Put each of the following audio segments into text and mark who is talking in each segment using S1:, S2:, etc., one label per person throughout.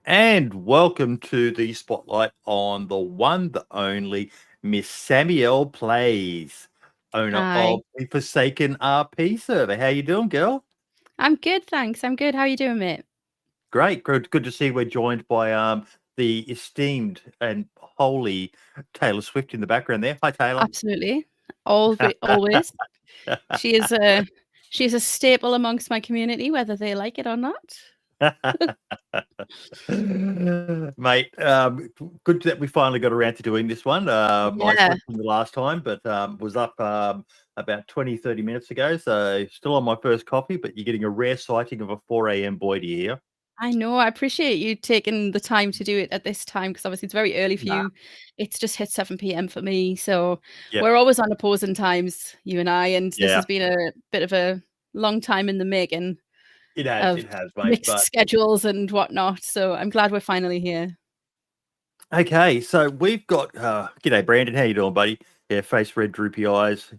S1: And welcome to the spotlight on the one, the only Miss Samuel Plays, owner
S2: Hi.
S1: of the Forsaken RP server. How you doing, girl?
S2: I'm good, thanks. I'm good. How are you doing, mate?
S1: Great, good to see we're joined by the esteemed and holy Taylor Swift in the background there. Hi, Taylor.
S2: Absolutely. Always. She is a staple amongst my community, whether they like it or not.
S1: Mate, good that we finally got around to doing this one. I
S2: Yeah,
S1: slept from the last time, but was up about 20-30 minutes ago. So still on my first coffee, but you're getting a rare sighting of a 4 a.m. boy to hear.
S2: I know. I appreciate you taking the time to do it at this time because obviously it's very early for
S1: Nah.
S2: you. It's just hit 7 p.m. for me. So
S1: Yep.
S2: we're always on opposing times, you and I, and this
S1: Yeah,
S2: has been a bit of a long time in the making
S1: it
S2: of
S1: has, mate.
S2: mixed
S1: But
S2: schedules and whatnot. So I'm glad we're finally here.
S1: okay, so we've got g'day Brandon. How you doing, buddy? Yeah, face red, droopy eyes.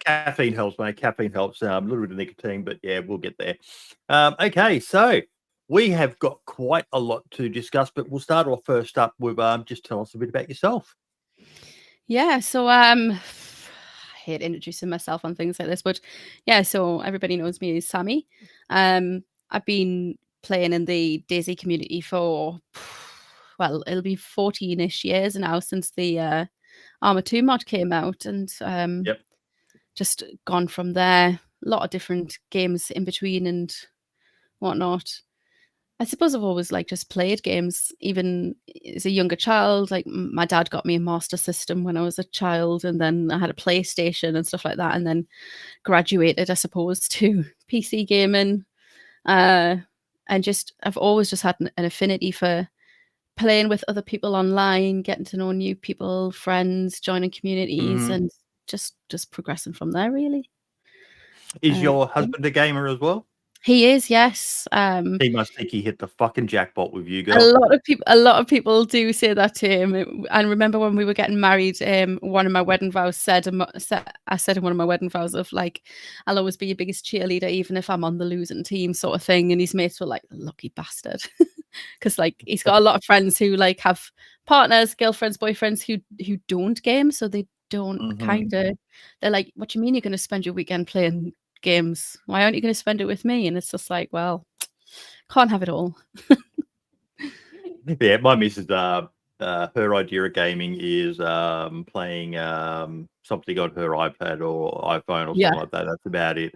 S1: Caffeine helps, mate. Caffeine helps. A little bit of nicotine, but yeah, we'll get there. Okay, so we have got quite a lot to discuss, but we'll start off first up with just tell us a bit about yourself.
S2: Yeah, so I hate introducing myself on things like this, but yeah, so everybody knows me as Sammie. I've been playing in the DayZ community for well, it'll be 14-ish years now since the Arma 2 mod came out, and
S1: Yep.
S2: just gone from there. A lot of different games in between and whatnot. I suppose I've always like just played games, even as a younger child. Like my dad got me a Master System when I was a child, and then I had a PlayStation and stuff like that, and then graduated, I suppose, to PC gaming. Uh, and just I've always just had an affinity for playing with other people online, getting to know new people, friends, joining communities,
S1: Mhm.
S2: and just progressing from there. Really,
S1: Is your
S2: yeah.
S1: husband a gamer as well?
S2: He is, yes.
S1: He must think he hit the fucking jackpot with you,
S2: A
S1: girl.
S2: lot of people do say that to him. And remember when we were getting married, one of my wedding vows I said in one of my wedding vows of like, I'll always be your biggest cheerleader, even if I'm on the losing team, sort of thing. And his mates were like, lucky bastard, because like he's got a lot of friends who like have partners, girlfriends, boyfriends who don't game, so they don't
S1: Mhm.
S2: kind of. They're like, what do you mean you're going to spend your weekend playing games? Why aren't you going to spend it with me? And it's just like, well, can't have it all.
S1: Yeah, my missus, her idea of gaming is playing something on her iPad or iPhone or
S2: Yeah.
S1: something like that. That's about it.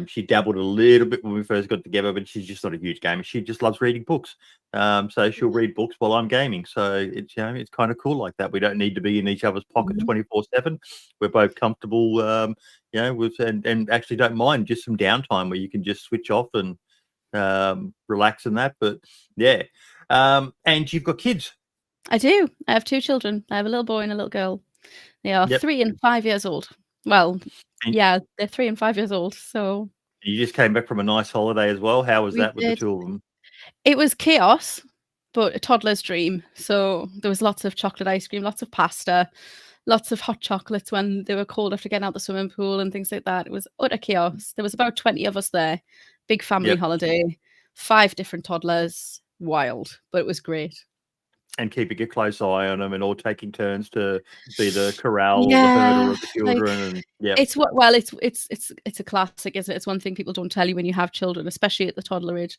S1: She dabbled a little bit when we first got together, but she's just not a huge gamer. She just loves reading books. So she'll read books while I'm gaming. So it's it's kind of cool like that. We don't need to be in each other's pocket
S2: Mhm.
S1: 24/7. We're both comfortable, with and actually don't mind just some downtime where you can just switch off and relax and that. But yeah. And you've got kids.
S2: I do. I have 2 children. I have a little boy and a little girl. They are
S1: Yep.
S2: 3 and 5 years old. Well,
S1: And
S2: yeah, they're 3 and 5 years old, so
S1: you just came back from a nice holiday as well. How was
S2: we
S1: that with the
S2: did.
S1: two of them?
S2: It was chaos, but a toddler's dream. So there was lots of chocolate ice cream, lots of pasta, lots of hot chocolates when they were cold after getting out the swimming pool and things like that. It was utter chaos. There was about 20 of us there. Big family
S1: Yep.
S2: holiday, 5 different toddlers. Wild, but it was great.
S1: And keeping a close eye on them and all taking turns to be the corral or the herder
S2: Yeah,
S1: of the
S2: like
S1: children. And yep.
S2: it's what well, it's a classic, isn't it? It's one thing people don't tell you when you have children, especially at the toddler age,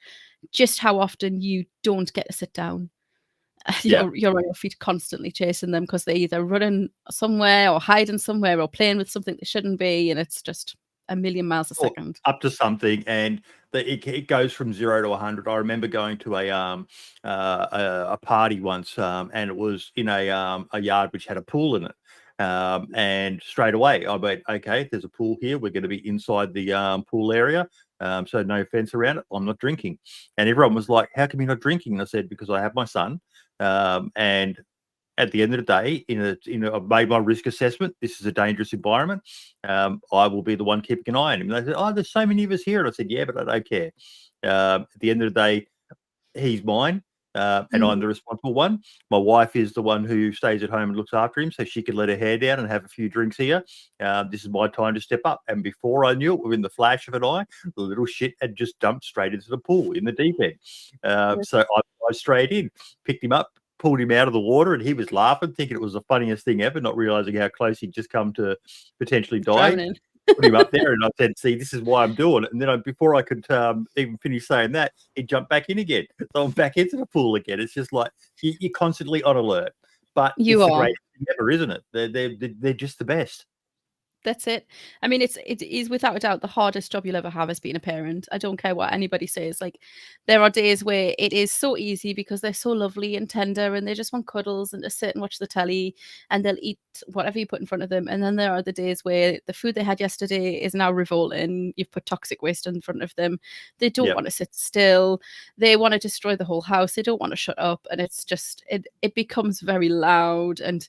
S2: just how often you don't get to sit down.
S1: Yep.
S2: You're on your feet constantly chasing them because they're either running somewhere or hiding somewhere or playing with something they shouldn't be, and it's just a million miles a
S1: Or
S2: second.
S1: up to something, and it goes from 0 to 100. I remember going to a party once, and it was in a yard which had a pool in it. And straight away I went, okay, there's a pool here. We're going to be inside the pool area. So no fence around it. I'm not drinking. And everyone was like, how come you're not drinking? And I said, because I have my son. And at the end of the day, I've made my risk assessment. This is a dangerous environment. I will be the one keeping an eye on him. And they said, "Oh, there's so many of us here." And I said, "Yeah, but I don't care." At the end of the day, he's mine. and I'm the responsible one. My wife is the one who stays at home and looks after him, so she can let her hair down and have a few drinks here. This is my time to step up. And before I knew it, within the flash of an eye, the little shit had just dumped straight into the pool in the deep end. So I straight in, picked him up, pulled him out of the water, and he was laughing, thinking it was the funniest thing ever, not realizing how close he'd just come to potentially dying.
S2: Drowning.
S1: Put him up there, and I said, "See, this is why I'm doing it." And then before I could even finish saying that, he jumped back in again. So I'm back into the pool again. It's just like you're constantly on alert. But
S2: You
S1: it's
S2: are.
S1: the greatest thing ever, isn't it? They're just the best.
S2: That's it. I mean, it is without a doubt the hardest job you'll ever have as being a parent. I don't care what anybody says. Like, there are days where it is so easy because they're so lovely and tender and they just want cuddles and to sit and watch the telly and they'll eat whatever you put in front of them. And then there are the days where the food they had yesterday is now revolting. You've put toxic waste in front of them. They don't want to sit still. They want to destroy the whole house. They don't want to shut up. And it's just, it becomes very loud, and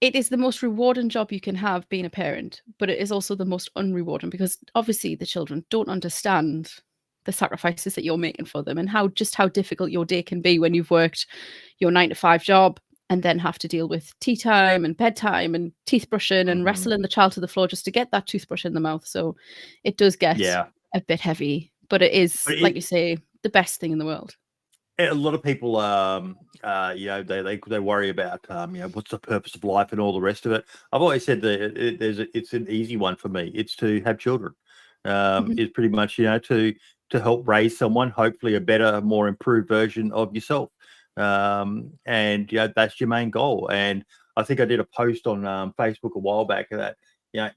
S2: it is the most rewarding job you can have, being a parent, but it is also the most unrewarding because obviously the children don't understand the sacrifices that you're making for them and how difficult your day can be when you've worked your 9-to-5 job and then have to deal with tea time and bedtime and teeth brushing and wrestling the child to the floor just to get that toothbrush in the mouth. So it does get a bit heavy, but it is, like you say, the best thing in the world.
S1: A lot of people, they worry about, what's the purpose of life and all the rest of it. I've always said that it's an easy one for me. It's to have children. It's pretty much, to help raise someone, hopefully a better, more improved version of yourself. And that's your main goal. And I think I did a post on Facebook a while back that,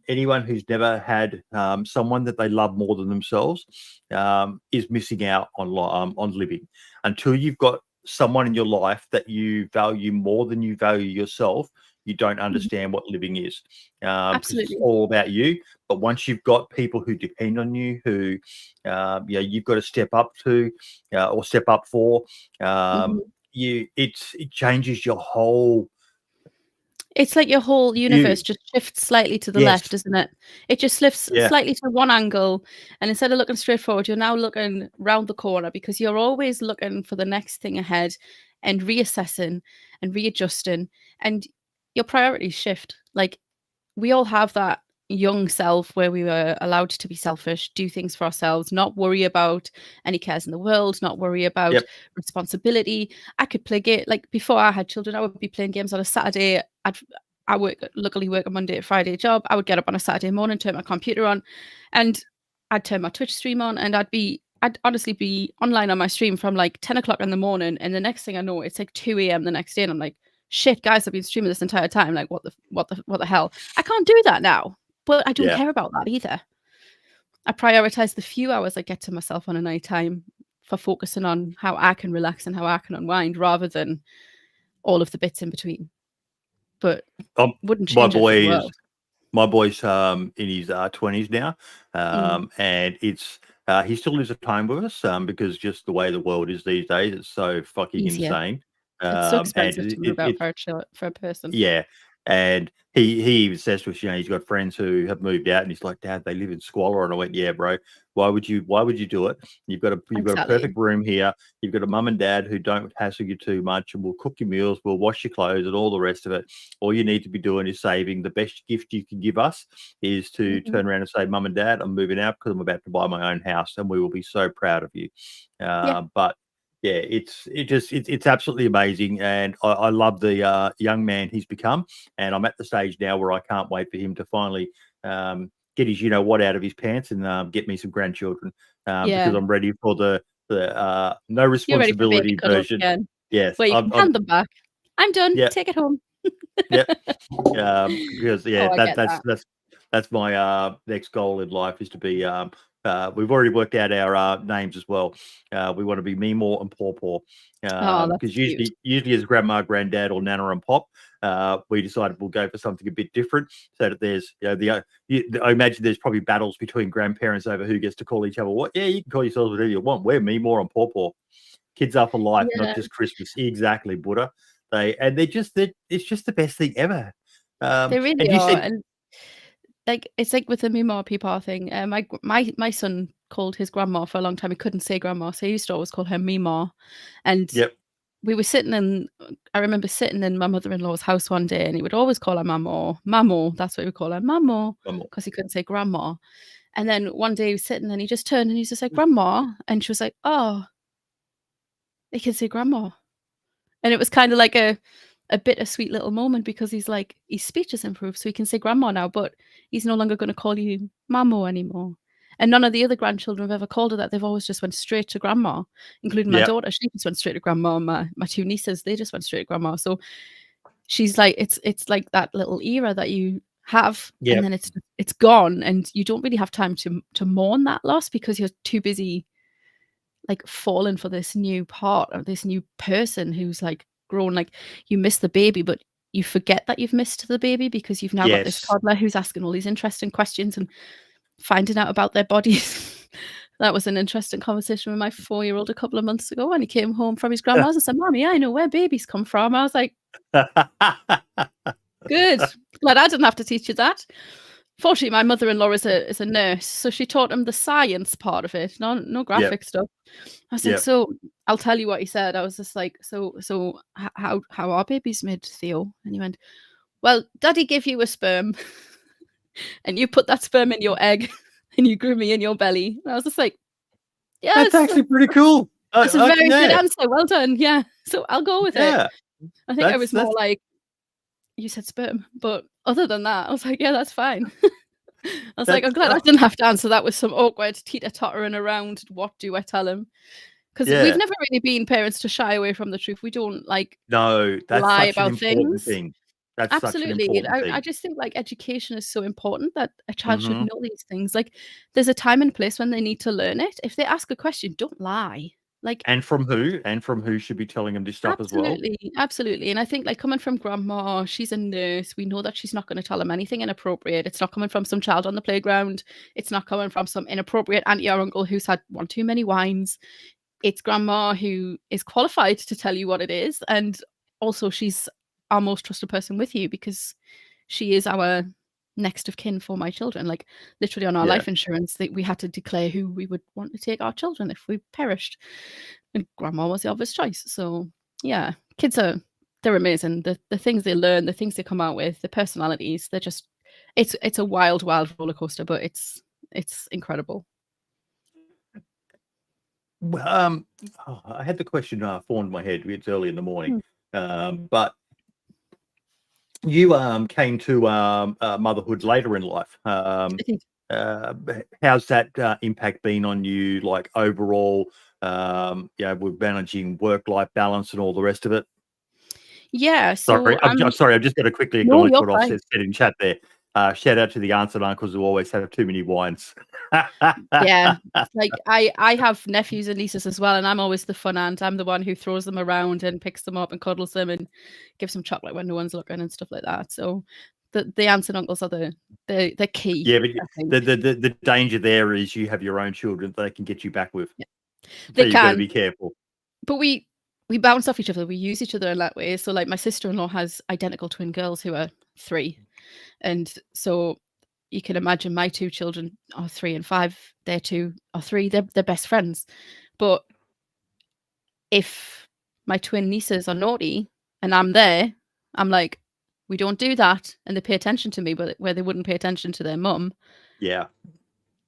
S1: anyone who's never had someone that they love more than themselves is missing out on living. Until you've got someone in your life that you value more than you value yourself, you don't understand what living is.
S2: Absolutely.
S1: It's all about you. But once you've got people who depend on you, who you've got to step up to or step up for, it changes your whole.
S2: It's like your whole universe just shifts slightly to the left, isn't it? It just shifts slightly to one angle, and instead of looking straight forward, you're now looking round the corner because you're always looking for the next thing ahead and reassessing and readjusting, and your priorities shift. Like, we all have that young self where we were allowed to be selfish, do things for ourselves, not worry about any cares in the world, not worry about responsibility. I could play game, like before I had children, I would be playing games on a Saturday. I luckily work a Monday to Friday job. I would get up on a Saturday morning, turn my computer on, and I'd turn my Twitch stream on, and I'd honestly be online on my stream from like 10 o'clock in the morning, and the next thing I know, it's like 2 a.m. the next day, and I'm like, shit, guys, I've been streaming this entire time. Like, what the hell? I can't do that now. But I don't care about that either. I prioritize the few hours I get to myself on a night time for focusing on how I can relax and how I can unwind rather than all of the bits in between. But wouldn't change it for the world.
S1: My boy's in his 20s now, and it's he still lives at home with us because just the way the world is these days, it's so fucking insane.
S2: It's so expensive to move out for a person.
S1: Yeah. And he even says to us, he's got friends who have moved out, and he's like, "Dad, they live in squalor." And I went, "Yeah, bro. Why would you do it? You've got a perfect room here. You've got a mum and dad who don't hassle you too much, and will cook your meals, will wash your clothes, and all the rest of it. All you need to be doing is saving. The best gift you can give us is to turn around and say, Mum and Dad, I'm moving out because I'm about to buy my own house, and we will be so proud of you." But yeah, it's absolutely amazing, and I love the young man he's become, and I'm at the stage now where I can't wait for him to finally get his what out of his pants and get me some grandchildren because I'm ready for the no responsibility version. Yes,
S2: where you can hand them back. I'm done. Take it home.
S1: Because that's my next goal in life is to be. We've already worked out our names as well. We want to be Meemaw and Pawpaw because usually as grandma, granddad, or nana and pop, we decided we'll go for something a bit different so that there's I imagine there's probably battles between grandparents over who gets to call each other what. Yeah, you can call yourselves whatever you want. We're Meemaw and Pawpaw. Kids are for life, not just Christmas. Exactly, Buddha. It's just the best thing ever.
S2: They really are. And like, it's like with the Meemaw Peepaw thing. My son called his grandma for a long time. He couldn't say grandma, so he used to always call her Mima. And we were I remember sitting in my mother-in-law's house one day, and he would always call her Mamo. That's what we call her, Mamo, because he couldn't say grandma. And then one day he was sitting, and he just turned and he's just like, grandma. And she was like, oh, they can say grandma. And it was kind of like a bittersweet little moment, because he's like, his speech has improved, so he can say grandma now, but he's no longer going to call you Mamo anymore. And none of the other grandchildren have ever called her that. They've always just went straight to grandma, including my daughter. She just went straight to grandma. My two nieces, they just went straight to grandma. So she's like, it's like that little era that you have, and then it's gone, and you don't really have time to mourn that loss, because you're too busy like falling for this new part of this new person who's like grown. Like, you miss the baby, but you forget that you've missed the baby, because you've now got this toddler who's asking all these interesting questions and finding out about their bodies. That was an interesting conversation with my 4-year-old a couple of months ago, when he came home from his grandma's and said, Mommy, I know where babies come from. I was like, good. Glad I didn't have to teach you that. Fortunately, my mother-in-law is a nurse, so she taught him the science part of it, no graphic stuff. I was like, so I'll tell you what he said. I was just like, so how are babies made, Theo? And he went, well, Daddy gave you a sperm, and you put that sperm in your egg, and you grew me in your belly. And I was just like, yes,
S1: that's actually pretty cool.
S2: That's a very good answer. Well done. Yeah, so I'll go with it. I think I was more like, you said sperm, but other than that, I was like, yeah, that's fine. I was like, I'm glad I didn't have to answer that with some awkward teeter-tottering around. What do I tell him? Because we've never really been parents to shy away from the truth. We don't like
S1: that's
S2: lie
S1: such
S2: about
S1: an important
S2: things.
S1: Thing. That's
S2: absolutely.
S1: Such an important thing.
S2: I just think like education is so important that a child should know these things. Like, there's a time and place when they need to learn it. If they ask a question, don't lie. Like,
S1: and from who should be telling them this stuff as well.
S2: Absolutely. And I think, like, coming from grandma, she's a nurse. We know that she's not going to tell them anything inappropriate. It's not coming from some child on the playground. It's not coming from some inappropriate auntie or uncle who's had one too many wines. It's grandma who is qualified to tell you what it is. And also, she's our most trusted person with you, because she is our next of kin for my children. Like, literally on our life insurance, that we had to declare who we would want to take our children if we perished, and grandma was the obvious choice. So yeah, kids they're amazing. The things they learn, the things they come out with, the personalities, they're just, it's a wild roller coaster, but it's incredible.
S1: I had the question formed in my head. It's early in the morning, but you came to motherhood later in life. How's that impact been on you, like overall? With managing work-life balance and all the rest of it.
S2: Yeah. So
S1: sorry, I've just got to quickly acknowledge what I've said in chat there. Shout out to the aunts and uncles who always have too many wines.
S2: Yeah, like I have nephews and nieces as well, and I'm always the fun aunt. I'm the one who throws them around and picks them up and cuddles them and gives them chocolate when no one's looking and stuff like that. So the aunts and uncles are the key.
S1: Yeah, but the danger there is you have your own children that they can get you back with.
S2: Yeah.
S1: So you've got to be careful.
S2: But we bounce off each other. We use each other in that way. So like my sister-in-law has identical twin girls who are 3. And so you can imagine my 2 children are 3 and 5. Their 2 are 3. They're best friends. But if my twin nieces are naughty and I'm there, I'm like, we don't do that. And they pay attention to me, but where they wouldn't pay attention to their mum.
S1: Yeah.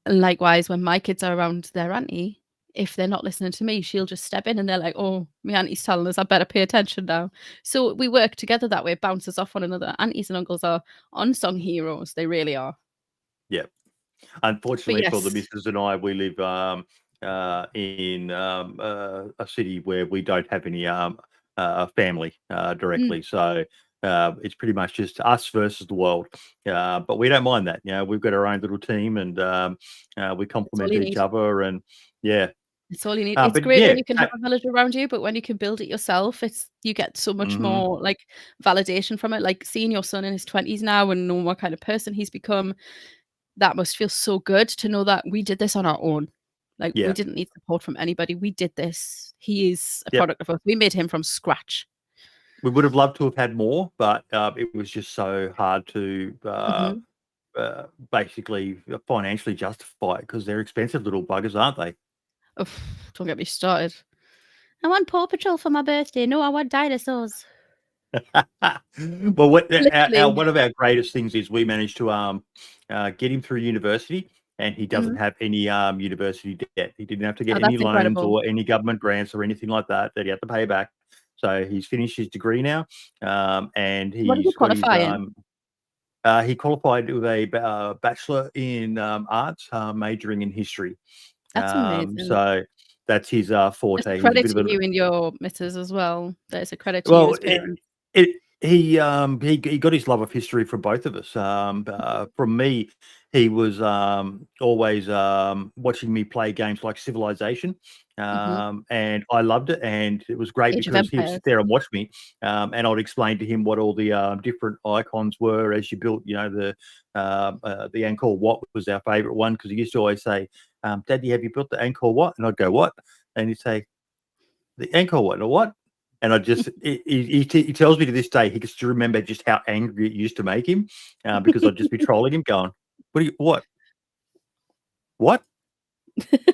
S2: And likewise, when my kids are around their auntie, if they're not listening to me, she'll just step in and they're like, oh, my auntie's telling us I better pay attention now. So we work together that way, bounces off one another. Aunties and uncles are unsung heroes. They really are. Yeah.
S1: Unfortunately for the missus and I, we live in a city where we don't have any family directly. So it's pretty much just us versus the world. But we don't mind that. We've got our own little team and we complement each other. And
S2: it's all you need. It's great when you can have a village around you, but when you can build it yourself, you get so much more like validation from it. Like seeing your son in his 20s now and knowing what kind of person he's become, that must feel so good to know that we did this on our own. Like we didn't need support from anybody. We did this. He is a product of us. We made him from scratch.
S1: We would have loved to have had more, but it was just so hard to basically financially justify it because they're expensive little buggers, aren't they?
S2: Oof, don't get me started. I want Paw Patrol for my birthday. No, I want dinosaurs.
S1: Well,
S2: Literally.
S1: one of our greatest things is we managed to get him through university, and he doesn't have any university debt. He didn't have to get
S2: Oh,
S1: any
S2: that's
S1: loans
S2: incredible.
S1: or any government grants or anything like that he had to pay back. So he's finished his degree now, and
S2: What did you
S1: he's got his
S2: qualify in?
S1: he qualified with a bachelor in arts, majoring in history.
S2: That's amazing.
S1: So that's his
S2: It's a
S1: forte. He's a
S2: credit
S1: bit of
S2: to
S1: a
S2: you and your missus as well. That is a credit to you
S1: well.
S2: as parents.
S1: He got his love of history from both of us. From me, he was always watching me play games like Civilization, and I loved it. And it was great
S2: Age of
S1: because he would sit
S2: Empires.
S1: there and watch me, and I'd explain to him what all the different icons were as you built. You know, the Angkor Wat was our favourite one because he used to always say, "Daddy, have you built the Angkor Wat?" And I'd go, "What?" And he'd say, "The Angkor Wat, or what?" And I just, he tells me to this day, he can still remember just how angry it used to make him because I'd just be trolling him going, what? What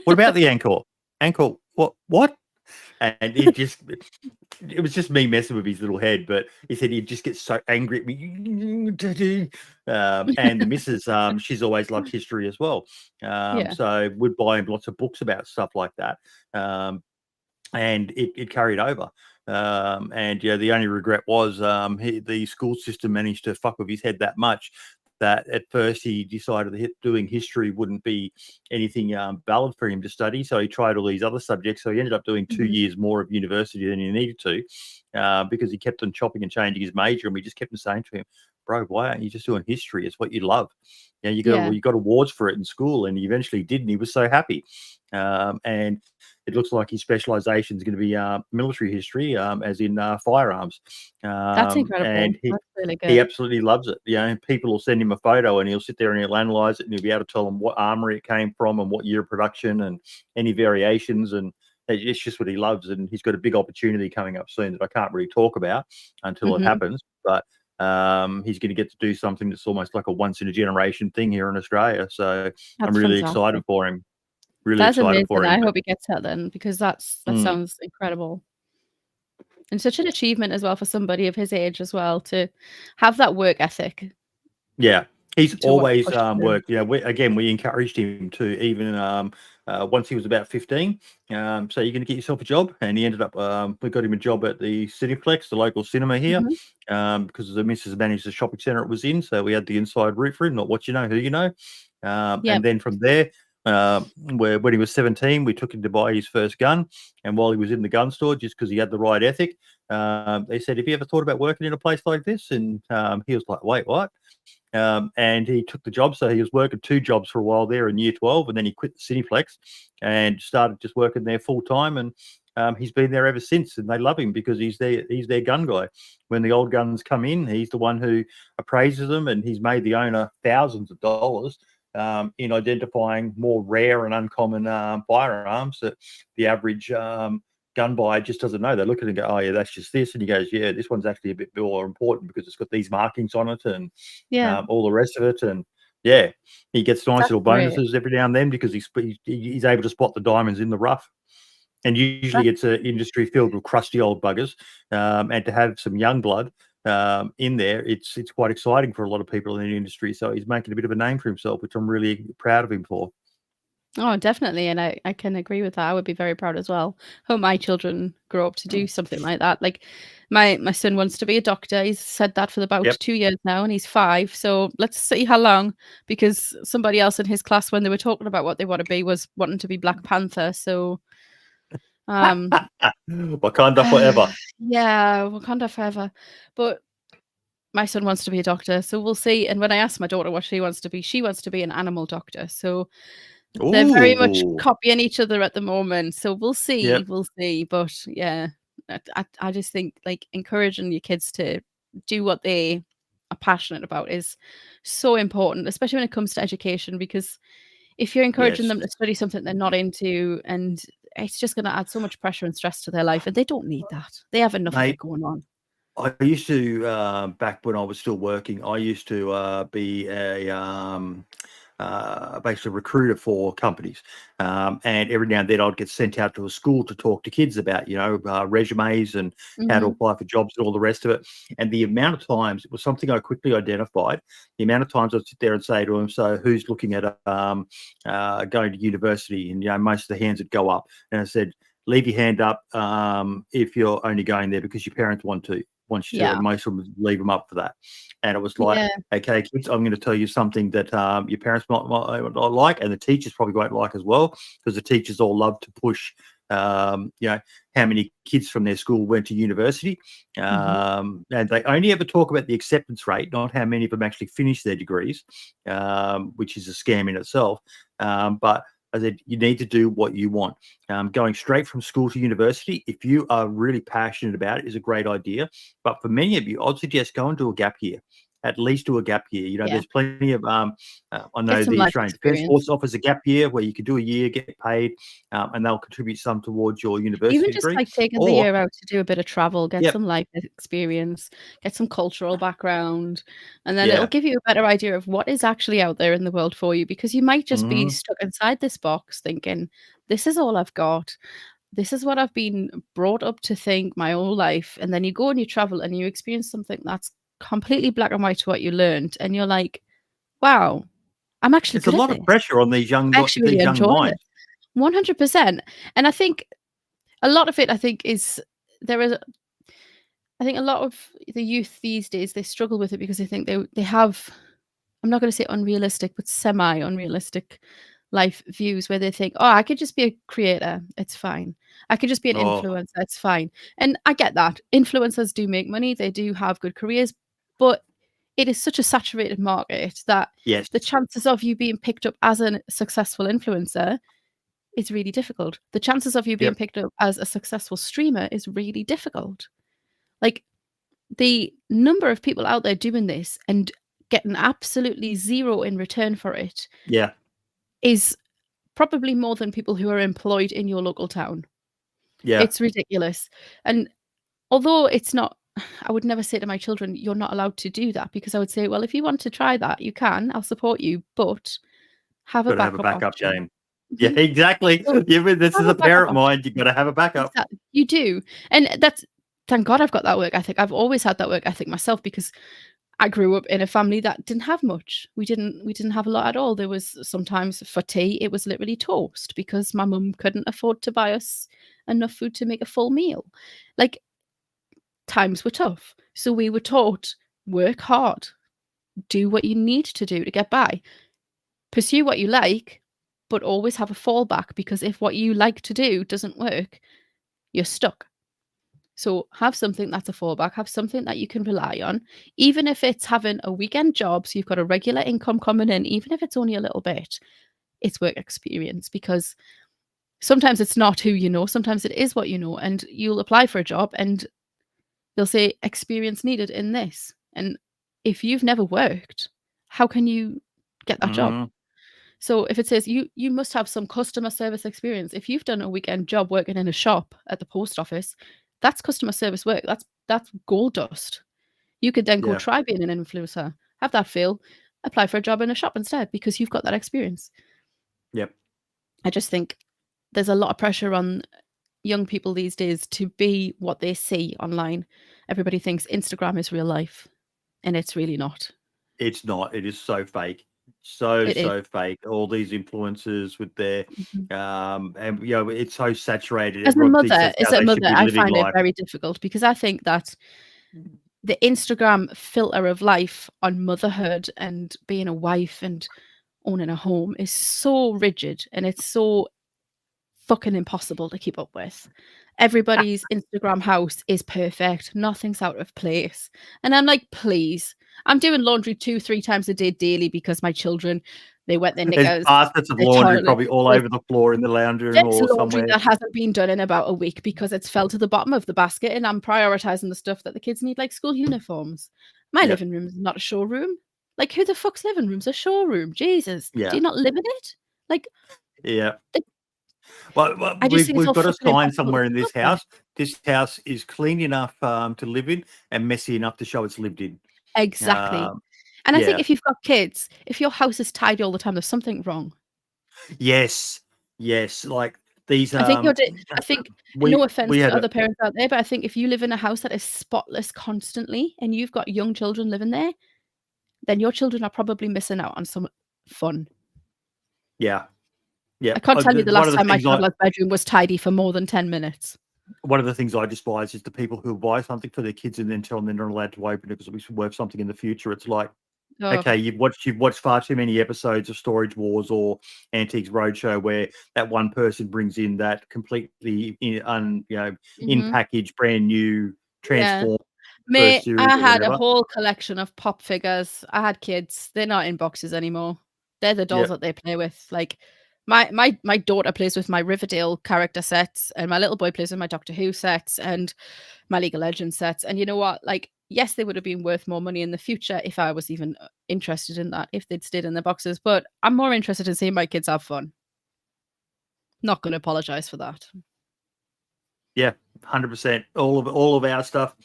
S1: about the Angkor? Angkor, what? And it was just me messing with his little head, but he said he'd just get so angry at me. And the missus, she's always loved history as well.
S2: Yeah.
S1: So we'd buy him lots of books about stuff like that. And it carried over. And yeah, the only regret was the school system managed to fuck with his head that much that at first he decided that doing history wouldn't be anything valid for him to study. So he tried all these other subjects. So he ended up doing 2 years more of university than he needed to because he kept on chopping and changing his major. And we just kept on saying to him, bro, why aren't you just doing history? It's what you love. You know, you got awards for it in school, and he eventually did, and he was so happy. And it looks like his specialization is going to be military history, as in firearms.
S2: That's incredible.
S1: And
S2: That's really
S1: he
S2: good.
S1: absolutely loves it. You know, people will send him a photo, and he'll sit there and he'll analyze it, and he'll be able to tell them what armory it came from and what year of production and any variations. And it's just what he loves. And he's got a big opportunity coming up soon that I can't really talk about until it happens. But he's going to get to do something that's almost like a once in a generation thing here in Australia. So I'm really excited for him. Really
S2: That's
S1: excited
S2: amazing.
S1: for him.
S2: I hope he gets that then, because that sounds incredible. And such an achievement as well for somebody of his age as well to have that work ethic.
S1: Yeah, he's always
S2: push through.
S1: worked. You know, we encouraged him to even once he was about 15. So you're going to get yourself a job, and he ended up. We got him a job at the Cineplex, the local cinema here, because the missus managed the shopping centre it was in. So we had the inside route for him, not what you know, who you know. And then from there, when he was 17, we took him to buy his first gun. And while he was in the gun store, just because he had the right ethic, they said, "Have you ever thought about working in a place like this?" And he was like, "Wait, what?" And he took the job. So he was working 2 jobs for a while there in year 12, and then he quit the Cineplex and started just working there full time. And he's been there ever since, and they love him because he's their gun guy. When the old guns come in, he's the one who appraises them, and he's made the owner thousands of dollars in identifying more rare and uncommon firearms that the average gun buyer just doesn't know. They look at it and go, "Oh yeah, that's just this," and he goes, "Yeah, this one's actually a bit more important because it's got these markings on it and all the rest of it." And yeah, he gets nice
S2: That's
S1: little
S2: great.
S1: bonuses every now and then because he's able to spot the diamonds in the rough. And usually it's an industry filled with crusty old buggers, and to have some young blood in there, it's quite exciting for a lot of people in the industry. So he's making a bit of a name for himself, which I'm really proud of him for.
S2: Oh, definitely. And I can agree with that. I would be very proud as well. Hope my children grow up to do something like that. Like my son wants to be a doctor. He's said that for about 2 years now, and he's 5. So let's see how long, because somebody else in his class, when they were talking about what they want to be, was wanting to be Black Panther. So
S1: Wakanda forever.
S2: yeah, Wakanda forever. But my son wants to be a doctor, so we'll see. And when I asked my daughter what she wants to be an animal doctor. So they're very much
S1: Ooh.
S2: copying each other at the moment, so we'll see,
S1: Yep.
S2: we'll see. But yeah, I just think like encouraging your kids to do what they are passionate about is so important, especially when it comes to education, because if you're encouraging
S1: Yes.
S2: them to study something they're not into, and it's just going to add so much pressure and stress to their life, and they don't need that. They have enough of
S1: Mate,
S2: it going on.
S1: I used to back when I was still working. I used to be a basically recruiter for companies, and every now and then I'd get sent out to a school to talk to kids about resumes and how to
S2: Mhm.
S1: apply for jobs and all the rest of it. And the amount of times, it was something I quickly identified. The amount of times I'd sit there and say to them, "So who's looking at going to university?" And most of the hands would go up, and I said, "Leave your hand up if you're only going there because your parents want you to,"
S2: Yeah.
S1: and most of them would leave them up for that. And it was like,
S2: Yeah.
S1: okay, kids, I'm going to tell you something that your parents might not like, and the teachers probably won't like as well, because the teachers all love to push, how many kids from their school went to university,
S2: Mhm.
S1: and they only ever talk about the acceptance rate, not how many of them actually finish their degrees, which is a scam in itself. But I said, you need to do what you want. Going straight from school to university, if you are really passionate about it, is a great idea. But for many of you, I'd suggest go and do a gap year. At least do a gap year.
S2: Yeah.
S1: There's plenty of I
S2: Get
S1: know
S2: some
S1: the
S2: life
S1: Australian Defence
S2: experience.
S1: Force offers a gap year where you can do a year, get paid, and they'll contribute some towards your university
S2: Even just
S1: degree.
S2: like taking the
S1: Or,
S2: year out to do a bit of travel, get
S1: yep,
S2: some life experience, get some cultural background, and then it'll
S1: yeah,
S2: give you a better idea of what is actually out there in the world for you, because you might just be
S1: mhm,
S2: stuck inside this box thinking, this is all I've got. This is what I've been brought up to think my whole life. And then you go and you travel and you experience something that's completely black and white to what you learned. And you're like, wow, I'm actually
S1: it's a
S2: good at
S1: lot of
S2: this.
S1: pressure on these
S2: I actually really
S1: young
S2: enjoy this.
S1: minds.
S2: 100%. And I think a lot of it, I think, is there is I think a lot of the youth these days, they struggle with it because they think they have, I'm not going to say unrealistic, but semi unrealistic life views where they think, oh, I could just be a creator, it's fine. I could just be an
S1: Oh,
S2: influencer, it's fine. And I get that. Influencers do make money, they do have good careers, but it is such a saturated market that
S1: yes,
S2: the chances of you being picked up as a successful influencer is really difficult. The chances of you being
S1: yep,
S2: picked up as a successful streamer is really difficult. Like, the number of people out there doing this and getting absolutely zero in return for it
S1: yeah,
S2: is probably more than people who are employed in your local town.
S1: yeah.
S2: It's ridiculous. And although it's not, I would never say to my children, you're not allowed to do that, because I would say, well, if you want to try that, you can, I'll support you, but have a
S1: Got to have a
S2: backup
S1: backup
S2: option.
S1: game. Yeah,
S2: Mhm.
S1: exactly.
S2: So
S1: Yeah, but this
S2: have
S1: is
S2: a
S1: a
S2: backup
S1: parent
S2: option.
S1: mind. You got to have a backup.
S2: Exactly. You do. And that's, thank God I've got that work ethic. I've always had that work ethic myself, because I grew up in a family that didn't have much. We didn't have a lot at all. There was sometimes for tea, it was literally toast, because my mum couldn't afford to buy us enough food to make a full meal. Like, times were tough. So we were taught, work hard, do what you need to do to get by. Pursue what you like, but always have a fallback, because if what you like to do doesn't work, you're stuck. So have something that's a fallback, have something that you can rely on, even if it's having a weekend job, so you've got a regular income coming in, even if it's only a little bit, it's work experience, because sometimes it's not who you know, sometimes it is what you know, and you'll apply for a job and they'll say experience needed in this. And if you've never worked, how can you get that job?
S1: Mhm.
S2: So if it says you must have some customer service experience, if you've done a weekend job working in a shop at the post office, that's customer service work. That's gold dust. You could then go
S1: Yeah,
S2: try being an influencer, have that fail, apply for a job in a shop instead, because you've got that experience.
S1: yep.
S2: I just think there's a lot of pressure on young people these days to be what they see online. Everybody thinks Instagram is real life, and it's really not.
S1: It's not. It is so fake. So,
S2: It is.
S1: so fake. All these influencers with their,
S2: Mhm.
S1: and it's so saturated.
S2: As a
S1: Everyone thinks
S2: mother
S1: that's
S2: as
S1: how
S2: a
S1: they should
S2: mother,
S1: be
S2: I
S1: living
S2: find it
S1: life.
S2: very difficult, because I think that the Instagram filter of life on motherhood and being a wife and owning a home is so rigid, and it's so fucking impossible to keep up with. Everybody's Instagram house is perfect, nothing's out of place. And I'm like, please. I'm doing laundry 2, 3 times a day daily, because my children, they wet their
S1: There's
S2: knickers,
S1: baskets of
S2: their
S1: laundry
S2: toilet.
S1: probably all
S2: There's
S1: over the floor in the lounge room
S2: there's
S1: or
S2: laundry
S1: somewhere.
S2: that hasn't been done in about a week, because it's fell to the bottom of the basket, and I'm prioritizing the stuff that the kids need, like school uniforms. My
S1: Yep.
S2: living room is not a showroom. Like, who the fuck's living room's a showroom? Jesus, do
S1: Yeah.
S2: you not live in it? Like,
S1: Yeah. Well,
S2: I just think it's
S1: we've
S2: all
S1: got a
S2: fucking
S1: sign
S2: impossible
S1: somewhere
S2: to
S1: in
S2: keep
S1: this
S2: up with.
S1: house. This house is clean enough to live in and messy enough to show it's lived in.
S2: Exactly. And I think
S1: Yeah.
S2: if you've got kids, if your house is tidy all the time, there's something wrong.
S1: Yes. Yes. Like these.
S2: I think I think, no offense
S1: We
S2: to
S1: had a
S2: other parents out there, but I think if you live in a house that is spotless constantly and you've got young children living there, then your children are probably missing out on some fun.
S1: yeah. Yeah.
S2: I can't tell you the
S1: One
S2: last
S1: of the
S2: time my
S1: things I
S2: toddler's bedroom was tidy for more than 10 minutes.
S1: one of the things I despise is the people who buy something for their kids and then tell them they're not allowed to open it because it'll be worth something in the future. It's like,
S2: Oh,
S1: okay, you've watched far too many episodes of Storage Wars or Antiques Roadshow where that one person brings in that completely in
S2: mhm.
S1: package, brand new,
S2: Yeah.
S1: transformed first
S2: Mate,
S1: series
S2: I
S1: or
S2: had a
S1: whatever.
S2: whole collection of pop figures. I had kids. They're not in boxes anymore. They're the dolls
S1: Yeah,
S2: that they play with. Like my daughter plays with my Riverdale character sets, and my little boy plays with my Doctor Who sets and my League of Legends sets. And you know what? Like, yes, they would have been worth more money in the future if I was even interested in that, if they'd stayed in the boxes. But I'm more interested in seeing my kids have fun. Not going to apologize for that.
S1: yeah, 100%. All of our stuff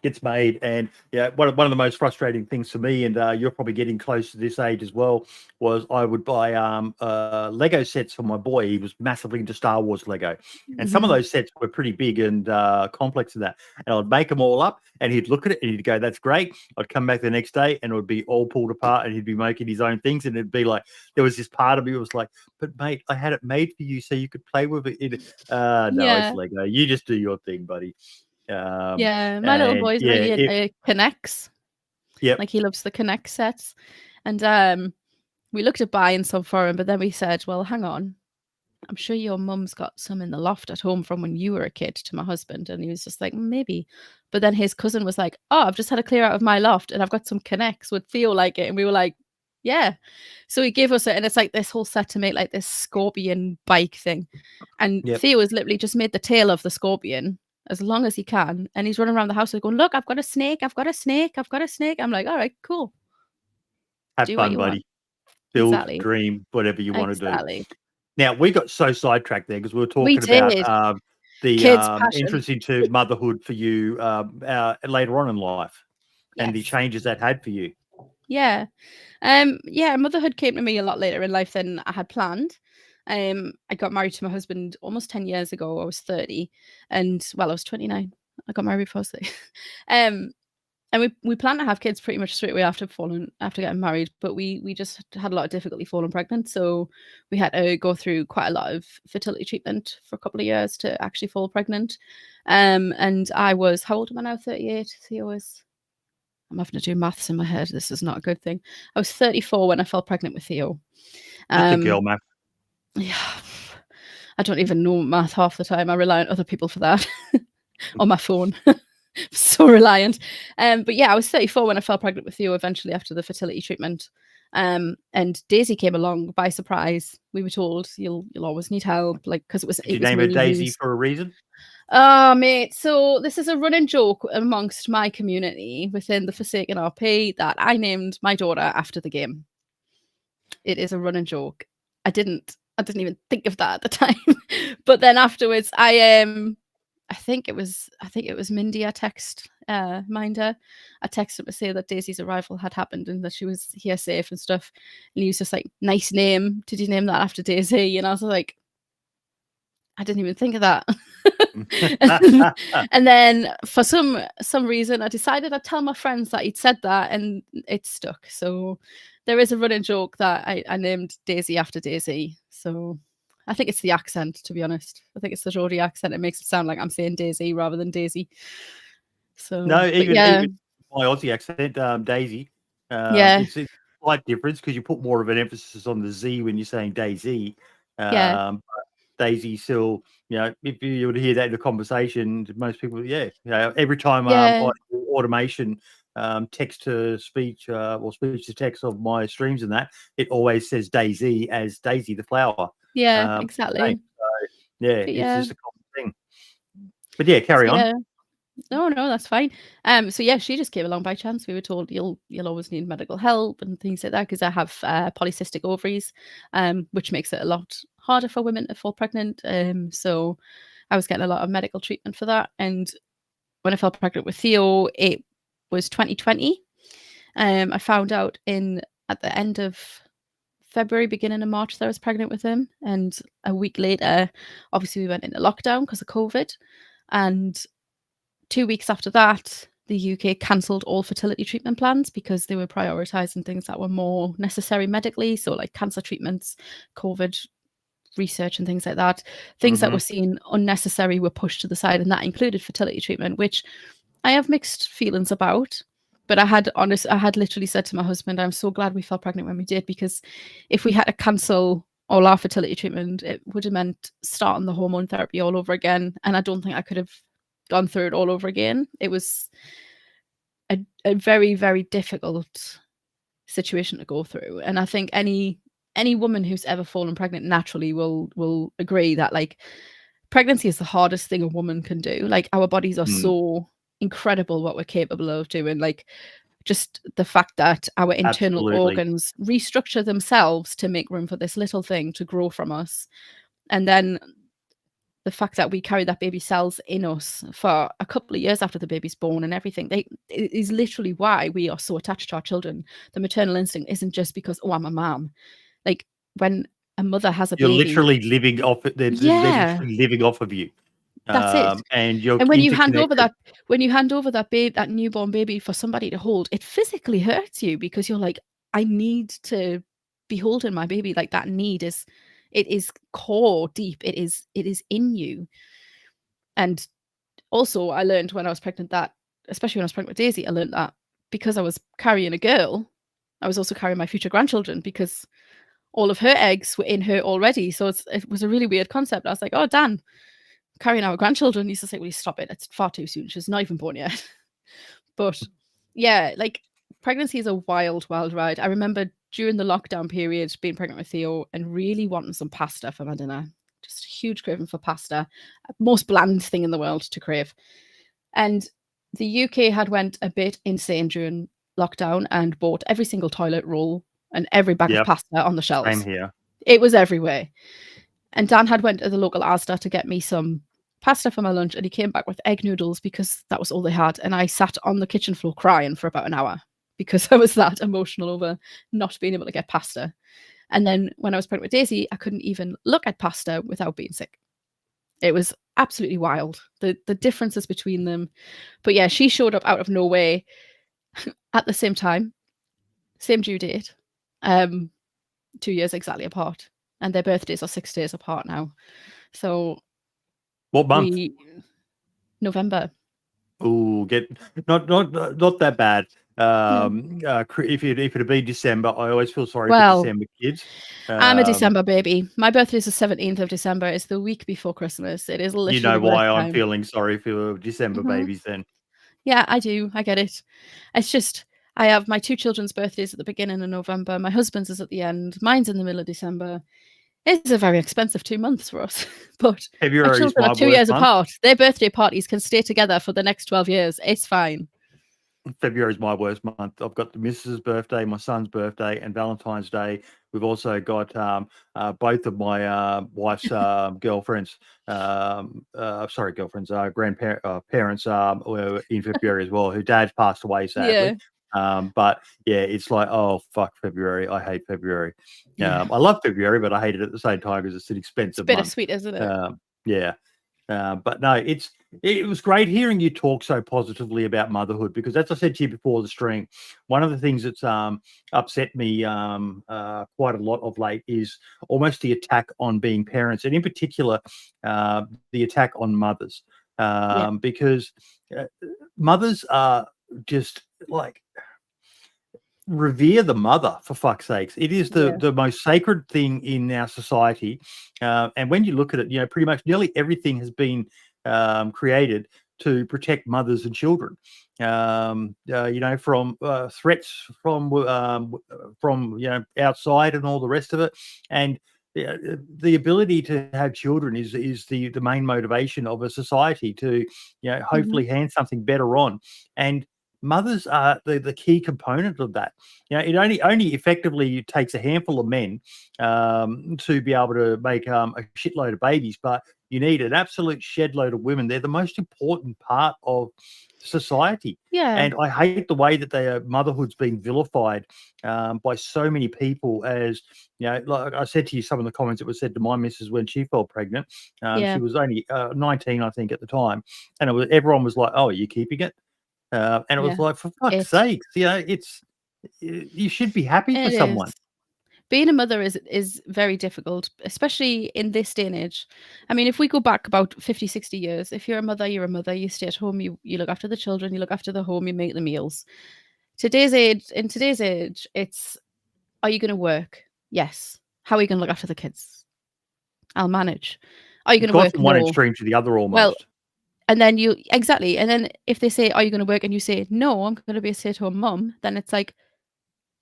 S1: gets made, and yeah, one of the most frustrating things for me, and you're probably getting close to this age as well, was I would buy Lego sets for my boy. He was massively into Star Wars Lego, and some of
S2: Mhm.
S1: those sets were pretty big and complex in that. And I'd make them all up, and he'd look at it and he'd go, "That's great." I'd come back the next day, and it would be all pulled apart, and he'd be making his own things, and it'd be like there was this part of me that was like, "But mate, I had it made for you so you could play with it." No, it's
S2: Yeah.
S1: Lego. You just do your thing, buddy.
S2: Yeah. My little
S1: And
S2: boy's
S1: yeah,
S2: really into Connects.
S1: yep,
S2: Like, he loves the Connect sets. And we looked at buying some for him, but then we said, well, hang on. I'm sure your mum's got some in the loft at home from when you were a kid, to my husband. And he was just like, maybe. But then his cousin was like, oh, I've just had a clear out of my loft and I've got some Connects. Would Theo like it? And we were like, yeah. So he gave us it. And it's like this whole set to make like this scorpion bike thing. And
S1: yep.
S2: Theo has literally just made the tail of the scorpion as long as he can. And he's running around the house going, look, I've got a snake. I've got a snake. I've got a snake. I'm like, all right, cool.
S1: Have
S2: Do what
S1: fun,
S2: you want.
S1: buddy. Build,
S2: Exactly.
S1: dream, whatever you want to do.
S2: Exactly.
S1: Now we got so sidetracked there because we were
S2: We
S1: talking about
S2: did.
S1: the
S2: Kids' passion.
S1: entrance into motherhood for you later on in life, and the
S2: Yes.
S1: changes that had for you.
S2: Yeah. Yeah, motherhood came to me a lot later in life than I had planned. I got married to my husband almost 10 years ago. I was 30 and well, I was 29. I got married before I was 30. And we planned to have kids pretty much straight away after getting married, but we just had a lot of difficulty falling pregnant. So we had to go through quite a lot of fertility treatment for a couple of years to actually fall pregnant. And I was, how old am I now? 38. I'm having to do maths in my head. This is not a good thing. I was 34 when I fell pregnant with Theo.
S1: That's a girl,
S2: Um,
S1: Matt.
S2: yeah, I don't even know math half the time. I rely on other people for that on my phone. So reliant. But yeah, I was 34 when I fell pregnant with Theo eventually after the fertility treatment. And DayZ came along by surprise. We were told you'll always need help, like, because
S1: Did
S2: it
S1: you
S2: was
S1: name her
S2: mainly
S1: Daisy
S2: used.
S1: for a reason?
S2: Oh, mate. So this is a running joke amongst my community within the Forsaken RP that I named my daughter after the game. It is a running joke. I didn't even think of that at the time. But then afterwards, I think it was Mindy. I Minder. I texted him to say that Daisy's arrival had happened and that she was here safe and stuff. And he was just like, nice name. Did you name that after Daisy? And I was like, I didn't even think of that. And then for some reason, I decided I'd tell my friends that he'd said that, and it stuck. So there is a running joke that I named DayZ after Daisy. So I think it's the accent, to be honest. I think it's the Geordie accent. It makes it sound like I'm saying Daisy rather than Daisy. So,
S1: No,
S2: but
S1: even
S2: yeah,
S1: my Aussie accent, Daisy.
S2: yeah,
S1: It's a slight difference because you put more of an emphasis on the Z when you're saying DayZ.
S2: yeah,
S1: But Daisy still, if you would hear that in a conversation, most people, every time
S2: yeah,
S1: I do automation, text to speech or speech to text of my streams and that, it always says DayZ as Daisy the flower.
S2: yeah,
S1: Name.
S2: exactly.
S1: So, yeah,
S2: But
S1: it's
S2: yeah,
S1: just a common thing. But yeah, carry on.
S2: yeah. No, that's fine. So yeah, she just came along by chance. We were told you'll always need medical help and things like that because I have polycystic ovaries, which makes it a lot harder for women to fall pregnant. So I was getting a lot of medical treatment for that. And when I fell pregnant with Theo, it was 2020. I found out at the end of February, beginning of March, that I was pregnant with him. And a week later, obviously, we went into lockdown because of COVID. And 2 weeks after that, the UK cancelled all fertility treatment plans because they were prioritising things that were more necessary medically. So, like cancer treatments, COVID research, and things like that. Things that were seen unnecessary were pushed to the side, and that included fertility treatment, which I have mixed feelings about. But I had literally said to my husband, I'm so glad we fell pregnant when we did, because if we had to cancel all our fertility treatment, it would have meant starting the hormone therapy all over again. And I don't think I could have gone through it all over again. It was a very, very difficult situation to go through. And I think any woman who's ever fallen pregnant naturally will agree that, like, pregnancy is the hardest thing a woman can do. Like, our bodies are so incredible what we're capable of doing. Like, just the fact that our internal organs restructure themselves to make room for this little thing to grow from us. And then the fact that we carry that baby cells in us for a couple of years after the baby's born and everything, it is literally why we are so attached to our children. The maternal instinct isn't just because, oh, I'm a mom. Like, when a mother has a
S1: you're
S2: baby,
S1: literally living off it. They're literally living off of you.
S2: That's it.
S1: And you're
S2: when you hand over that newborn baby for somebody to hold, it physically hurts you, because you're like, I need to be holding my baby. Like, that need is core deep. It is in you. And also, I learned when I was pregnant that, especially when I was pregnant with DayZ, I learned that because I was carrying a girl, I was also carrying my future grandchildren, because all of her eggs were in her already. So it was a really weird concept. I was like, oh, Dan, carrying our grandchildren. He used to say, will you stop it? It's far too soon. She's not even born yet. But yeah, like, pregnancy is a wild, wild ride. I remember during the lockdown period being pregnant with Theo and really wanting some pasta for my dinner. Just a huge craving for pasta. Most bland thing in the world to crave. And the UK had went a bit insane during lockdown and bought every single toilet roll and every bag of pasta on the shelves.
S1: Same here.
S2: It was everywhere. And Dan had went to the local Asda to get me some pasta for my lunch, and he came back with egg noodles because that was all they had. And I sat on the kitchen floor crying for about an hour because I was that emotional over not being able to get pasta. And then when I was pregnant with DayZ, I couldn't even look at pasta without being sick. It was absolutely wild, the differences between them. But yeah, she showed up out of nowhere at the same time, same due date, 2 years exactly apart. And their birthdays are 6 days apart now. So
S1: what month?
S2: November.
S1: Oh, not that bad. If it had been December, I always feel sorry for December kids.
S2: I'm a December baby. My birthday is the 17th of December. It's the week before Christmas. It is literally,
S1: you know why I'm feeling sorry for December babies then.
S2: Yeah, I do. I get it. It's just, I have my two children's birthdays at the beginning of November. My husband's is at the end. Mine's in the middle of December. It's a very expensive 2 months for us. But
S1: February
S2: my children are 2 years apart. Their birthday parties can stay together for the next 12 years. It's fine.
S1: February is my worst month. I've got the missus' birthday, my son's birthday, and Valentine's Day. We've also got both of my wife's girlfriends, parents were in February as well, who dad's passed away, sadly. But yeah, it's like, oh, fuck February. I hate February. I love February, but I hate it at the same time because it's an expensive month.
S2: It's bittersweet, isn't it?
S1: Yeah. But no, it was great hearing you talk so positively about motherhood, because as I said to you before the stream, one of the things that's upset me quite a lot of late is almost the attack on being parents, and in particular the attack on mothers, because mothers are just like, revere the mother, for fuck's sakes. It is the most sacred thing in our society, and when you look at it, pretty much nearly everything has been created to protect mothers and children, from threats from outside and all the rest of it. And the ability to have children is the main motivation of a society to hopefully hand something better on. And mothers are the key component of that. It only effectively takes a handful of men to be able to make a shitload of babies, but you need an absolute shed load of women. They're the most important part of society.
S2: Yeah.
S1: And I hate the way that motherhood's been vilified by so many people. As like I said to you, some of the comments that were said to my missus when she fell pregnant.
S2: Yeah.
S1: She was only 19, I think, at the time, and everyone was like, "Oh, are you keeping it?" And it was
S2: Yeah.
S1: like, for fuck's sakes, you should be happy for
S2: It
S1: someone.
S2: is. Being a mother is very difficult, especially in this day and age. I mean, if we go back about 50, 60 years, if you're a mother, you're a mother, you stay at home, you look after the children, you look after the home, you make the meals. In today's age, it's, are you going to work? Yes. How are you going to look after the kids? I'll manage. Are you
S1: It's
S2: going to
S1: gone
S2: work?
S1: from one
S2: No.
S1: extreme to the other
S2: Well,
S1: almost.
S2: and then and then if they say, are you going to work? And you say, no, I'm going to be a stay-at-home mum, then it's like,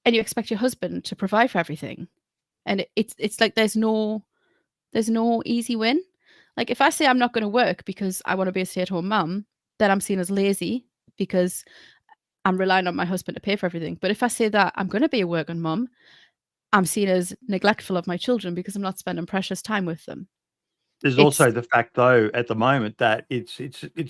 S2: and you expect your husband to provide for everything. And it's like there's no easy win. Like if I say I'm not going to work because I want to be a stay-at-home mum, then I'm seen as lazy because I'm relying on my husband to pay for everything. But if I say that I'm going to be a working mum, I'm seen as neglectful of my children because I'm not spending precious time with them.
S1: There's
S2: It's
S1: also the fact, though, at the moment that it's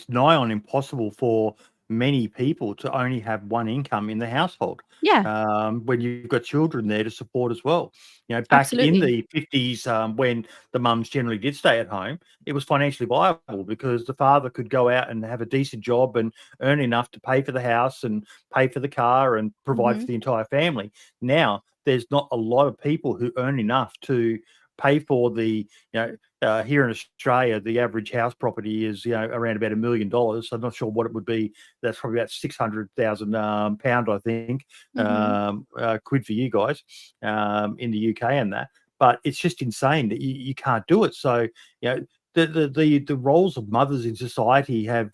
S1: nigh on impossible for many people to only have one income in the household.
S2: yeah,
S1: When you've got children there to support as well. Back in
S2: absolutely.
S1: the 50s, when the mums generally did stay at home, it was financially viable because the father could go out and have a decent job and earn enough to pay for the house and pay for the car and provide for
S2: Hmm.
S1: the entire family. Now, there's not a lot of people who earn enough to pay for here in Australia, the average house property is around about $1 million. So I'm not sure what it would be. That's probably about 600,000 pound, I think,
S2: Hmm.
S1: quid for you guys in the UK and that. But it's just insane that you can't do it. So the roles of mothers in society have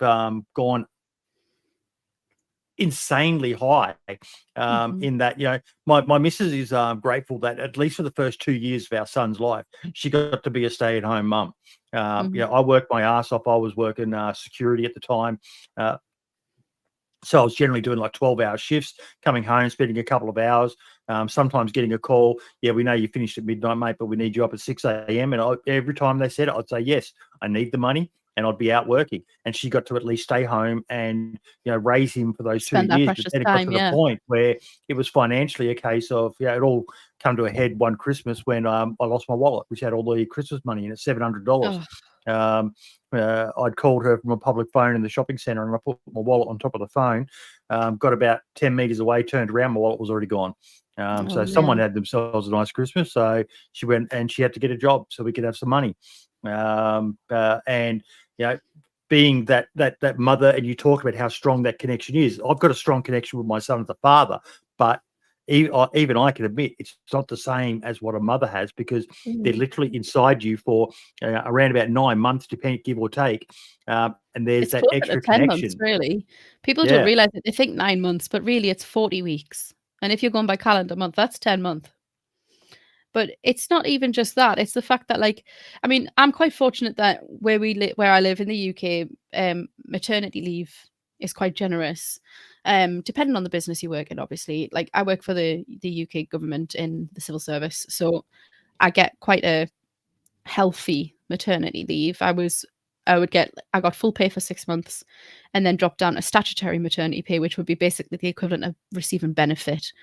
S1: gone insanely high
S2: Hmm.
S1: in that my missus is grateful that at least for the first 2 years of our son's life she got to be a stay-at-home mum.
S2: Hmm.
S1: I worked my ass off. I was working security at the time, so I was generally doing like 12-hour shifts, coming home, spending a couple of hours, sometimes getting a call. Yeah, we know you finished at midnight, mate, but we need you up at 6 a.m. And every time they said it, I'd say, yes, I need the money. And I'd be out working. And she got to at least stay home and, raise him for those 2
S2: Spend that
S1: years. But
S2: precious
S1: then it got to
S2: time.
S1: the
S2: Yeah.
S1: point where it was financially a case of, it all come to a head one Christmas when I lost my wallet, which had all the Christmas money in it, $700.
S2: Oh,
S1: I'd called her from a public phone in the shopping centre and I put my wallet on top of the phone, got about 10 metres away, turned around, my wallet was already gone.
S2: oh
S1: So someone
S2: man.
S1: had themselves a nice Christmas. So she went and she had to get a job so we could have some money. And, being that mother, and you talk about how strong that connection is. I've got a strong connection with my son as a father, but even I can admit it's not the same as what a mother has because they're
S2: Mm.
S1: literally inside you for around about 9 months, depending, give or take. And there's
S2: It's
S1: that
S2: closer to
S1: extra
S2: 10 months,
S1: connection.
S2: really. People don't
S1: Yeah,
S2: realize it. They think 9 months, but really it's 40 weeks. And if you're going by calendar month, that's 10 months. But it's not even just that. It's the fact that, like, I mean, I'm quite fortunate that where I live in the UK, maternity leave is quite generous. Depending on the business you work in, obviously. Like I work for the UK government in the civil service, so I get quite a healthy maternity leave. I got full pay for 6 months and then dropped down to statutory maternity pay, which would be basically the equivalent of receiving benefit,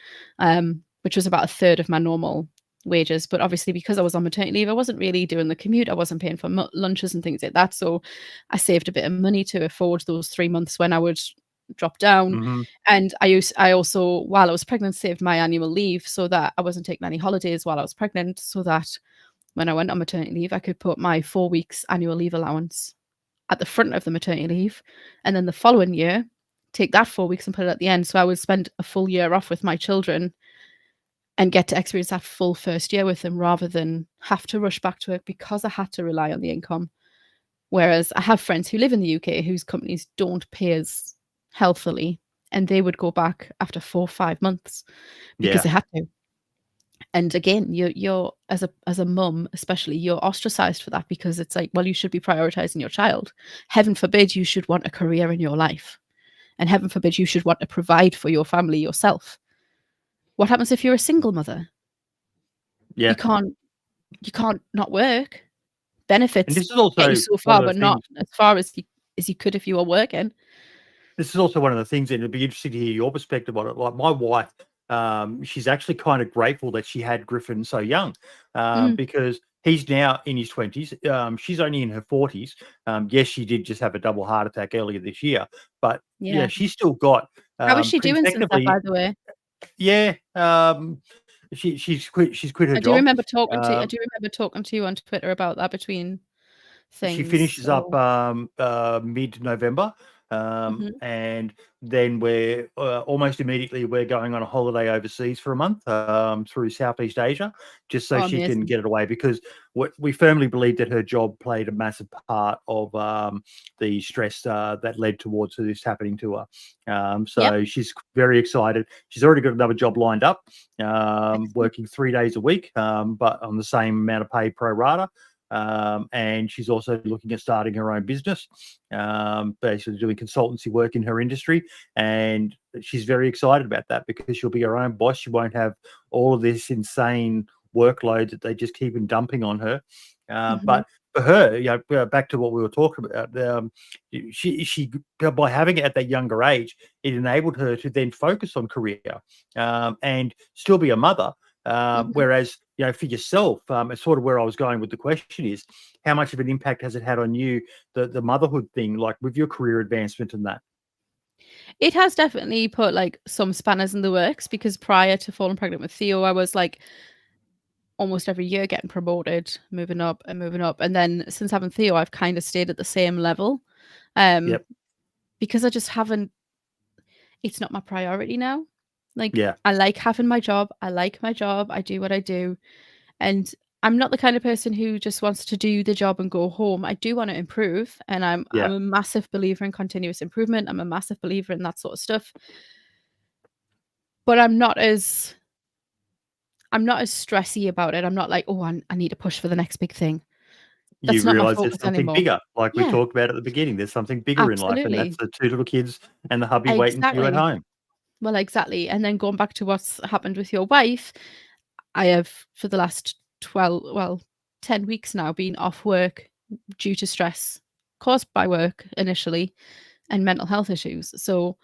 S2: which was about a third of my normal wages. But obviously, because I was on maternity leave, I wasn't really doing the commute. I wasn't paying for lunches and things like that. So I saved a bit of money to afford those 3 months when I would drop down.
S1: hmm
S2: And I also, while I was pregnant, saved my annual leave so that I wasn't taking any holidays while I was pregnant, so that when I went on maternity leave, I could put my 4 weeks annual leave allowance at the front of the maternity leave. And then the following year, take that 4 weeks and put it at the end. So I would spend a full year off with my children and get to experience that full first year with them rather than have to rush back to work because I had to rely on the income. Whereas I have friends who live in the UK whose companies don't pay as healthily and they would go back after 4 or 5 months because
S1: yeah,
S2: they had to. And again, you're as a mum, especially, you're ostracized for that because it's like, well, you should be prioritizing your child. Heaven forbid you should want a career in your life. and heaven forbid you should want to provide for your family yourself. What happens if you're a single mother?
S1: Yeah.
S2: You can't not work.
S1: And
S2: Benefits
S1: this is
S2: get
S1: also
S2: you so
S1: one
S2: far,
S1: of the
S2: but not
S1: things.
S2: as far as you could if you were working.
S1: This is also one of the things, and it'd be interesting to hear your perspective on it. Like my wife, she's actually kind of grateful that she had Griffin so young, because he's now in his 20s. She's only in her 40s. Yes, she did just have a double heart attack earlier this year, but yeah,
S2: Yeah.
S1: she's still got
S2: How is she
S1: pretty
S2: doing since that,
S1: effectively.
S2: by the way?
S1: Yeah, she's quit her
S2: I do
S1: job.
S2: remember talking to you on Twitter about that between
S1: She
S2: things.
S1: finishes up
S2: So
S1: mid-November, and then we're almost immediately we're going on a holiday overseas for a month through Southeast Asia, just so she can
S2: amazing.
S1: get it away, because we firmly believe that her job played a massive part of the stress that led towards this happening to her. So she's very excited. She's already got another job lined up, working 3 days a week, but on the same amount of pay pro rata. And she's also looking at starting her own business, basically doing consultancy work in her industry. And she's very excited about that because she'll be her own boss. She won't have all of this insane workload that they just keep dumping on her. But for her, back to what we were talking about, she by having it at that younger age, it enabled her to then focus on career and still be a mother. Whereas, for yourself, it's sort of where I was going with the question is, how much of an impact has it had on you, the motherhood thing, like with your career advancement and that?
S2: It has definitely put like some spanners in the works, because prior to falling pregnant with Theo, I was like almost every year getting promoted, moving up and moving up. And then since having Theo, I've kind of stayed at the same level.
S1: Yep.
S2: Because I just haven't, it's not my priority now. Like,
S1: Yeah.
S2: I like having my job. I like my job. I do what I do. And I'm not the kind of person who just wants to do the job and go home. I do want to improve. And I'm
S1: Yeah.
S2: a massive believer in continuous improvement. I'm a massive believer in that sort of stuff. But I'm not as stressy about it. I'm not like, oh, I need to push for the next big thing.
S1: You
S2: That's not my
S1: realize there's
S2: focus
S1: something
S2: anymore.
S1: bigger, like we
S2: Yeah,
S1: talked about at the beginning. There's something bigger in life, and that's
S2: absolutely.
S1: the 2 little kids and the hubby waiting for you at
S2: Exactly.
S1: home.
S2: Well, exactly. And then going back to what's happened with your wife, I have for the last 10 weeks now been off work due to stress caused by work initially and mental health issues. So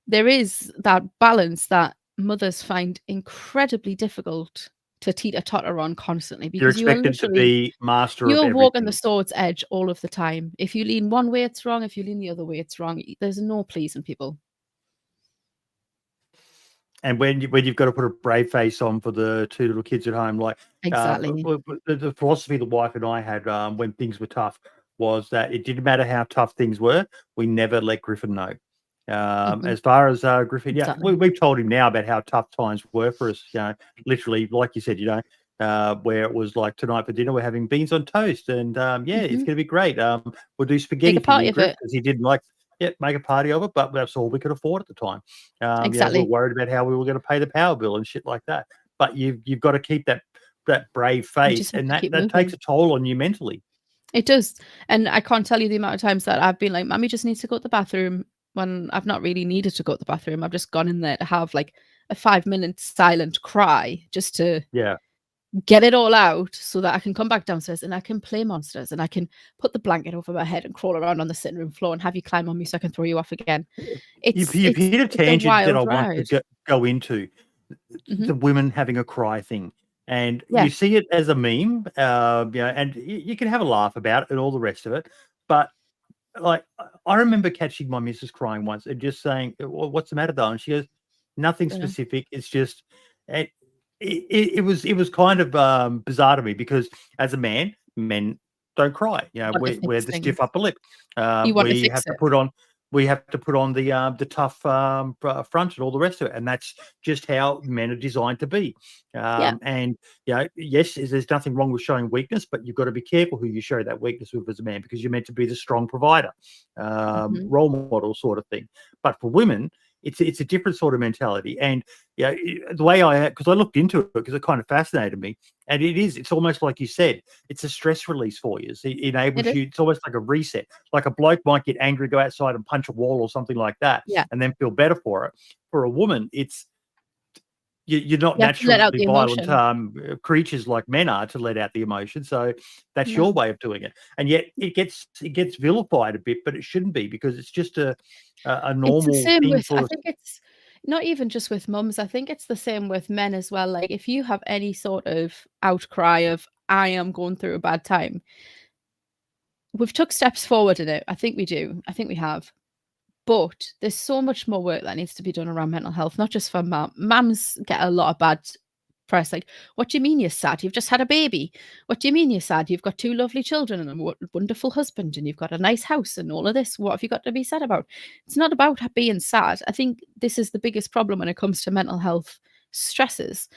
S2: there is that balance that mothers find incredibly difficult to teeter-totter on constantly,
S1: You're
S2: because
S1: expected to be master of
S2: you're walking the
S1: everything.
S2: sword's edge all of the time. If you lean one way, it's wrong. If you lean the other way, it's wrong. There's no pleasing people.
S1: And when you've got to put a brave face on for the 2 little kids at home, like,
S2: Exactly.
S1: the philosophy the wife and I had, when things were tough, was that it didn't matter how tough things were, we never let Griffin know. As far as Griffin,
S2: Exactly.
S1: we've told him now about how tough times were for us. Literally, like you said, where it was like, tonight for dinner we're having beans on toast, and it's going to be great. We'll do spaghetti
S2: Make a
S1: for
S2: party
S1: you,
S2: of
S1: Griff,
S2: it.
S1: because he didn't like. Yeah, make a party of it, but that's all we could afford at the time. We
S2: Exactly.
S1: were worried about how we were going to pay the power bill and shit like that. But you've got to keep that brave
S2: You
S1: face,
S2: just have
S1: and
S2: to keep
S1: that takes
S2: moving.
S1: a toll on you mentally.
S2: It does. And I can't tell you the amount of times that I've been like, Mommy just needs to go to the bathroom, when I've not really needed to go to the bathroom. I've just gone in there to have like a 5-minute silent cry just to
S1: Yeah.
S2: get it all out, so that I can come back downstairs and I can play monsters and I can put the blanket over my head and crawl around on the sitting room floor and have you climb on me so I can throw you off again.
S1: You've
S2: It's
S1: hit a
S2: it's a
S1: tangent that I
S2: wild
S1: want to
S2: ride.
S1: go into.
S2: Mhm.
S1: The women having a cry thing, and
S2: Yeah.
S1: you see it as a meme, and you can have a laugh about it and all the rest of it. But like, I remember catching my missus crying once and just saying, What's the matter, darling?" And she goes, "Nothing
S2: Yeah.
S1: specific. It's just," it, it was kind of bizarre to me, because as a man, men don't cry.
S2: Want to
S1: We're
S2: fix
S1: the
S2: things.
S1: stiff upper lip.
S2: You want to
S1: We
S2: fix
S1: have to
S2: it.
S1: put on the tough front and all the rest of it, and that's just how men are designed to be.
S2: Yeah.
S1: And yes, there's nothing wrong with showing weakness, but you've got to be careful who you show that weakness with as a man, because you're meant to be the strong provider,
S2: Mhm.
S1: role model sort of thing. But for women, it's a different sort of mentality. And yeah, the way because I looked into it because it kind of fascinated me, and it's almost like you said, it's a stress release for you. So it enables you. It's almost like a reset. Like a bloke might get angry, go outside and punch a wall or something like that, and then feel better for it. For a woman, you're not naturally violent creatures like men are to let out the emotion. So that's your way of doing it. And yet it gets vilified a bit, but it shouldn't be, because it's just a normal thing.
S2: I think it's not even just with mums. I think it's the same with men as well. Like if you have any sort of outcry of I am going through a bad time, we've took steps forward in it. I think we do. I think we have. But there's so much more work that needs to be done around mental health, not just for mums get a lot of bad press. Like, what do you mean you're sad? You've just had a baby. What do you mean you're sad? You've got 2 lovely children and a wonderful husband and you've got a nice house and all of this. What have you got to be sad about? It's not about being sad. I think this is the biggest problem when it comes to mental health stresses.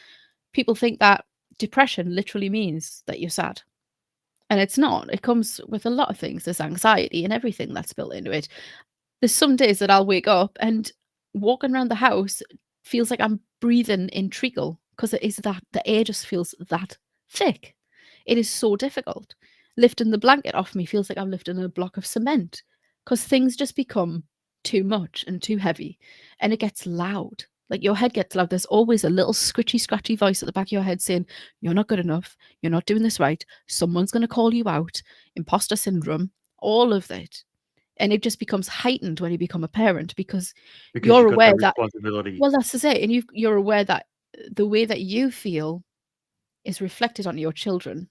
S2: People think that depression literally means that you're sad. And it's not. It comes with a lot of things. There's anxiety and everything that's built into it. There's some days that I'll wake up and walking around the house feels like I'm breathing in treacle, because it is that the air just feels that thick. It is so difficult. Lifting the blanket off me feels like I'm lifting a block of cement, because things just become too much and too heavy, and it gets loud. Like your head gets loud. There's always a little scratchy voice at the back of your head saying, you're not good enough. You're not doing this right. Someone's going to call you out. Imposter syndrome, all of that. And it just becomes heightened when you become a parent, because you're aware that, well, that's it. And you're aware that the way that you feel is reflected on your children.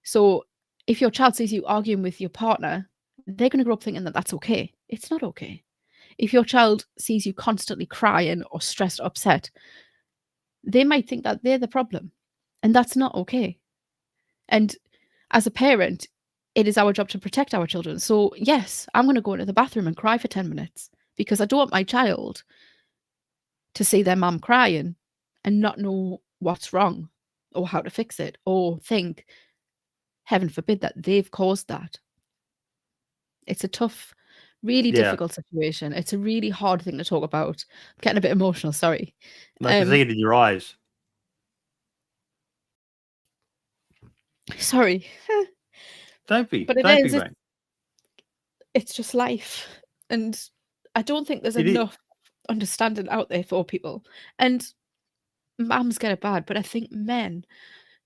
S2: So if your child sees you arguing with your partner, they're going to grow up thinking that that's okay. It's not okay. If your child sees you constantly crying or stressed or upset, they might think that they're the problem, and that's not okay. And as a parent, it is our job to protect our children. So yes, I'm going to go into the bathroom and cry for 10 minutes because I don't want my child to see their mum crying and not know what's wrong or how to fix it, or think, heaven forbid, that they've caused that. It's a tough, really difficult situation. It's a really hard thing to talk about. I'm getting a bit emotional, sorry.
S1: I can see it in your eyes.
S2: Sorry.
S1: Don't be.
S2: But it's just life. And I don't think there's enough understanding out there for people. And mums get it bad, but I think men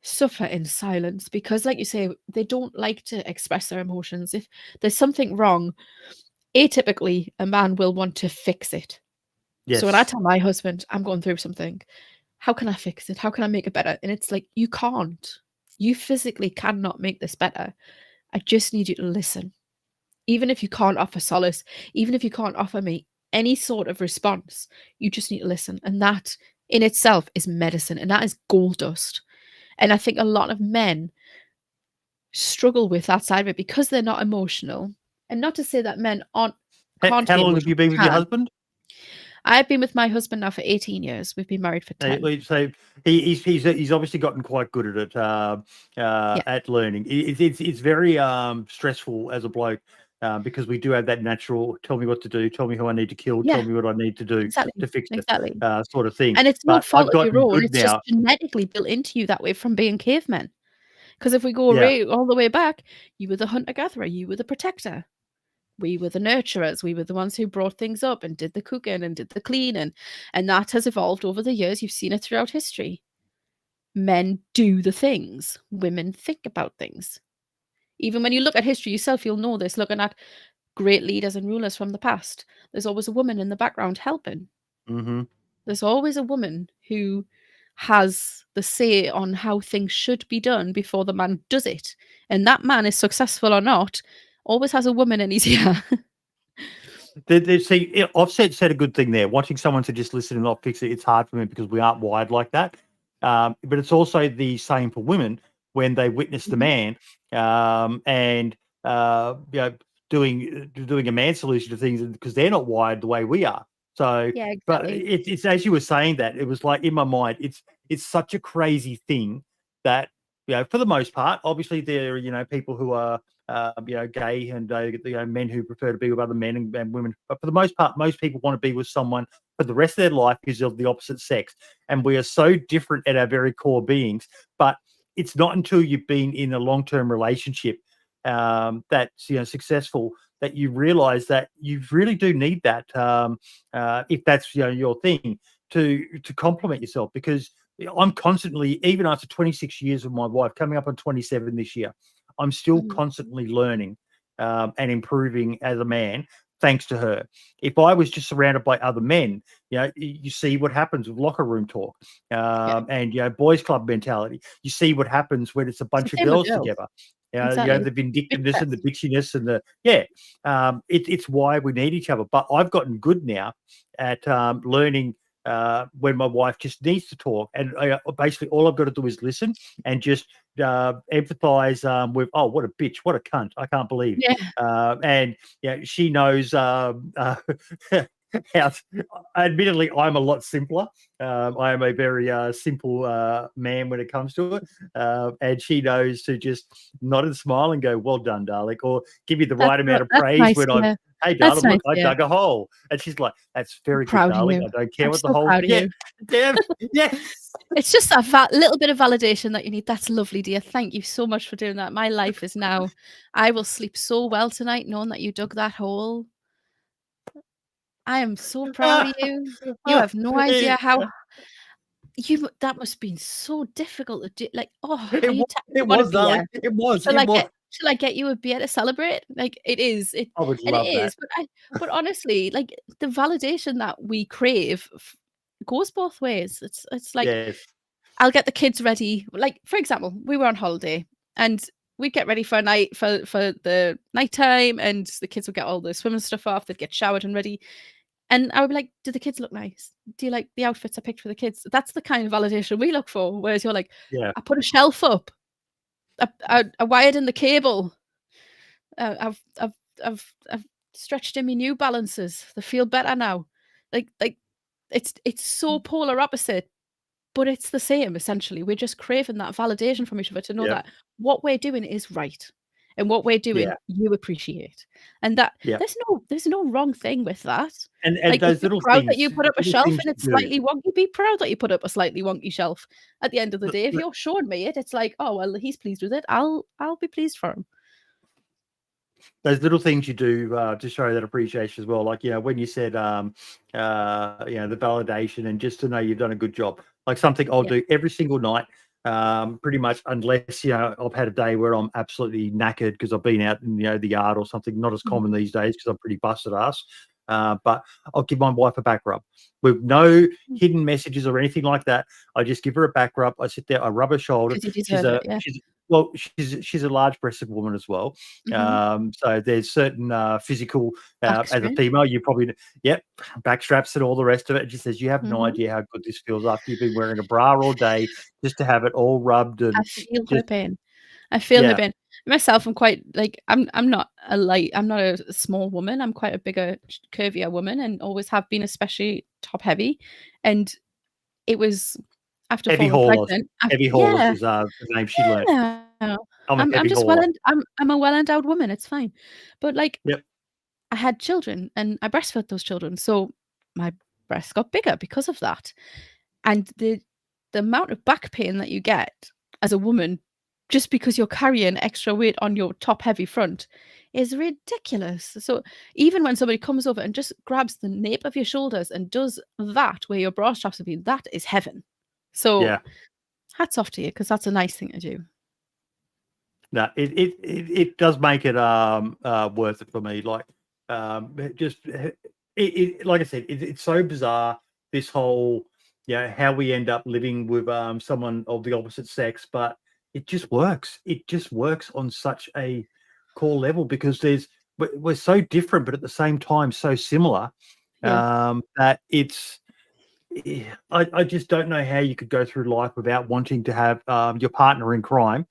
S2: suffer in silence because, like you say, they don't like to express their emotions. If there's something wrong, atypically, a man will want to fix it. Yes. So when I tell my husband, I'm going through something, how can I fix it? How can I make it better? And it's like, you can't. You physically cannot make this better. I just need you to listen. Even if you can't offer solace, even if you can't offer me any sort of response, you just need to listen. And that in itself is medicine, and that is gold dust. And I think a lot of men struggle with that side of it because they're not emotional. And not to say that men can't.
S1: How long have you been with your husband?
S2: I've been with my husband now for 18 years. We've been married for 10.
S1: So he's obviously gotten quite good at it, at learning. It's very stressful as a bloke, because we do have that natural, tell me what to do, tell me who I need to kill, tell me what I need to do to fix it, sort of thing.
S2: And it's no fault of your own. It's just genetically built into you that way from being cavemen. Because if we go all the way back, you were the hunter-gatherer, you were the protector. We were the nurturers. We were the ones who brought things up and did the cooking and did the cleaning. And that has evolved over the years. You've seen it throughout history. Men do the things. Women think about things. Even when you look at history yourself, you'll know this. Looking at great leaders and rulers from the past, there's always a woman in the background helping.
S1: Mm-hmm.
S2: There's always a woman who has the say on how things should be done before the man does it. And that man is successful or not, always has a woman in his ear.
S1: See, Offset said a good thing there. Watching someone to just listen and not fix it, it's hard for me because we aren't wired like that. But it's also the same for women when they witness the man and doing a man solution to things because they're not wired the way we are. So,
S2: yeah, exactly.
S1: But it's as you were saying that, it was like in my mind, it's such a crazy thing that for the most part, obviously there are, people who are, gay and, men who prefer to be with other men and women. But for the most part, most people want to be with someone for the rest of their life who's of the opposite sex. And we are so different at our very core beings. But it's not until you've been in a long-term relationship that's, successful, that you realize that you really do need that, if that's, your thing, to complement yourself. Because I'm constantly, even after 26 years with my wife, coming up on 27 this year, I'm still constantly learning and improving as a man, thanks to her. If I was just surrounded by other men, you see what happens with locker room talk, and boys club mentality. You see what happens when it's a bunch of girls together.
S2: Exactly.
S1: The vindictiveness and the bitchiness and it's why we need each other. But I've gotten good now at learning when my wife just needs to talk, and basically all I've got to do is listen and just empathize with, oh, what a bitch, what a cunt, I can't believe. And she knows how, admittedly, I'm a lot simpler. I am a very simple man when it comes to it, and she knows to just nod and smile and go, well done, darling, or give you the right amount of praise
S2: nice,
S1: when I'm, hey, darling, look, I dug a hole. And she's like, that's very good, darling. I don't care what the hole. Yeah,
S2: it's just that little bit of validation that you need. That's lovely, dear. Thank you so much for doing that. My life is now, I will sleep so well tonight knowing that you dug that hole. I am so proud of you. You have no idea how that must have been so difficult to do. Like, oh,
S1: it was, darling. It was.
S2: Shall I get you a beer to celebrate? Like, it is.
S1: I would love that.
S2: But honestly, like, the validation that we crave goes both ways. It's like, I'll get the kids ready. Like, for example, we were on holiday and we'd get ready for a night for the nighttime, and the kids would get all the swimming stuff off. They'd get showered and ready. And I would be like, do the kids look nice? Do you like the outfits I picked for the kids? That's the kind of validation we look for. Whereas you're like, I put a shelf up. I wired in the cable. I've stretched in my New Balances. They feel better now. Like it's so polar opposite, but it's the same essentially. We're just craving that validation from each other to know that what we're doing is right. And what we're doing, you appreciate, and that there's no wrong thing with that.
S1: And
S2: like,
S1: those little
S2: proud
S1: things
S2: that you put up a shelf and it's slightly wonky. Be proud that you put up a slightly wonky shelf. At the end of the day, if you're showing me it, it's like, oh well, he's pleased with it. I'll be pleased for him.
S1: Those little things you do to show that appreciation as well, like when you said the validation and just to know you've done a good job, like something I'll do every single night. Pretty much, unless I've had a day where I'm absolutely knackered because I've been out in the yard or something. Not as common these days because I'm pretty busted ass. But I'll give my wife a back rub with no hidden messages or anything like that. I just give her a back rub. I sit there, I rub her shoulder. She's a large-breasted woman as well. So there's certain physical as a female, you probably back straps and all the rest of it. And she says, you have no idea how good this feels after you've been wearing a bra all day, just to have it all rubbed. And
S2: I feel her pain. I feel her pain. Myself, I'm quite like I'm not a small woman. I'm quite a bigger, curvier woman, and always have been, especially top heavy. And it was after
S1: Heavy
S2: falling
S1: haulers.
S2: pregnant.
S1: Heavy haulers is the name she learned.
S2: I'm just I'm a well-endowed woman. It's fine. But like, I had children and I breastfed those children, so my breasts got bigger because of that. And the amount of back pain that you get as a woman just because you're carrying extra weight on your top heavy front is ridiculous. So even when somebody comes over and just grabs the nape of your shoulders and does that where your bra straps would be, that is heaven. So hats off to you, because that's a nice thing to do.
S1: No, it does make it worth it for me. Like just like I said, it's so bizarre, this whole how we end up living with someone of the opposite sex, but it just works. It just works on such a core level because we're so different, but at the same time so similar that it's. I just don't know how you could go through life without wanting to have your partner in crime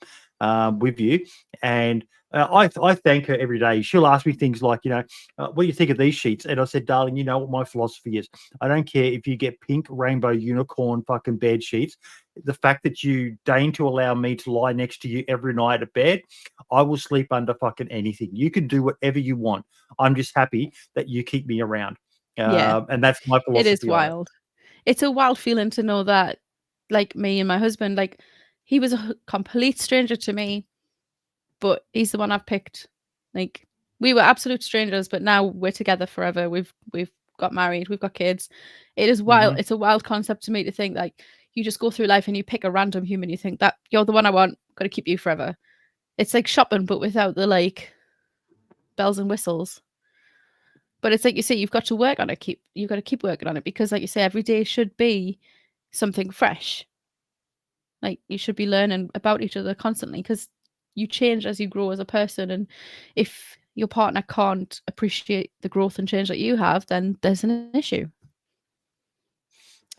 S1: with you. And I thank her every day. She'll ask me things like, what do you think of these sheets? And I said, darling, you know what my philosophy is. I don't care if you get pink rainbow unicorn fucking bed sheets. The fact that you deign to allow me to lie next to you every night at bed, I will sleep under fucking anything. You can do whatever you want. I'm just happy that you keep me around.
S2: Yeah,
S1: And that's my
S2: it is
S1: philosophy on it.
S2: wild. It's a wild feeling to know that, like me and my husband, like he was a complete stranger to me, but he's the one I've picked. Like we were absolute strangers, but now we're together forever. We've got married, we've got kids. It is wild.
S1: Mhm.
S2: It's a wild concept to me to think like you just go through life and you pick a random human. You think that you're the one I want. Got to keep you forever. It's like shopping, but without the like bells and whistles. But it's like you say, you've got to work on it. You've got to keep working on it because, like you say, every day should be something fresh. Like you should be learning about each other constantly because you change as you grow as a person. And if your partner can't appreciate the growth and change that you have, then there's an issue.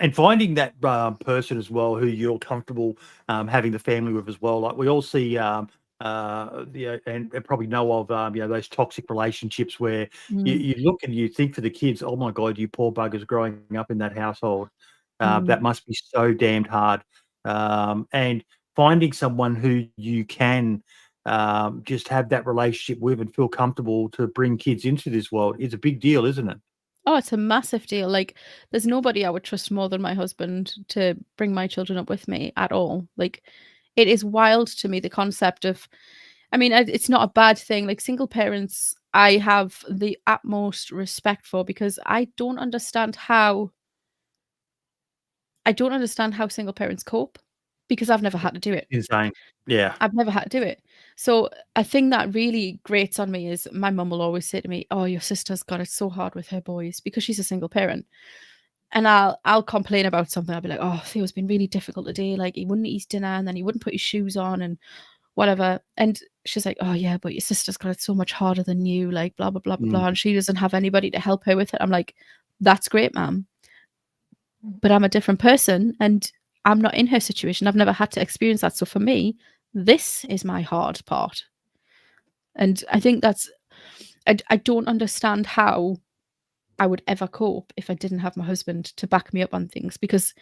S1: And finding that person as well who you're comfortable having the family with as well. Like we all see, and probably know of, those toxic relationships where
S2: Mm.
S1: you look and you think for the kids, oh my God, you poor buggers growing up in that household. That
S2: Mm.
S1: must be so damned hard. And finding someone who you can just have that relationship with and feel comfortable to bring kids into this world is a big deal, isn't it?
S2: Oh, it's a massive deal. Like, there's nobody I would trust more than my husband to bring my children up with me at all. Like, it is wild to me the concept of, I mean, it's not a bad thing. Like, single parents, I have the utmost respect for because I don't understand how single parents cope because I've never had to do it.
S1: Insane. Yeah.
S2: I've never had to do it. So a thing that really grates on me is my mum will always say to me, "Oh, your sister's got it so hard with her boys," because she's a single parent. And I'll complain about something. I'll be like, "Oh, Theo's been really difficult today. Like he wouldn't eat his dinner and then he wouldn't put his shoes on and whatever." And she's like, "Oh yeah, but your sister's got it so much harder than you, like blah blah blah blah
S1: Mm.
S2: blah." And she doesn't have anybody to help her with it. I'm like, "That's great, ma'am. But I'm a different person and I'm not in her situation. I've never had to experience that. So for me, this is my hard part." And I think I don't understand how I would ever cope if I didn't have my husband to back me up on things because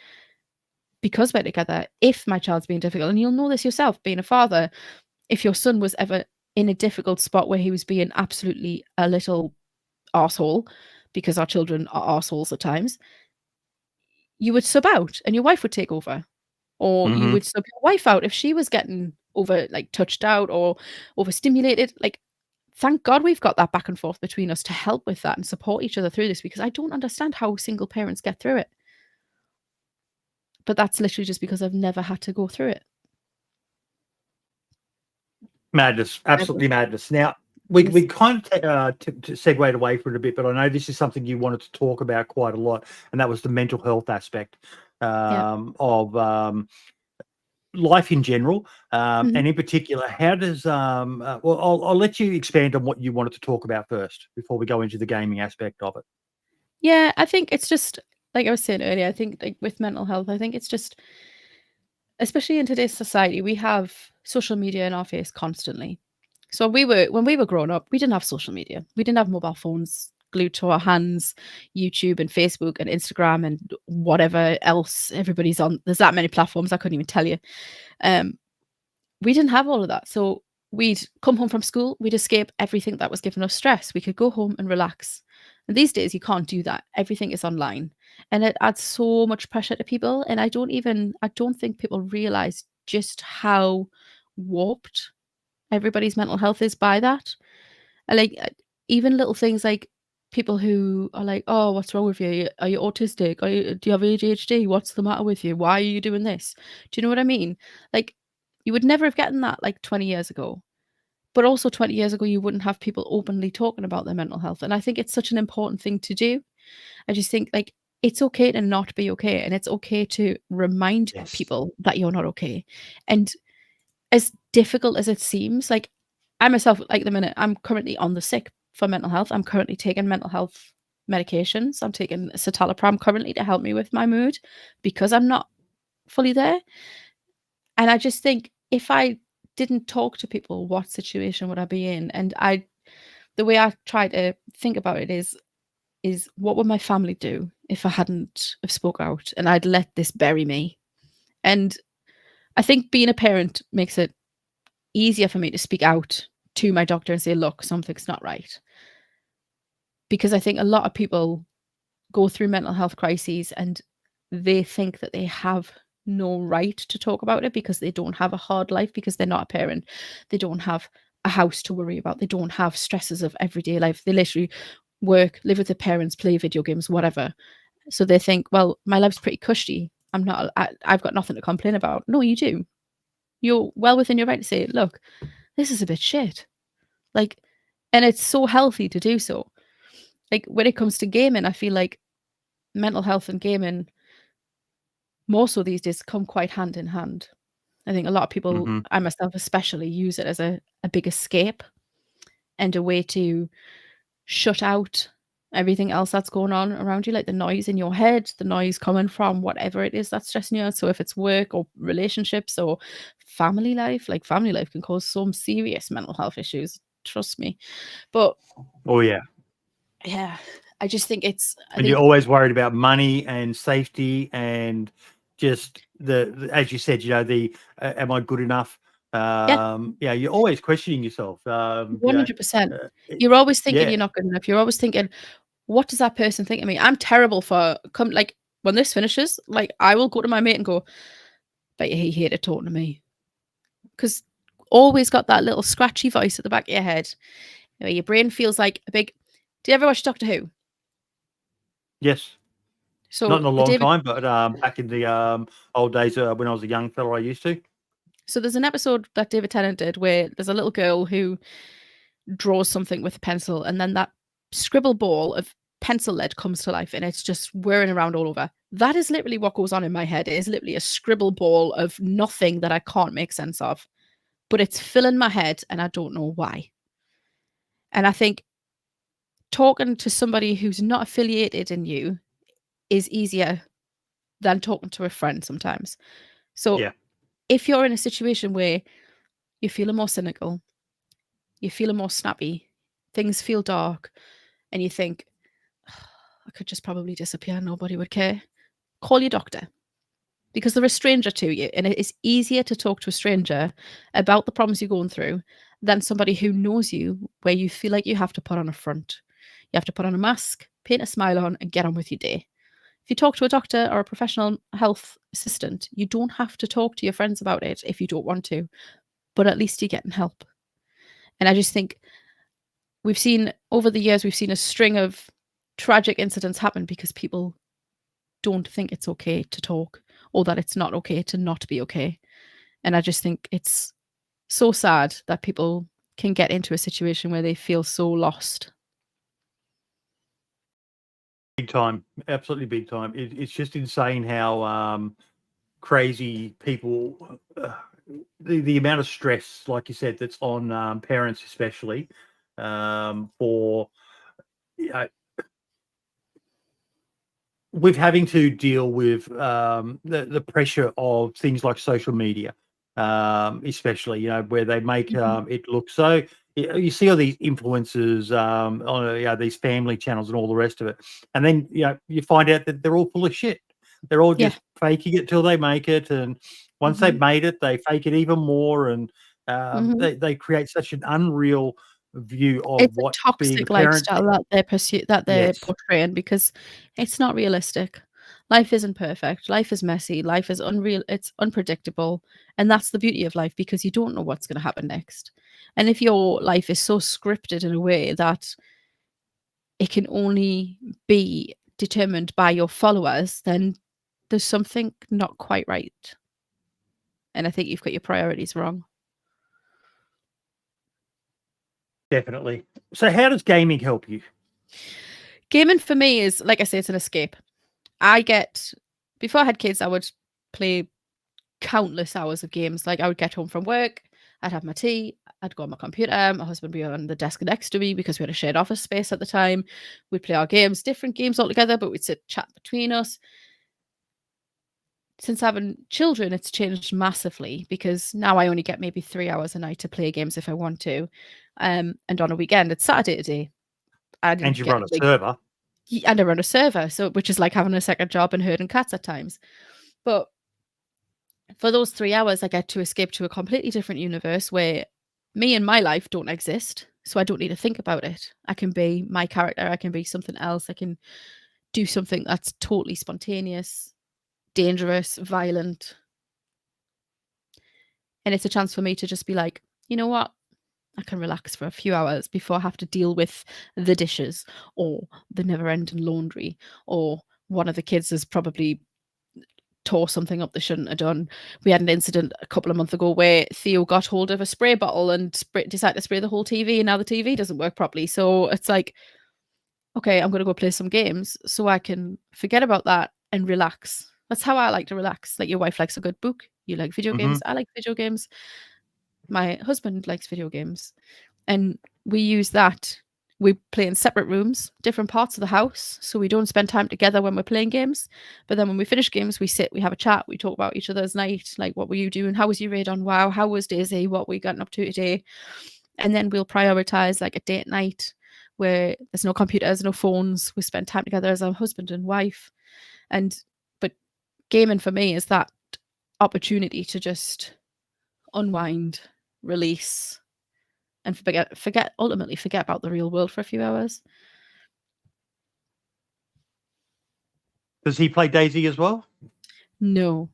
S2: we're together. If my child's being difficult, and you'll know this yourself, being a father, if your son was ever in a difficult spot where he was being absolutely a little arsehole, because our children are arseholes at times, you would sub out and your wife would take over. Or you
S1: Mhm.
S2: would sub your wife out if she was getting touched out or overstimulated. Like, thank God we've got that back and forth between us to help with that and support each other through this because I don't understand how single parents get through it. But that's literally just because I've never had to go through it.
S1: Madness,
S2: Ever.
S1: absolutely madness. Now, we
S2: Yes.
S1: kind of segued away from it a bit, but I know this is something you wanted to talk about quite a lot, and that was the mental health aspect
S2: Yeah.
S1: of life in general,
S2: Mhm.
S1: and in particular, how does well, I'll let you expand on what you wanted to talk about first before we go into the gaming aspect of it.
S2: Yeah, I think it's just like I was saying earlier, I think like with mental health, I think it's just especially in today's society, we have social media in our face constantly. So when we were growing up, we didn't have social media. We didn't have mobile phones glued to our hands, YouTube and Facebook and Instagram and whatever else everybody's on. There's that many platforms I couldn't even tell you. Um, we didn't have all of that. So we'd come home from school, we'd escape everything that was giving us stress. We could go home and relax. And these days you can't do that. Everything is online. And it adds so much pressure to people. And I don't think people realize just how warped everybody's mental health is by that. Even little things like people who are like, "Oh, what's wrong with you? Are you autistic? Do you have ADHD? What's the matter with you? Why are you doing this?" Do you know what I mean? Like, you would never have gotten that like 20 years ago. But also 20 years ago, you wouldn't have people openly talking about their mental health. And I think it's such an important thing to do. I just think like it's okay to not be okay. And it's okay to remind
S1: Yes.
S2: people that you're not okay. And as difficult as it seems, like I myself, like the minute I'm currently on the sick for mental health, I'm currently taking mental health medications. I'm taking citalopram currently to help me with my mood because I'm not fully there. And I just think if I didn't talk to people, what situation would I be in? And the way I try to think about it is what would my family do if I hadn't have spoke out and I'd let this bury me? And I think being a parent makes it easier for me to speak out to my doctor and say, look, something's not right. Because I think a lot of people go through mental health crises and they think that they have no right to talk about it because they don't have a hard life, because they're not a parent. They don't have a house to worry about. They don't have stresses of everyday life. They literally work, live with their parents, play video games, whatever. So they think, well, my life's pretty cushy. I've got nothing to complain about. No, you do. You're well within your right to say, look, this is a bit shit. Like, and it's so healthy to do so. Like, when it comes to gaming, I feel like mental health and gaming, more so these days, come quite hand in hand. I think a lot of people, I myself especially, use it as a big escape and a way to shut out everything else that's going on around you, like the noise in your head, the noise coming from whatever it is that's stressing you out. So if it's work or relationships or family life, like family life can cause some serious mental health issues, trust me. But
S1: oh yeah,
S2: I just think
S1: you're always worried about money and safety and just as you said, am I good enough? You're always questioning yourself.
S2: 100%. You're always thinking you're not good enough. You're always thinking, what does that person think of me? I'm terrible for when this finishes, like I will go to my mate and go, but he hated talking to me. Because always got that little scratchy voice at the back of your head. Your brain feels like a big. Do you ever watch Doctor Who?
S1: Yes.
S2: So
S1: not in a long time, but back in the old days when I was a young fellow, I used to.
S2: So there's an episode that David Tennant did where there's a little girl who draws something with a pencil, and then that scribble ball of pencil lead comes to life and it's just whirring around all over. That is literally what goes on in my head. It is literally a scribble ball of nothing that I can't make sense of, but it's filling my head and I don't know why. And I think talking to somebody who's not affiliated in you is easier than talking to a friend sometimes. So if you're in a situation where you're feeling more cynical, you're feeling more snappy, things feel dark, and you think, I could just probably disappear, nobody would care, call your doctor, because they're a stranger to you, and it is easier to talk to a stranger about the problems you're going through than somebody who knows you, where you feel like you have to put on a front. You have to put on a mask, paint a smile on, and get on with your day. If you talk to a doctor or a professional health assistant, you don't have to talk to your friends about it if you don't want to, but at least you're getting help. And I just think over the years, we've seen a string of tragic incidents happen because people don't think it's okay to talk, or that it's not okay to not be okay. And I just think it's so sad that people can get into a situation where they feel so lost.
S1: Big time, absolutely big time. It's just insane how crazy people, the amount of stress, like you said, that's on parents, especially with having to deal with the pressure of things like social media, especially, where they make it look so. You see all these influencers on these family channels and all the rest of it, and then you find out that they're all full of shit. They're all just faking it till they make it, and once they've made it, they fake it even more, and they create such an unreal view of
S2: it's
S1: what
S2: a toxic
S1: being a parent
S2: lifestyle that they're portraying, because it's not realistic. Life isn't perfect. Life is messy. Life is unreal. It's unpredictable. And that's the beauty of life, because you don't know what's going to happen next. And if your life is so scripted in a way that it can only be determined by your followers, then there's something not quite right. And I think you've got your priorities wrong.
S1: Definitely. So how does gaming help you?
S2: Gaming for me is, like I say, it's an escape. Before I had kids, I would play countless hours of games. Like, I would get home from work, I'd have my tea, I'd go on my computer, my husband would be on the desk next to me because we had a shared office space at the time. We'd play our games, different games altogether, but we'd sit chat between us. since having children, it's changed massively because now I only get maybe 3 hours a night to play games if I want to. And on a weekend, it's Saturday today. I
S1: And
S2: didn't
S1: you
S2: get
S1: run a server.
S2: and I run a server, so which is like having a second job and herding cats at times. But for those 3 hours, I get to escape to a completely different universe where me and my life don't exist. So I don't need to think about it. I can be my character. I can be something else. I can do something that's totally spontaneous, dangerous, violent. And it's a chance for me to just be like, you know what? I can relax for a few hours before I have to deal with the dishes or the never ending laundry or one of the kids has probably tore something up they shouldn't have done. We had an incident a couple of months ago where Theo got hold of a spray bottle and decided to spray the whole TV, and now the TV doesn't work properly. So it's like, okay, I'm going to go play some games so I can forget about that and relax. That's how I like to relax. Like your wife likes a good book. You like video games. I like video games. My husband likes video games. And we use that. We play in separate rooms, different parts of the house, so we don't spend time together when we're playing games. But then when we finish games, we sit, we have a chat, we talk about each other's night, like what were you doing? How was your raid on WoW? How was DayZ? What we gotten up to today? And then we'll prioritize like a date night where there's no computers, no phones. We spend time together as a husband and wife. But gaming for me is that opportunity to just unwind, release, and ultimately forget about the real world for a few hours.
S1: Does he play DayZ as well?
S2: No.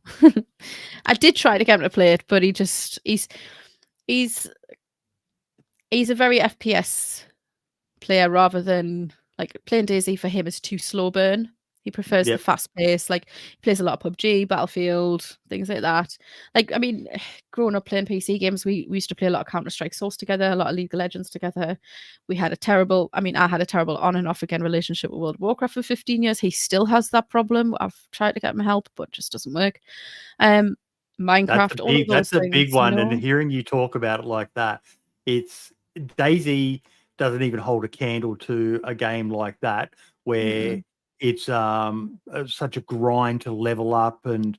S2: I did try to get him to play it, but he's a very FPS player rather than like playing DayZ for him is too slow burn. He prefers the fast pace. Like he plays a lot of PUBG, Battlefield, things like that. Like, I mean, growing up playing PC games, we used to play a lot of Counter-Strike Source together, a lot of League of Legends together. I had a terrible on and off again relationship with World of Warcraft for 15 years. He still has that problem. I've tried to get him help, but it just doesn't work. Minecraft, all of those
S1: that's a
S2: things,
S1: big one.
S2: you know?
S1: And hearing you talk about it like that, it's DayZ doesn't even hold a candle to a game like that where it's such a grind to level up and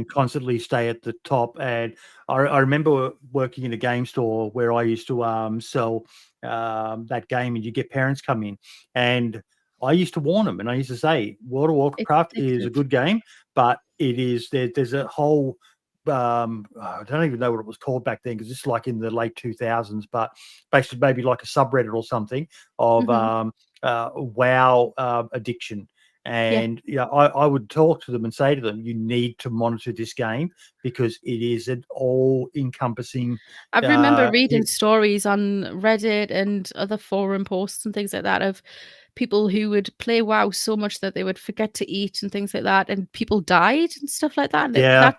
S1: constantly stay at the top. And I remember working in a game store where I used to sell that game, and you get parents come in, and I used to warn them, and I used to say, World of Warcraft is a good game, but it is there's a whole I don't even know what it was called back then, because it's like in the late 2000s, but basically maybe like a subreddit or something of WoW addiction. And I would talk to them and say to them, you need to monitor this game because it is an all-encompassing.
S2: I remember reading stories on Reddit and other forum posts and things like that of people who would play WoW so much that they would forget to eat and things like that, and people died and stuff like that. And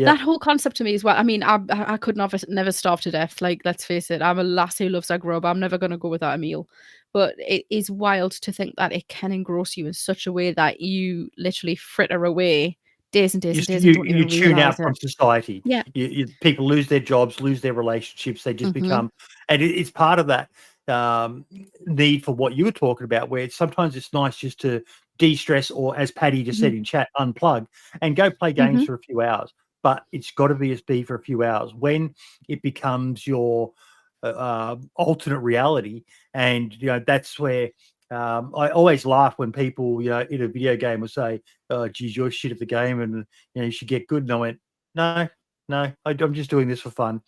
S2: that whole concept to me is what I mean. I could never starve to death. Like, let's face it, I'm a lass who loves her grub. I'm never going to go without a meal. But it is wild to think that it can engross you in such a way that you literally fritter away days and days and days and don't even
S1: tune out
S2: realize
S1: from
S2: it.
S1: society.
S2: Yeah.
S1: People lose their jobs, lose their relationships. They just become, and it's part of that need for what you were talking about, where sometimes it's nice just to de-stress, or as Patty just said in chat, unplug and go play games for a few hours. But it's got to be for a few hours. When it becomes your alternate reality, and that's where I always laugh when people in a video game will say, "Oh, geez, you're shit at the game, and you should get good." And I went, "No, I'm just doing this for fun.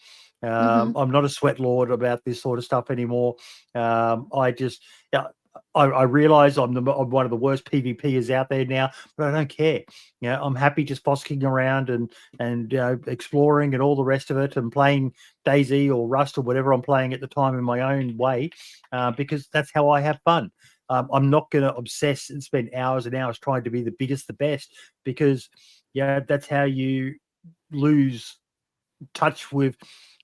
S1: I'm not a sweat lord about this sort of stuff anymore. I just, I realize I'm one of the worst PvPers out there now, but I don't care. I'm happy just fosking around and exploring and all the rest of it, and playing DayZ or Rust or whatever I'm playing at the time in my own way, because that's how I have fun. I'm not going to obsess and spend hours and hours trying to be the biggest, the best, because that's how you lose touch with,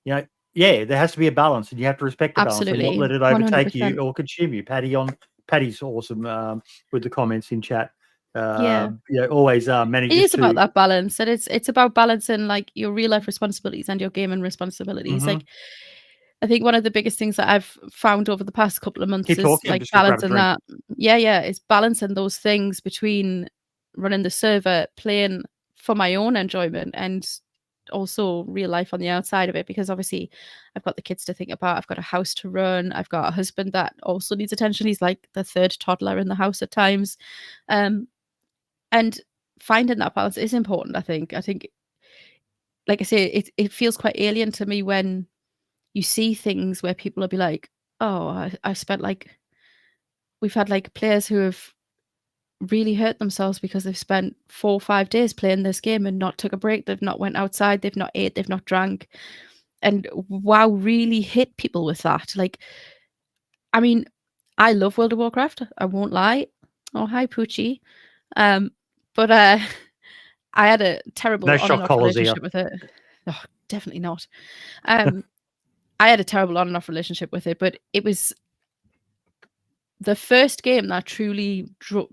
S1: there has to be a balance, and you have to respect the balance and not let it overtake 100%. You or consume you. Patty's awesome with the comments in chat. Always manages.
S2: It is about that balance, and it's about balancing like your real life responsibilities and your gaming responsibilities. Like, I think one of the biggest things that I've found over the past couple of months is like balancing that. It's balancing those things between running the server, playing for my own enjoyment and also real life on the outside of it, because obviously I've got the kids to think about, I've got a house to run, I've got a husband that also needs attention. He's like the third toddler in the house at times. And finding that balance is important, I think. Like I say, it feels quite alien to me when you see things where people will be like, oh, I spent like, we've had like players who have really hurt themselves because they've spent 4 or 5 days playing this game and not took a break. They've not went outside, they've not ate, they've not drank. And WoW really hit people with that. Like, I mean, I love World of Warcraft, I won't lie. Oh, hi, Poochie. But I had a terrible
S1: No
S2: on
S1: shock
S2: and off
S1: collars here.
S2: relationship with it. Oh, definitely not. I had a terrible on and off relationship with it, but it was the first game that truly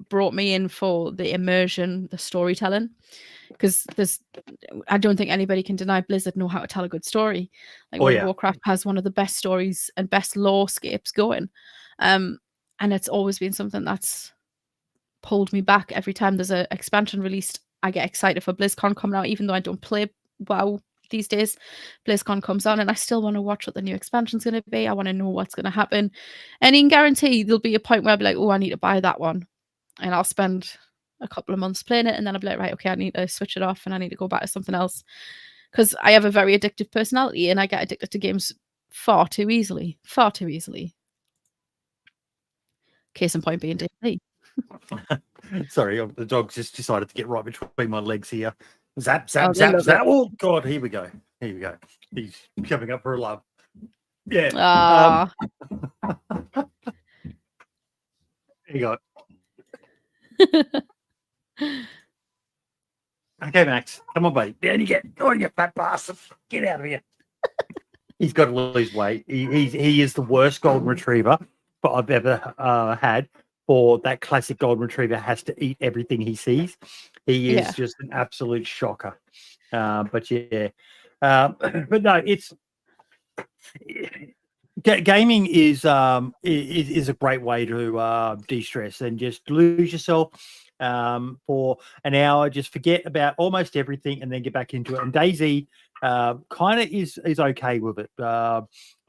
S2: brought me in for the immersion, the storytelling. Because I don't think anybody can deny Blizzard know how to tell a good story. Like World of Warcraft has one of the best stories and best lore-scapes going. And it's always been something that's pulled me back. Every time there's an expansion released, I get excited for BlizzCon coming out, even though I don't play WoW these days. BlizzCon comes on and I still want to watch what the new expansion's going to be. I want to know what's going to happen. And you can guarantee there'll be a point where I'll be like, oh, I need to buy that one. And I'll spend a couple of months playing it, and then I'll be like, right, okay, I need to switch it off and I need to go back to something else. Because I have a very addictive personality and I get addicted to games far too easily. Far too easily. Case in point being DayZ.
S1: Sorry, the dog just decided to get right between my legs here. Zap,
S2: Oh,
S1: zap,
S2: they
S1: zap,
S2: love
S1: zap.
S2: it.
S1: Oh, God, here we go. Here we go. He's coming up for a love. Yeah.
S2: Ah.
S1: Here you go. Okay, Max. Come on, buddy. Down you get. Down you fat bastard. Get out of here. He's got to lose weight. He is the worst golden retriever I've ever had. For that classic golden retriever has to eat everything he sees. He is just an absolute shocker. But yeah. But no, it's gaming is a great way to de-stress and just lose yourself for an hour. Just forget about almost everything and then get back into it. And DayZ kind of is okay with it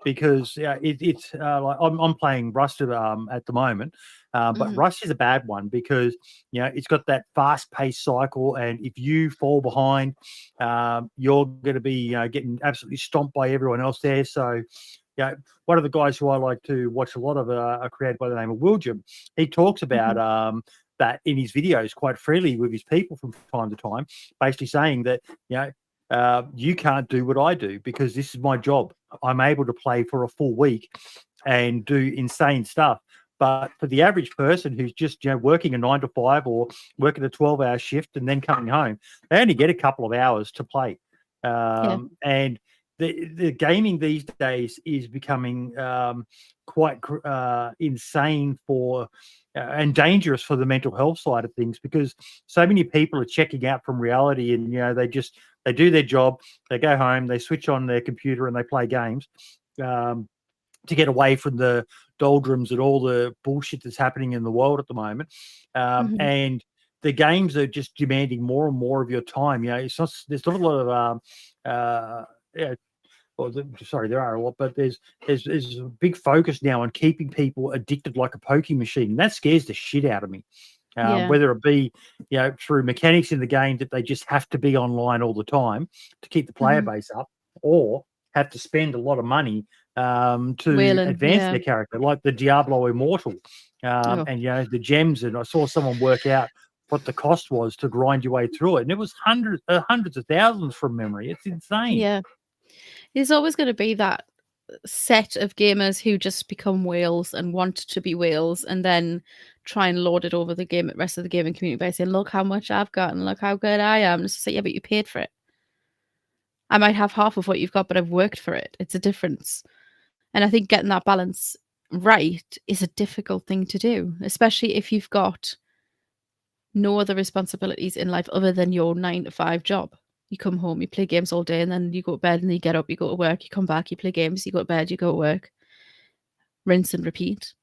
S1: because it's like I'm playing Rust at the moment. But Rust is a bad one because it's got that fast-paced cycle, and if you fall behind, you're going to be getting absolutely stomped by everyone else there. So, one of the guys who I like to watch a lot of, a creator by the name of William, he talks about that in his videos quite freely with his people from time to time, basically saying that you can't do what I do because this is my job. I'm able to play for a full week and do insane stuff. But for the average person who's just working a 9 to 5 or working a 12-hour shift and then coming home, they only get a couple of hours to play. And the gaming these days is becoming quite insane for and dangerous for the mental health side of things, because so many people are checking out from reality, and they do their job, they go home, they switch on their computer and they play games to get away from the doldrums and all the bullshit that's happening in the world at the moment. And the games are just demanding more and more of your time. It's not, there's not a lot of sorry, there are a lot, but there's a big focus now on keeping people addicted like a poking machine. That scares the shit out of me. Whether it be through mechanics in the game that they just have to be online all the time to keep the player base up, or have to spend a lot of money to advance their character, like the Diablo Immortal and the gems. And I saw someone work out what the cost was to grind your way through it, and it was hundreds of thousands from memory. It's insane.
S2: Yeah, there's always going to be that set of gamers who just become whales and want to be whales, and then try and lord it over the rest of the gaming community by saying, "Look how much I've got and look how good I am." It's just like, yeah, but you paid for it. I might have half of what you've got, but I've worked for it. It's a difference. And I think getting that balance right is a difficult thing to do, especially if you've got no other responsibilities in life other than your 9 to 5 job. You come home, you play games all day, and then you go to bed, and you get up, you go to work, you come back, you play games, you go to bed, you go to work. Rinse and repeat.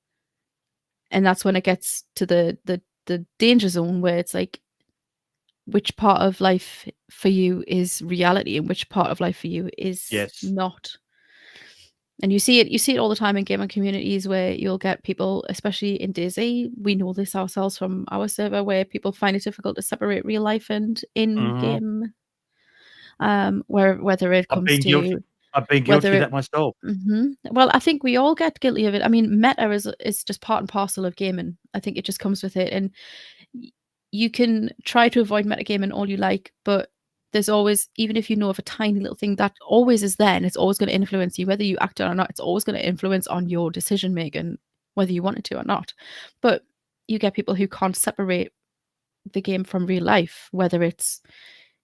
S2: And that's when it gets to the danger zone where it's like which part of life for you is reality and which part of life for you is
S1: Yes.
S2: not. And you see it all the time in gaming communities where you'll get people, especially in DayZ, we know this ourselves from our server, where people find it difficult to separate real life and in-game. Whether it comes to
S1: I've been guilty
S2: whether
S1: of
S2: it
S1: that myself.
S2: Well, I think we all get guilty of it. I mean, meta is just part and parcel of gaming. I think it just comes with it, and you can try to avoid metagaming all you like, but there's always, even if you know of a tiny little thing, that always is there, and it's always going to influence you, whether you act on it or not. It's always going to influence on your decision making, whether you want it to or not. But you get people who can't separate the game from real life, whether it's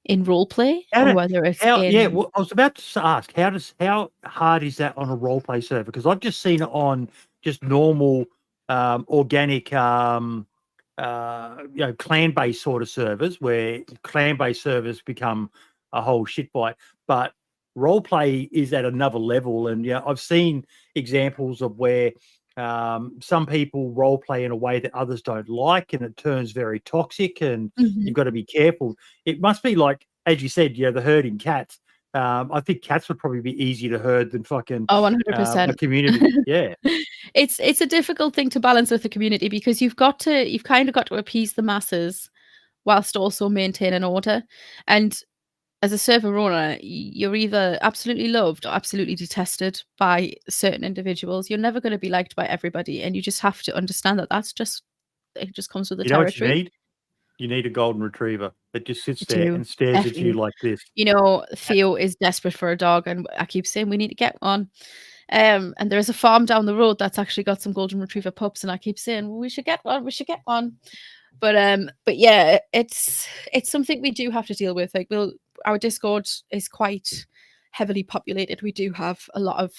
S2: in role play or whether it's in.
S1: Well, I was about to ask, how hard is that on a role play server? Because I've just seen it on just normal, organic, clan-based sort of servers, where clan-based servers become a whole shit fight. But role play is at another level, and I've seen examples of where some people role play in a way that others don't like, and it turns very toxic, and you've got to be careful. It must be like, as you said, the herding cats. I think cats would probably be easier to herd than fucking
S2: 100%.
S1: a community. Yeah.
S2: It's a difficult thing to balance with the community, because you've kind of got to appease the masses whilst also maintaining order. And as a server owner, you're either absolutely loved or absolutely detested by certain individuals. You're never going to be liked by everybody, and you just have to understand that it just comes with the territory.
S1: What you need? You need a golden retriever that just sits there and stares at you like this.
S2: Theo is desperate for a dog, and I keep saying we need to get one. And there's a farm down the road that's actually got some golden retriever pups, and I keep saying, well, we should get one. But yeah, it's something we do have to deal with. Like, our Discord is quite heavily populated. We do have a lot of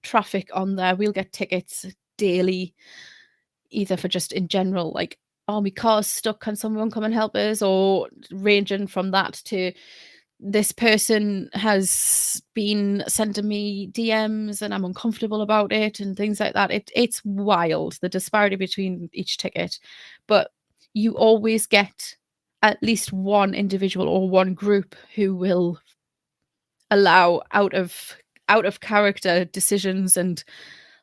S2: traffic on there. We'll get tickets daily, either for just in general, like, oh, my car's stuck, can someone come and help us? Or ranging from that to, this person has been sending me DMs and I'm uncomfortable about it, and things like that. It's wild, the disparity between each ticket. But you always get at least one individual or one group who will allow out of character decisions and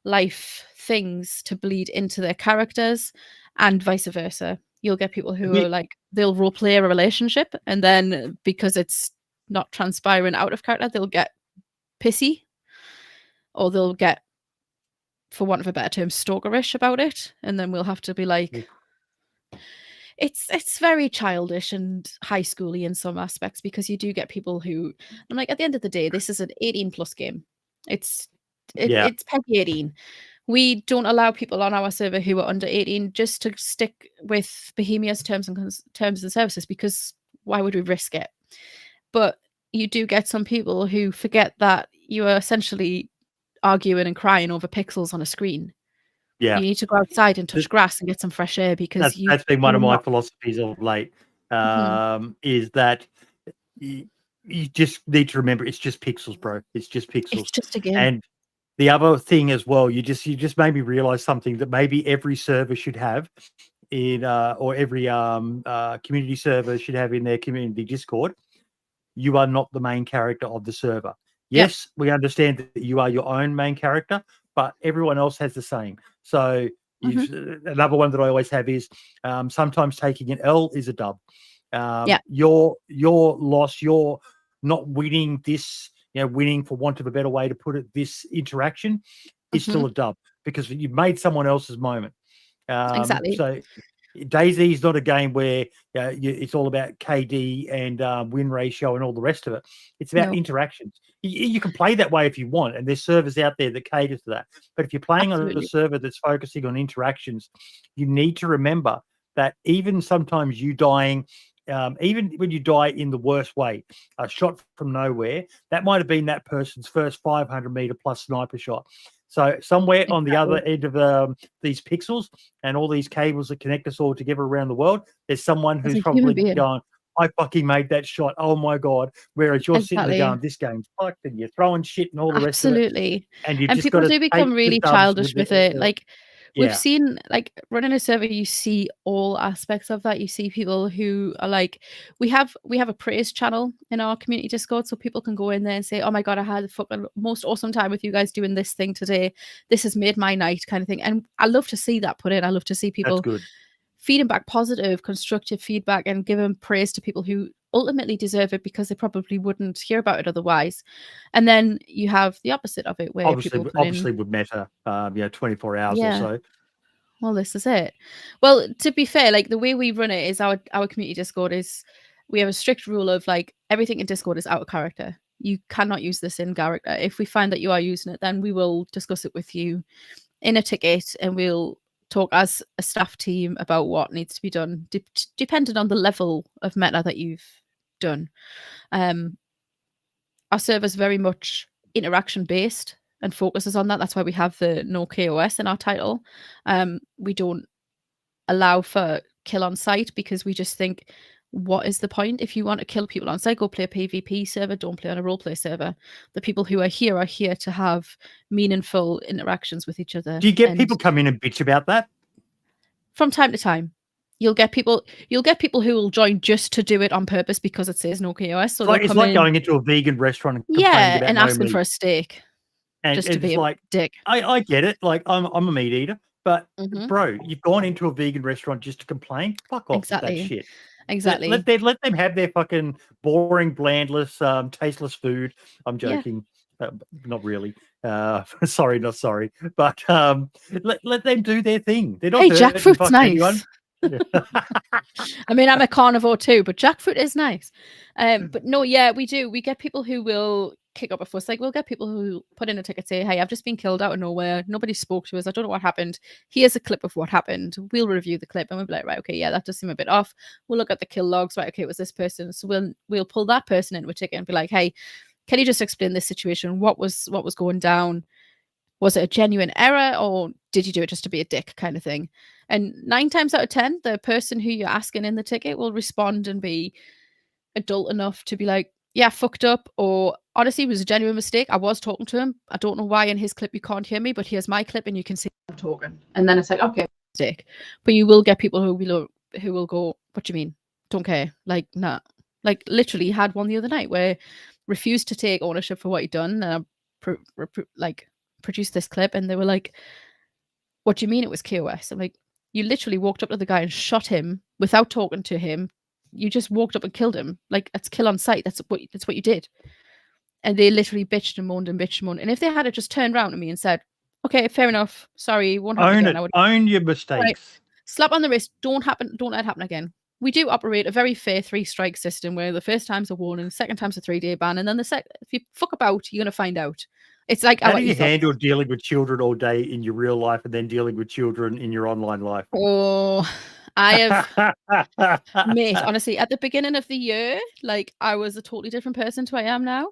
S2: life things to bleed into their characters, and vice versa. You'll get people who are like, they'll role play a relationship, and then because it's not transpiring out of character, they'll get pissy, or they'll get, for want of a better term, stalkerish about it, and then we'll have to be like, it's very childish and high schooly in some aspects, because you do get people who, I'm like, at the end of the day, this is an 18+ game. It's PEGI 18. We don't allow people on our server who are under 18 just to stick with Bohemia's terms and services, because why would we risk it? But you do get some people who forget that you are essentially arguing and crying over pixels on a screen.
S1: Yeah.
S2: You need to go outside and touch grass and get some fresh air, because
S1: that's been one of my philosophies of late, is that you just need to remember, it's just pixels, bro. It's just pixels.
S2: It's just a game.
S1: And the other thing as well, you just made me realize something that maybe every server should have in, or every community server should have in their community Discord. You are not the main character of the server. Yes, we understand that you are your own main character, but everyone else has the same. So another one that I always have is, sometimes taking an L is a dub. Your loss, you're not winning this, winning, for want of a better way to put it, this interaction is still a dub, because you've made someone else's moment.
S2: Exactly.
S1: So DayZ is not a game where it's all about KD and win ratio and all the rest of it. It's about interactions. You can play that way if you want, and there's servers out there that cater to that. But if you're playing on a server that's focusing on interactions, you need to remember that even sometimes you dying, even when you die in the worst way, a shot from nowhere, that might have been that person's first 500-meter plus sniper shot. So somewhere on the other end of these pixels and all these cables that connect us all together around the world, there's someone who's probably going, I fucking made that shot. Oh my God. Whereas you're sitting there going, this game's fucked, and you're throwing shit and all the rest of it.
S2: Absolutely.
S1: And
S2: people do become really childish with it. Like, we've seen, like, running a server, you see all aspects of that. You see people who are like, we have a praise channel in our community Discord, so people can go in there and say, oh my god, I had the fucking most awesome time with you guys doing this thing today. This has made my night, kind of thing. And I love to see that put in. I love to see people feeding back positive, constructive feedback and giving praise to people who ultimately deserve it, because they probably wouldn't hear about it otherwise. And then you have the opposite of it, where
S1: obviously would matter 24 hours or so.
S2: Well, this is it. Well, to be fair, like, the way we run it is our community Discord is, we have a strict rule of, like, everything in Discord is out of character. You cannot use this in character. If we find that you are using it, then we will discuss it with you in a ticket, and we'll talk as a staff team about what needs to be done, depending on the level of meta that you've done. Our server's very much interaction based and focuses on that. That's why we have the no KOS in our title. We don't allow for kill on site, because we just think, what is the point? If you want to kill people on site, go play a PvP server, don't play on a roleplay server. The people who are here to have meaningful interactions with each other.
S1: Do you get people come in and bitch about that?
S2: From time to time. You'll get people who will join just to do it on purpose because it says no KOS. So
S1: it's like going into a vegan restaurant and complaining about
S2: and asking for a steak.
S1: And
S2: just to be
S1: like,
S2: a dick.
S1: I get it. Like, I'm a meat eater, but bro, you've gone into a vegan restaurant just to complain. Fuck off with that shit.
S2: Exactly.
S1: Let them have their fucking boring, blandless, tasteless food. I'm joking. Not really. Sorry, not sorry. But let them do their thing. They're not
S2: jackfruit's nice.
S1: Anyone.
S2: I mean, I'm a carnivore too, but jackfruit is nice. But no, we do. We get people who will kick up a fuss. Like, we'll get people who put in a ticket, say, hey, I've just been killed out of nowhere. Nobody spoke to us. I don't know what happened. Here's a clip of what happened. We'll review the clip and we'll be like, right, okay, yeah, that does seem a bit off. We'll look at the kill logs. Right, okay, it was this person. So we'll pull that person into a ticket and be like, hey, can you just explain this situation? What was going down? Was it a genuine error, or did you do it just to be a dick, kind of thing? And 9 times out of 10, the person who you're asking in the ticket will respond and be adult enough to be like, yeah, fucked up, or honestly, it was a genuine mistake. I was talking to him. I don't know why in his clip you can't hear me, but here's my clip and you can see I'm talking. And then it's like, okay, mistake. But you will get people who will go, what do you mean? Don't care. Like, nah. Like, literally had one the other night where refused to take ownership for what he'd done. And I produced this clip and they were like, what do you mean it was KOS? I'm like, you literally walked up to the guy and shot him without talking to him. You just walked up and killed him. Like, that's kill on sight. That's what you did. And they literally bitched and moaned. And if they had just turned around to me and said, okay, fair enough, sorry, won't happen again.
S1: Own your mistakes.
S2: Right, slap on the wrist, don't let it happen again. We do operate a very fair 3-strike system where the first time's a warning, the second time's a 3-day ban, and then if you fuck about, you're going to find out. It's like,
S1: how do you handle dealing with children all day in your real life and then dealing with children in your online life?
S2: Oh, I have, mate, honestly, at the beginning of the year, like, I was a totally different person to what I am now.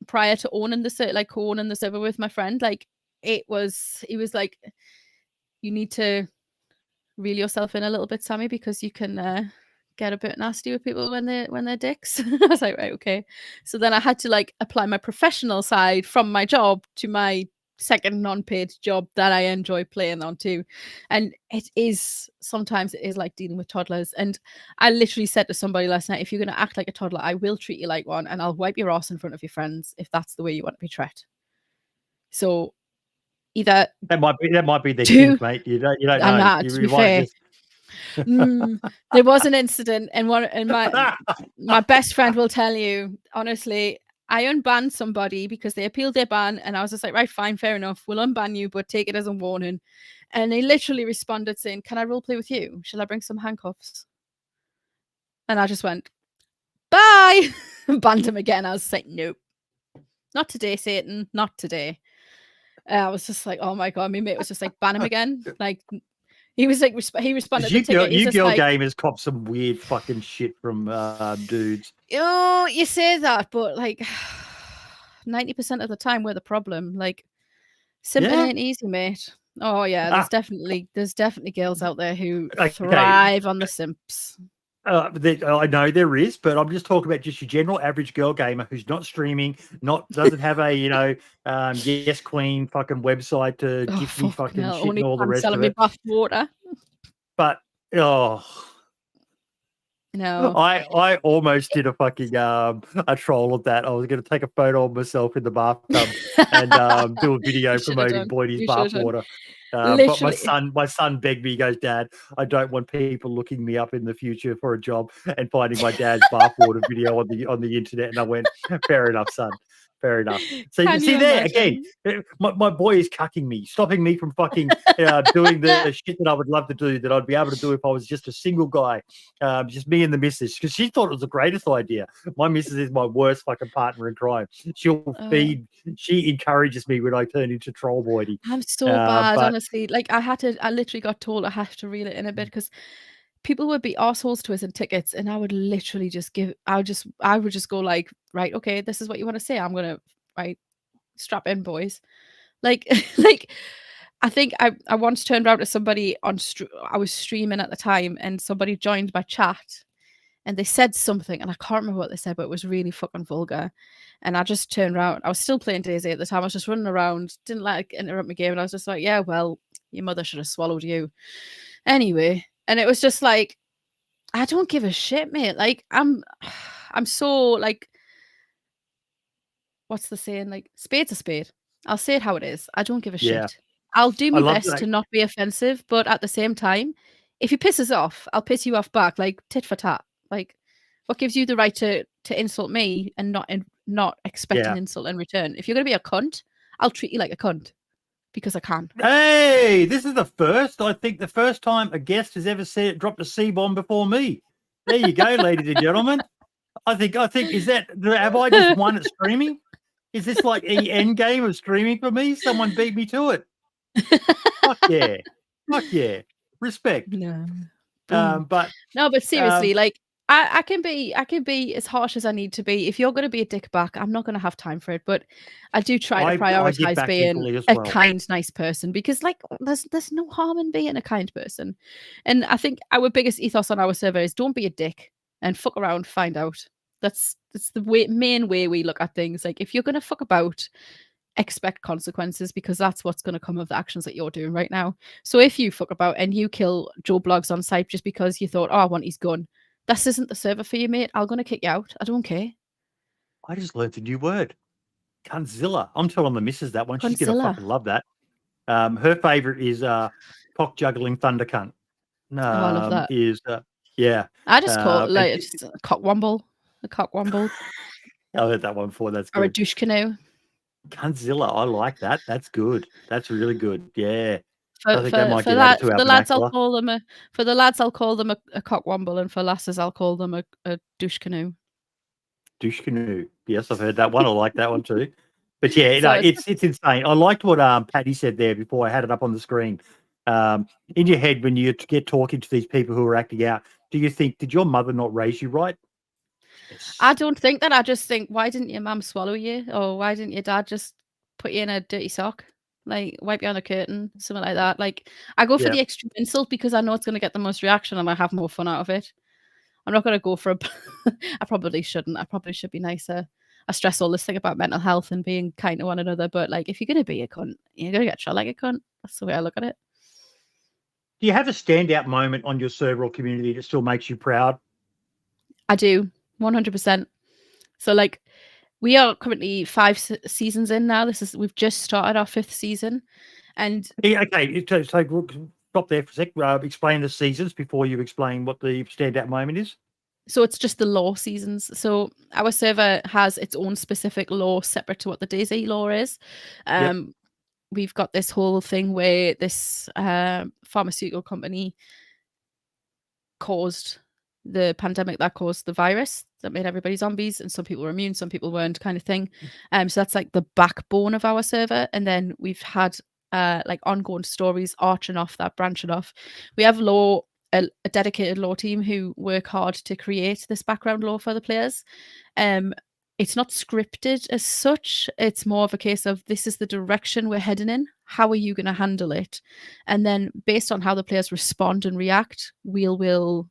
S2: Prior to owning the co-owning the server with my friend, like, he was like, you need to reel yourself in a little bit, Sammie, because you can get a bit nasty with people when they're dicks. I was like, right, okay. So then I had to, like, apply my professional side from my job to my second non-paid job that I enjoy playing on too. And sometimes it is like dealing with toddlers. And I literally said to somebody last night, if you're going to act like a toddler, I will treat you like one and I'll wipe your ass in front of your friends if that's the way you want to be treated. So either
S1: that might be their kink, mate. You don't know.
S2: To be fair, there was an incident, and my best friend will tell you, honestly, I unbanned somebody because they appealed their ban, and I was just like, right, fine, fair enough, we'll unban you, but take it as a warning. And they literally responded saying, can I roleplay with you? Shall I bring some handcuffs? And I just went, bye. Banned him again. I was like, nope, not today, Satan, not today. I was just like, oh my god, my mate was just like, ban him again. Like, he was like, he responded to the ticket.
S1: You girl gamers cop some weird fucking shit from dudes.
S2: Oh, you say that, but like 90% of the time we're the problem. Like, simping ain't easy, mate. Oh yeah, there's definitely girls out there who thrive on the simps.
S1: I know there is, but I'm just talking about just your general average girl gamer who's not streaming, doesn't have a Yes Queen fucking website to
S2: Oh,
S1: gift me
S2: fuck
S1: fucking
S2: no.
S1: shit
S2: Only
S1: and all the
S2: I'm
S1: rest
S2: selling
S1: of
S2: me
S1: it.
S2: bath water.
S1: But
S2: No.
S1: I almost did a fucking a troll of that. I was going to take a photo of myself in the bathtub and do a video
S2: You should have
S1: promoting
S2: done.
S1: Boydie's
S2: You should have done.
S1: bathwater. But my
S2: Literally.
S1: son begged me. He goes, "Dad, I don't want people looking me up in the future for a job and finding my dad's bathwater video on the internet." And I went, "Fair enough, son. Fair enough." So
S2: Can
S1: see
S2: you
S1: there again,
S2: imagine?
S1: my boy is cucking me, stopping me from fucking doing the shit that I would love to do, that I'd be able to do if I was just a single guy, just me and the missus, because she thought it was the greatest idea. My missus is my worst fucking partner in crime. She'll feed, she encourages me when I turn into troll Boydie.
S2: I'm so bad,
S1: But
S2: honestly. Like I literally got told I have to reel it in a bit because people would be arseholes to us in tickets, and I would literally just I would just go like, right, okay, this is what you want to say. I'm gonna right strap in, boys. Like like I think I once turned around to somebody I was streaming at the time, and somebody joined my chat, and they said something, and I can't remember what they said, but it was really fucking vulgar. And I just turned around. I was still playing DayZ at the time. I was just running around, didn't like interrupt my game, and I was just like, yeah, well, your mother should have swallowed you. Anyway, and it was just like, I don't give a shit, mate. Like I'm so like, what's the saying? Like, spade's a spade. I'll say it how it is. I don't give a
S1: yeah,
S2: shit. I'll do
S1: I
S2: my
S1: love
S2: best
S1: that.
S2: to not be offensive, but at the same time, if he pisses off, I'll piss you off back, like tit for tat. Like, what gives you the right to insult me and not expect an
S1: Yeah.
S2: insult in return? If you're gonna be a cunt, I'll treat you like a cunt because I can.
S1: Hey, this is I think the first time a guest has ever dropped a C-bomb before me. There you go, ladies and gentlemen. I think have I just won at streaming? Is this like the end game of streaming for me? Someone beat me to it. Fuck yeah. Fuck yeah. Respect.
S2: No.
S1: But
S2: No, but seriously, like I can be as harsh as I need to be. If you're going to be a dick back, I'm not going to have time for it. But I do try to
S1: I get
S2: prioritize
S1: back
S2: being
S1: equally as
S2: a
S1: well.
S2: kind, nice person because, like, there's no harm in being a kind person. And I think our biggest ethos on our server is don't be a dick and fuck around, find out. That's the main way we look at things. Like, if you're going to fuck about, expect consequences because that's what's going to come of the actions that you're doing right now. So if you fuck about and you kill Joe Blogs on site just because you thought, oh, I want his gun, this isn't the server for you, mate. I'm going to kick you out. I don't care.
S1: I just learned a new word. Cunzilla. I'm telling the missus that one. She's going to
S2: Conzilla.
S1: fucking love that. Her favorite is cock juggling thunder cunt.
S2: Oh, I love that.
S1: Yeah.
S2: I just call it like just a cockwomble. A cockwomble.
S1: I heard that one before. That's good.
S2: Or a douche canoe.
S1: Cunzilla. I like that. That's good. That's really good. Yeah.
S2: For,
S1: I think that might
S2: for,
S1: get
S2: that,
S1: added to
S2: for
S1: our
S2: the lads,
S1: vernacular.
S2: I'll call them a cockwomble, and for lasses, I'll call them a douche canoe.
S1: Douche canoe. Yes, I've heard that one. I like that one too. But yeah,
S2: So
S1: it's insane. I liked what Patty said there before I had it up on the screen. In your head, when you get talking to these people who are acting out, do you think, did your mother not raise you right? Yes.
S2: I don't think that. I just think, why didn't your mum swallow you? Or why didn't your dad just put you in a dirty sock? Like, wipe you on a curtain, something like that. Like, I go for the extreme insult because I know it's going to get the most reaction and I have more fun out of it. I'm not going to go for a... I probably shouldn't. I probably should be nicer. I stress all this thing about mental health and being kind to one another. But, like, if you're going to be a cunt, you're going to get shot like a cunt. That's the way I look at it.
S1: Do you have a standout moment on your server or community that still makes you proud?
S2: I do, 100%. So, like, we are currently 5 seasons in now. We've just started our 5th season, and
S1: okay. So stop there for a sec. Explain the seasons before you explain what the standout moment is.
S2: So it's just the lore seasons. So our server has its own specific lore separate to what the DayZ lore is. We've got this whole thing where this pharmaceutical company caused the pandemic that caused the virus that made everybody zombies, and some people were immune, some people weren't, kind of thing. So that's like the backbone of our server. And then we've had like ongoing stories arching off that, branching off. We have a dedicated lore team who work hard to create this background lore for the players. It's not scripted as such. It's more of a case of, this is the direction we're heading in. How are you going to handle it? And then based on how the players respond and react, we'll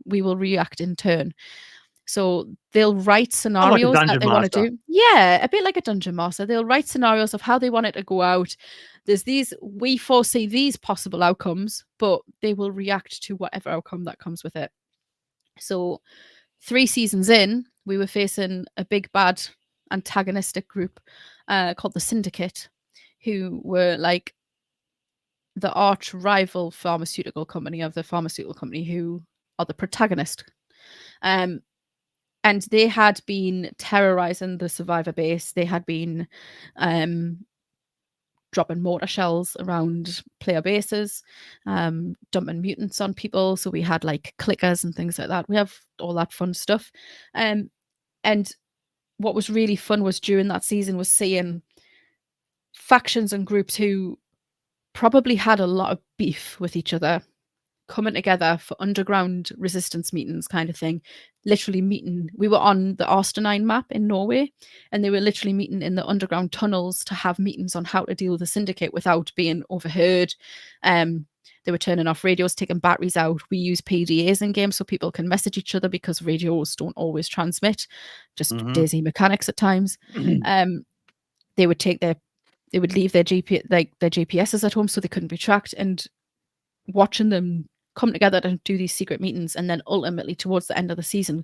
S2: we will react in turn. So they'll write
S1: Like a
S2: scenarios that
S1: dungeon
S2: they want to
S1: master.
S2: do. Yeah, a bit like a dungeon master. They'll write scenarios of how they want it to go out. There's these, we foresee these possible outcomes, but they will react to whatever outcome that comes with it. So 3 seasons in, we were facing a big bad antagonistic group called the Syndicate, who were like the arch rival pharmaceutical company of the pharmaceutical company who are the protagonist. And they had been terrorizing the survivor base. They had been dropping mortar shells around player bases, dumping mutants on people. So we had like clickers and things like that. We have all that fun stuff. And what was really fun was during that season was seeing factions and groups who probably had a lot of beef with each other coming together for underground resistance meetings kind of thing, literally meeting. We were on the Arstenine map in Norway, and they were literally meeting in the underground tunnels to have meetings on how to deal with the Syndicate without being overheard. They were turning off radios, taking batteries out. We use PDAs in games so people can message each other because radios don't always transmit, just DayZ mechanics at times. They would leave their GPSs at home so they couldn't be tracked, and watching them come together to do these secret meetings and then ultimately towards the end of the season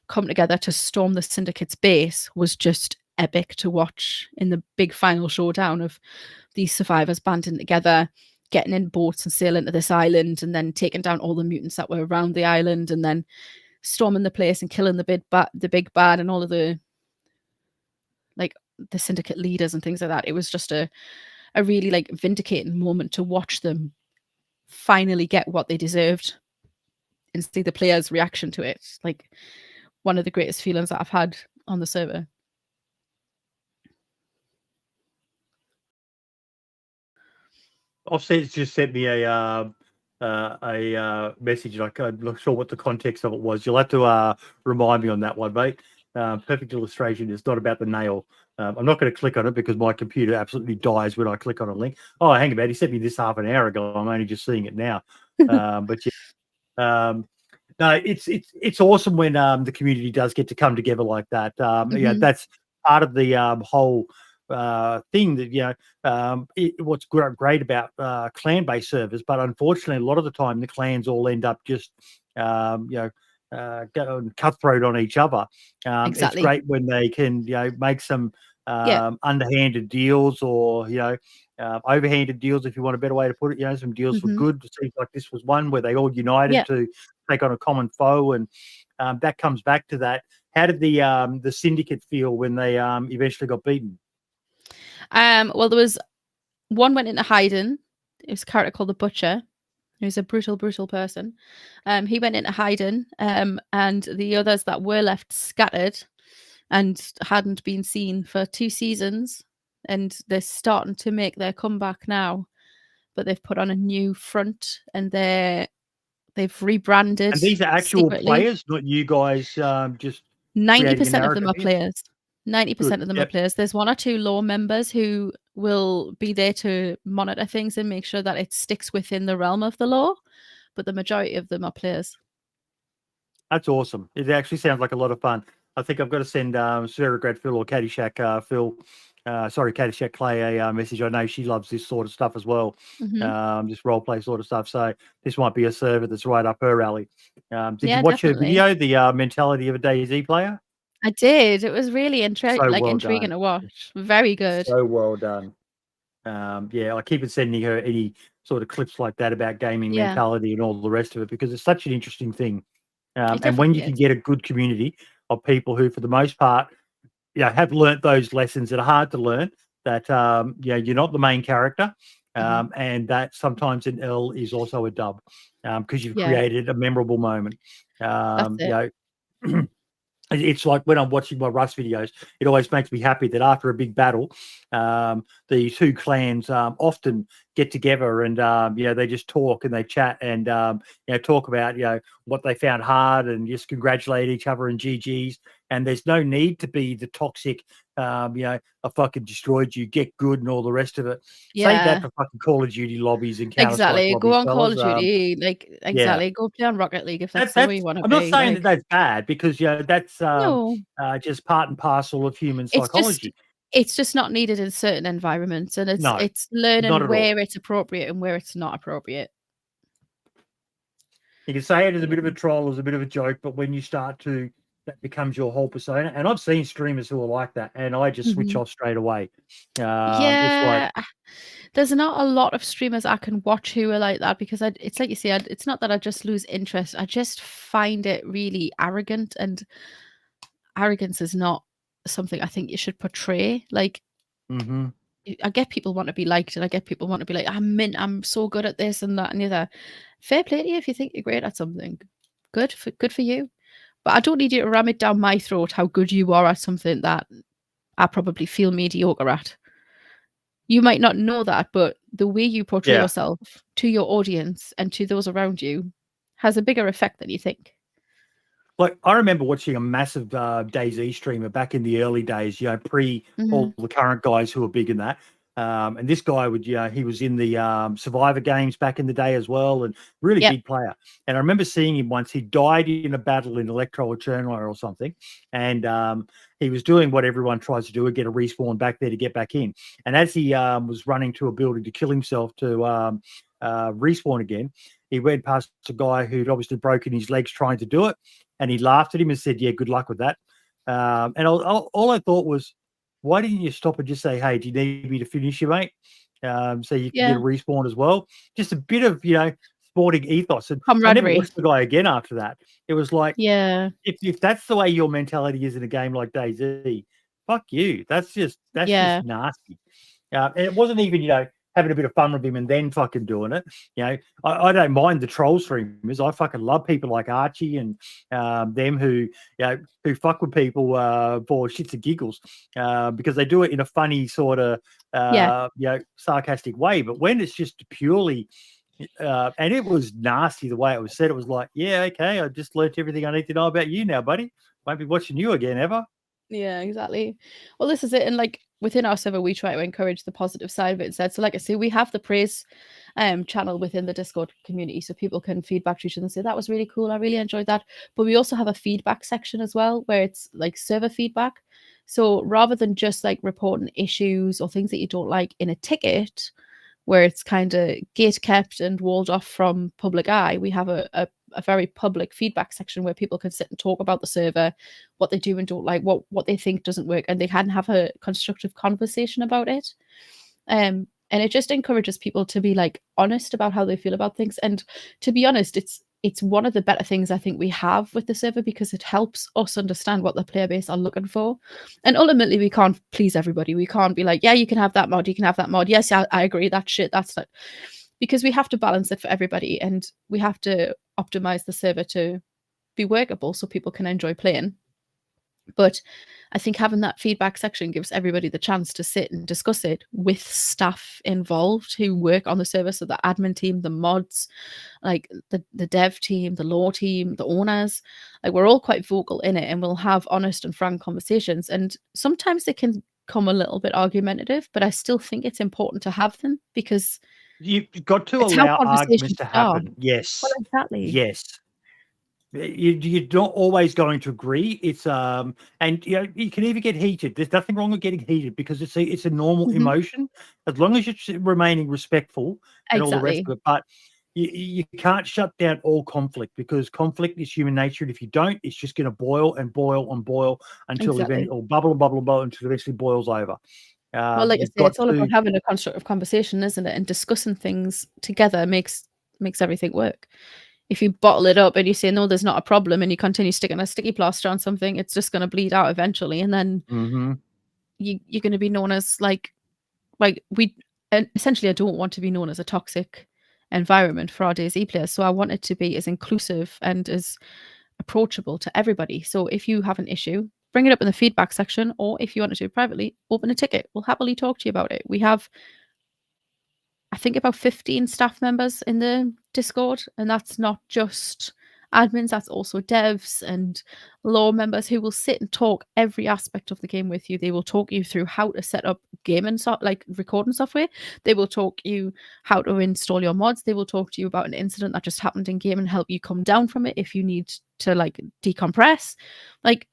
S2: come together to storm the Syndicate's base was just epic to watch in the big final showdown of these survivors banding together, getting in boats and sailing to this island, and then taking down all the mutants that were around the island, and then storming the place and killing the big bad and all of the Syndicate leaders and things like that. It was just a really like vindicating moment to watch them finally get what they deserved and see the players' reaction to it. Like one of the greatest feelings that I've had on the server.
S1: Offset just sent me a message. I'm not sure what the context of it was. You'll have to remind me on that one, mate. Perfect illustration. It's not about the nail. I'm not going to click on it because my computer absolutely dies when I click on a link. Oh, hang about. He sent me this half an hour ago. I'm only just seeing it now. But yeah, no, it's awesome when the community does get to come together like that. Yeah, that's part of the whole thing that what's great about clan-based servers. But unfortunately, a lot of the time the clans all end up just go cutthroat on each other.
S2: Exactly.
S1: It's great when they can make some underhanded deals or overhanded deals, if you want a better way to put it. Some deals for good. It seems like this was one where they all united to take on a common foe, and that comes back to that. How did the Syndicate feel when they eventually got beaten?
S2: Well, there was one went into hiding. It was a character called the Butcher. He was a brutal person. He went into hiding, and the others that were left scattered and hadn't been seen for 2 seasons, and they're starting to make their comeback now. But they've put on a new front, and they've rebranded.
S1: And these are actual players, not you guys just
S2: 90% of them are players. 90% of them are players. There's 1 or 2 lore members who will be there to monitor things and make sure that it sticks within the realm of the lore, but the majority of them are players.
S1: That's awesome. It actually sounds like a lot of fun. I think I've got to send Sarah Grad Phil or Caddyshack Caddyshack Clay a message. I know she loves this sort of stuff as well, this role play sort of stuff. So this might be a server that's right up her alley. Did you watch her video, the mentality of a DayZ player?
S2: I did. It was really intriguing to watch. Very good.
S1: So well done. I keep sending her any sort of clips like that about gaming mentality and all the rest of it, because it's such an interesting thing. And when you can get a good community of people who, for the most part, have learnt those lessons that are hard to learn, that you're not the main character, and that sometimes an L is also a dub, because you've created a memorable moment. It's like when I'm watching my Rust videos, it always makes me happy that after a big battle, the 2 clans often get together and they just talk and they chat and talk about what they found hard and just congratulate each other and GGs. And there's no need to be the toxic I fucking destroyed you, get good and all the rest of it.
S2: Yeah.
S1: Save that for fucking Call of Duty lobbies and Counter-Strike
S2: Exactly. Go
S1: lobbies,
S2: on Call of
S1: fellas.
S2: Duty, exactly. Go play on Rocket League if that's the way you want to
S1: I'm
S2: be.
S1: not saying that that's bad, because that's
S2: No,
S1: just part and parcel of human psychology.
S2: it's just not needed in certain environments, and
S1: No,
S2: it's
S1: not
S2: learning
S1: at all.
S2: where it's appropriate and where it's not appropriate.
S1: You can say it as a bit of a troll, as a bit of a joke, but when you start to, that becomes your whole persona. And I've seen streamers who are like that, and I just switch off straight away. It's like,
S2: There's not a lot of streamers I can watch who are like that, because it's like you say, it's not that I just lose interest. I just find it really arrogant, and arrogance is not something I think you should portray. Like, I get people want to be liked, and I get people want to be like, I'm so good at this and that and the other. Fair play to you if you think you're great at something. Good for you. But I don't need you to ram it down my throat how good you are at something that I probably feel mediocre at. You might not know that, but the way you portray yourself to your audience and to those around you has a bigger effect than you think.
S1: Like, I remember watching a massive DayZ streamer back in the early days, pre all the current guys who are big in that. And this guy he was in the Survivor games back in the day as well, and really big player. And I remember seeing him once. He died in a battle in Electro Eterna or something, and he was doing what everyone tries to do, get a respawn back there to get back in. And as he was running to a building to kill himself to respawn again, he went past a guy who'd obviously broken his legs trying to do it, and he laughed at him and said, "Yeah, good luck with that." And all I thought was, why didn't you stop and just say, "Hey, do you need me to finish you, mate?" So you can get a respawn as well. Just a bit of, sporting ethos. And I never watched the guy again after that. It was like, if that's the way your mentality is in a game like DayZ, fuck you. That's just nasty. And it wasn't even, having a bit of fun with him and then fucking doing it. I don't mind the troll streamers. I fucking love people like Archie and them who fuck with people for shits and giggles because they do it in a funny sort of sarcastic way. But when it's just purely and it was nasty the way it was said, it was like, yeah, okay, I just learnt everything I need to know about you now, buddy. Won't be watching you again ever.
S2: Yeah, exactly. Well, this is it. And like within our server, we try to encourage the positive side of it instead. So like I say, we have the praise channel within the Discord community, so people can feedback to each other and say, that was really cool, I really enjoyed that. But we also have a feedback section as well, where it's like server feedback. So rather than just like reporting issues or things that you don't like in a ticket, where it's kind of gate kept and walled off from public eye, we have a very public feedback section where people can sit and talk about the server, what they do and don't like, what they think doesn't work, and they can have a constructive conversation about it. And it just encourages people to be like honest about how they feel about things. And to be honest, it's one of the better things I think we have with the server, because it helps us understand what the player base are looking for. And ultimately, we can't please everybody. We can't be like, yeah, you can have that mod, you can have that mod. Yes, I agree, that shit, that's not. Because we have to balance it for everybody, and we have to optimize the server to be workable so people can enjoy playing. But I think having that feedback section gives everybody the chance to sit and discuss it with staff involved who work on the server. So the admin team, the mods, like the dev team, the lore team, the owners, like we're all quite vocal in it, and we'll have honest and frank conversations. And sometimes they can come a little bit argumentative, but I still think it's important to have them, because
S1: you've got to allow arguments to happen. Yes.
S2: Well, exactly.
S1: Yes. You're not always going to agree. It's and you can even get heated. There's nothing wrong with getting heated, because it's a normal emotion, as long as you're remaining respectful and all the rest of it. But you can't shut down all conflict, because conflict is human nature. And if you don't, it's just going to boil and boil and boil until eventually, or bubble and bubble and bubble until it eventually boils over.
S2: Well, like I say, it's all about having a constructive conversation, isn't it? And discussing things together makes everything work. If you bottle it up and you say, no, there's not a problem, and you continue sticking a sticky plaster on something, it's just going to bleed out eventually. And then you're going to be known as like we essentially, I don't want to be known as a toxic environment for our DayZ players. So I want it to be as inclusive and as approachable to everybody. So if you have an issue, bring it up in the feedback section, or if you want to do it privately, open a ticket. We'll happily talk to you about it. We have, I think, about 15 staff members in the Discord, and that's not just admins, that's also devs and lore members who will sit and talk every aspect of the game with you. They will talk you through how to set up gaming like recording software. They will talk you how to install your mods. They will talk to you about an incident that just happened in game and help you come down from it if you need to like decompress. Like,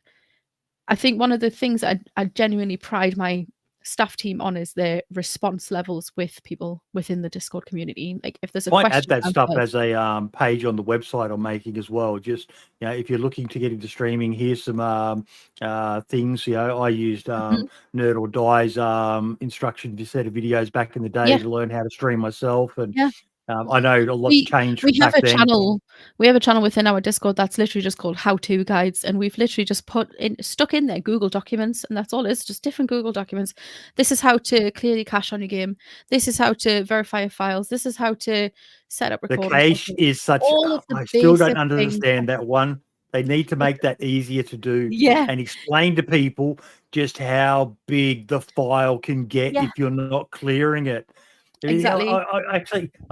S2: I think one of the things I genuinely pride my staff team on is their response levels with people within the Discord community. Like, if there's a
S1: Might
S2: question
S1: add that stuff
S2: answered,
S1: as a page on the website I'm making as well. Just, you know, if you're looking to get into streaming, here's some things. You know, I used Nerd or Die's instruction set of videos back in the day to learn how to stream myself, and I know a lot's changed from back then.
S2: We have a channel within our Discord that's literally just called how-to guides, and we've literally just stuck in there Google documents, and that's all it is, just different Google documents. This is how to clearly cache on your game. This is how to verify your files. This is how to set up recording.
S1: The cache is such. I still don't understand that one. They need to make that easier to do and explain to people just how big the file can get if you're not clearing it.
S2: Exactly.
S1: I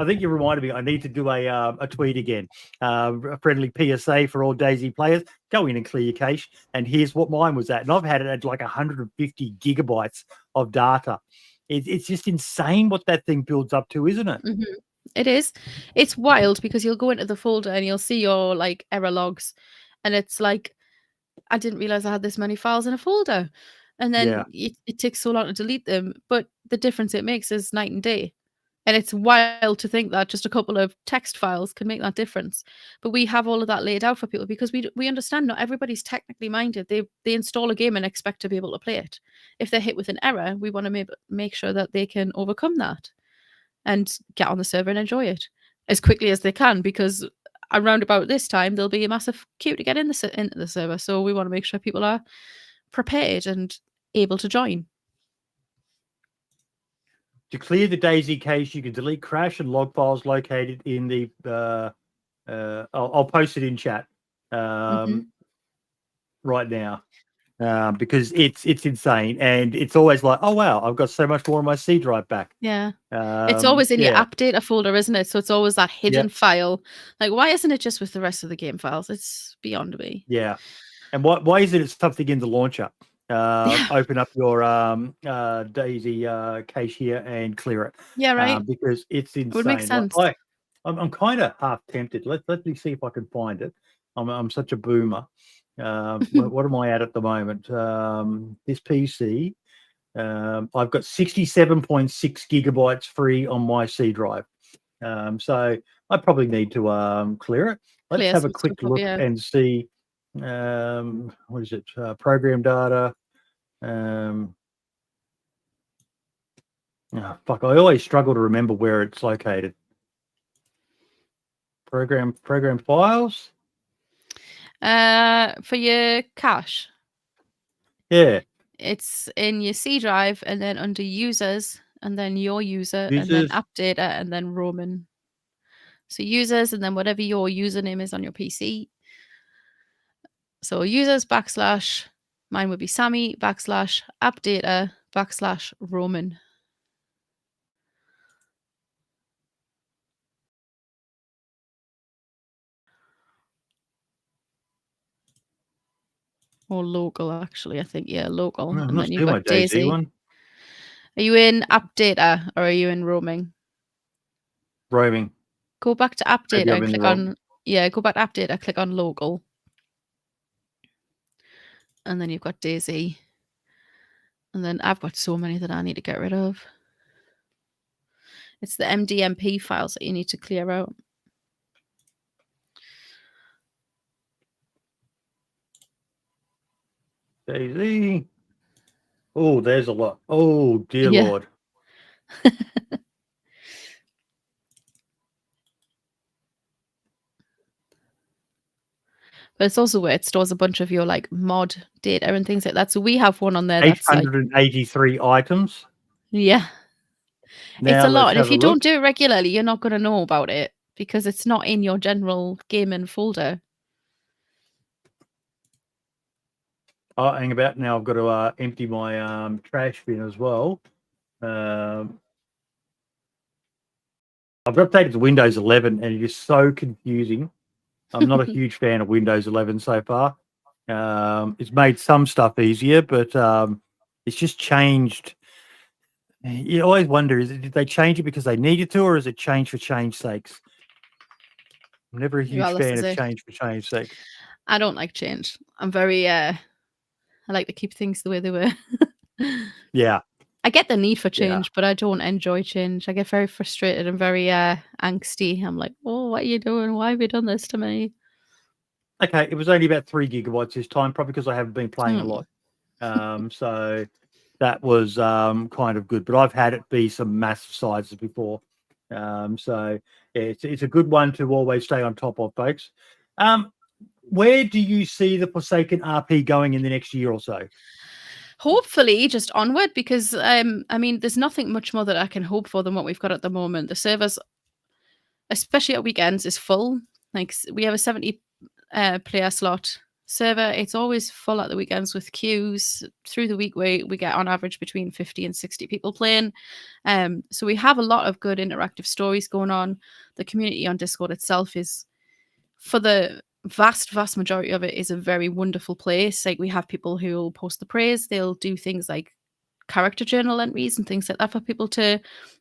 S1: think you reminded me. I need to do a tweet again. A friendly PSA for all DayZ players. Go in and clear your cache. And here's what mine was at. And I've had it at like 150 gigabytes of data. It's just insane what that thing builds up to, isn't it?
S2: Mm-hmm. It is. It's wild because you'll go into the folder and you'll see your like error logs, and it's like, I didn't realize I had this many files in a folder. And then it takes so long to delete them. But the difference it makes is night and day. And it's wild to think that just a couple of text files can make that difference. But we have all of that laid out for people because we understand not everybody's technically minded. They install a game and expect to be able to play it. If they're hit with an error, we want to make sure that they can overcome that and get on the server and enjoy it as quickly as they can, because around about this time there'll be a massive queue to get into the server. So we want to make sure people are prepared and able to join.
S1: To clear the DayZ cache, you can delete crash and log files located in the. I'll post it in chat right now because it's insane, and it's always like, oh wow, I've got so much more on my C drive back.
S2: Yeah, it's always in your app data folder, isn't it? So it's always that hidden file. Like, why isn't it just with the rest of the game files? It's beyond me.
S1: Yeah, and why isn't it something in the launcher? Open up your DayZ cache here and clear it.
S2: Yeah, right.
S1: Because it's insane.
S2: It would make sense.
S1: Like, I'm kind of half tempted. Let me see if I can find it. I'm such a boomer. What am I at the moment? This PC. I've got 67.6 gigabytes free on my C drive. So I probably need to clear it. Let's have a quick look and see. What is it? Program data. Fuck! I always struggle to remember where it's located. Program files.
S2: For your cache.
S1: Yeah.
S2: It's in your C drive, and then under users, and then your user, and then app data, and then Roman. So users, and then whatever your username is on your PC. So users / mine would be Sammie / app data / Roman. Or local, actually, I think. Yeah, local.
S1: No,
S2: and then you've got DayZ.
S1: One.
S2: Are you in app data or are you in roaming?
S1: Roaming.
S2: Go back to app data and click on go back to app data, click on local. And then you've got DayZ. And then I've got so many that I need to get rid of. It's the MDMP files that you need to clear out.
S1: DayZ. Oh, there's a lot. Oh, dear Lord.
S2: But it's also where it stores a bunch of your like mod data and things like that. So we have one on there that's
S1: 883 items.
S2: Yeah. Now, it's a lot. And if you don't do it regularly, you're not going to know about it because it's not in your general gaming folder.
S1: Oh, hang about now. I've got to empty my trash bin as well. I've updated to Windows 11 and it is so confusing. I'm not a huge fan of Windows 11 so far. It's made some stuff easier, but it's just changed. You always wonder, did they change it because they needed to, or is it change for change's sakes? I'm never a huge
S2: Well, this
S1: fan
S2: is
S1: of
S2: it.
S1: change for change's sake.
S2: I don't like change. I'm very I like to keep things the way they were.
S1: Yeah.
S2: I get the need for
S1: Yeah.
S2: change, but I don't enjoy change. I get very frustrated and very angsty. I'm like, oh, what are you doing? Why have you done this to me?
S1: Okay, it was only about 3 gigabytes this time, probably because I haven't been playing a lot. So that was kind of good. But I've had it be some massive sizes before. So yeah, it's a good one to always stay on top of, folks. Where do you see the Forsaken RP going in the next year or so?
S2: Hopefully just onward, because I mean, there's nothing much more that I can hope for than what we've got at the moment. The servers, especially at weekends, is full. Like, we have a 70 player slot server. It's always full at the weekends with queues. Through the week, we get on average between 50 and 60 people playing. So we have a lot of good interactive stories going on. The community on Discord itself is, for the vast majority of it, is a very wonderful place. Like, we have people who will post the praise. They'll do things like character journal entries and things like that for people to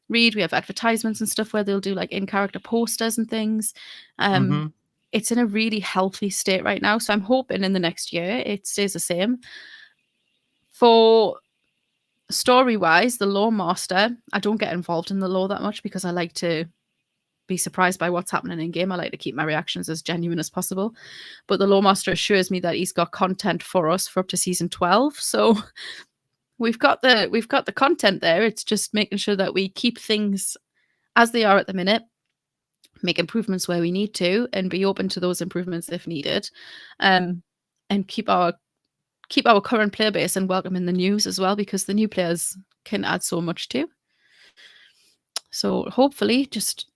S2: read. We have advertisements and stuff where they'll do like in-character posters and things. It's in a really healthy state right now, so I'm hoping in the next year it stays the same. For story-wise, the lore master, I don't get involved in the lore that much because I like to be surprised by what's happening in game. I like to keep my reactions as genuine as possible. But the lore master assures me that he's got content for us for up to season 12. So we've got the content there. It's just making sure that we keep things as they are at the minute, make improvements where we need to, and be open to those improvements if needed, and keep our current player base and welcome in the news as well, because the new players can add so much too. So hopefully just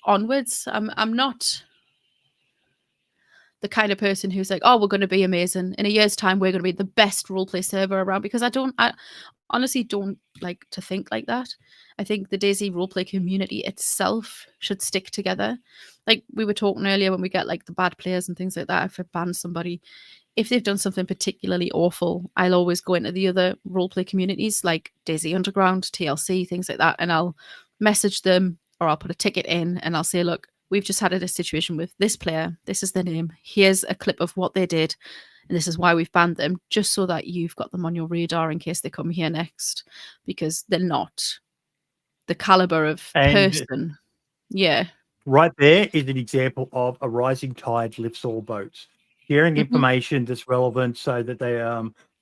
S2: onwards. I'm not the kind of person who's like, oh, we're going to be amazing. In a year's time, we're going to be the best roleplay server around, because I honestly don't like to think like that. I think the DayZ roleplay community itself should stick together. Like we were talking earlier, when we get like the bad players and things like that, if I ban somebody, if they've done something particularly awful, I'll always go into the other roleplay communities like DayZ Underground, TLC, things like that, and I'll message them, or I'll put a ticket in and I'll say, look, we've just had a situation with this player. This is their name. Here's a clip of what they did, and this is why we've banned them, just so that you've got them on your radar in case they come here next, because they're not the caliber of person. Yeah.
S1: Right there is an example of a rising tide lifts all boats. Sharing information that's relevant so that they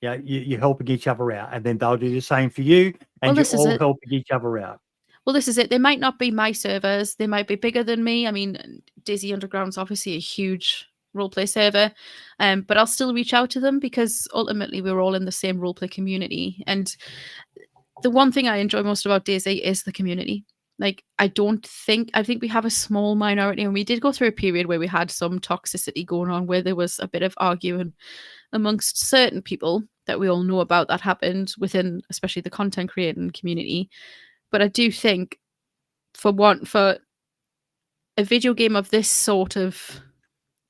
S1: you're helping each other out, and then they'll do the same for you, and you're all helping each other out.
S2: Well, this is it. They might not be my servers. They might be bigger than me. I mean, DayZ Underground's obviously a huge roleplay server, but I'll still reach out to them, because ultimately we're all in the same roleplay community. And the one thing I enjoy most about DayZ is the community. Like, I think we have a small minority, and we did go through a period where we had some toxicity going on, where there was a bit of arguing amongst certain people that we all know about that happened within, especially the content creating community. But I do think for a video game of this sort of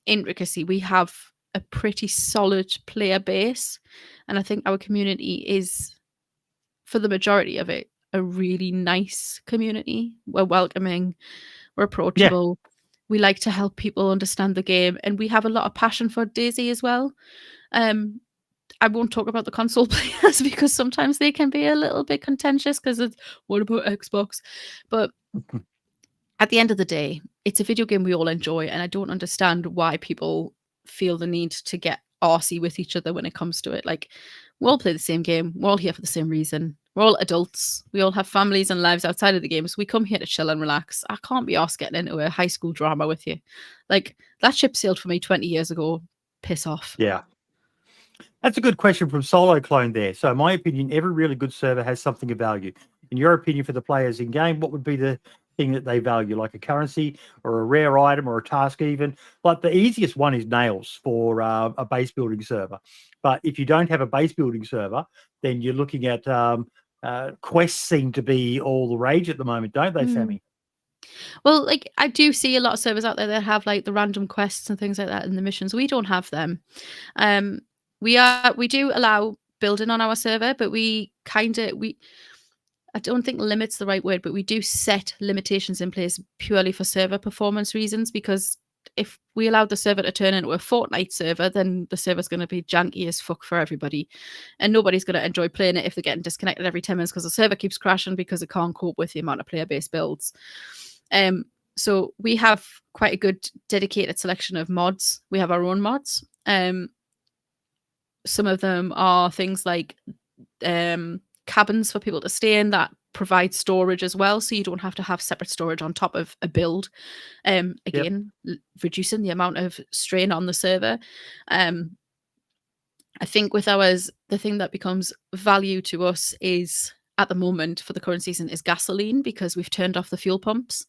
S2: intricacy, we have a pretty solid player base. And I think our community is, for the majority of it, a really nice community. We're welcoming, we're approachable. Yeah. We like to help people understand the game, and we have a lot of passion for DayZ as well. I won't talk about the console players because sometimes they can be a little bit contentious, because it's, what about Xbox? But at the end of the day, it's a video game we all enjoy, and I don't understand why people feel the need to get arsey with each other when it comes to it. Like, we all play the same game. We're all here for the same reason. We're all adults. We all have families and lives outside of the game, so we come here to chill and relax. I can't be arsed getting into a high school drama with you. Like, that ship sailed for me 20 years ago. Piss off.
S1: Yeah. That's a good question from Solo Clone there. So, in my opinion, every really good server has something of value. In your opinion, for the players in game, what would be the thing that they value, like a currency or a rare item or a task even? Like, the easiest one is nails for a base building server. But if you don't have a base building server, then you're looking at quests seem to be all the rage at the moment, don't they, Sammie?
S2: Well, like I do see a lot of servers out there that have like the random quests and things like that in the missions. We don't have them. We do allow building on our server, but I don't think limit's the right word, but we do set limitations in place purely for server performance reasons, because if we allowed the server to turn into a Fortnite server, then the server's going to be janky as fuck for everybody. And nobody's going to enjoy playing it if they're getting disconnected every 10 minutes because the server keeps crashing because it can't cope with the amount of player-based builds. So we have quite a good dedicated selection of mods. We have our own mods. Some of them are things like cabins for people to stay in that provide storage as well, so you don't have to have separate storage on top of a build. Again, reducing the amount of strain on the server. I think with ours, the thing that becomes value to us is, at the moment for the current season, is gasoline, because we've turned off the fuel pumps.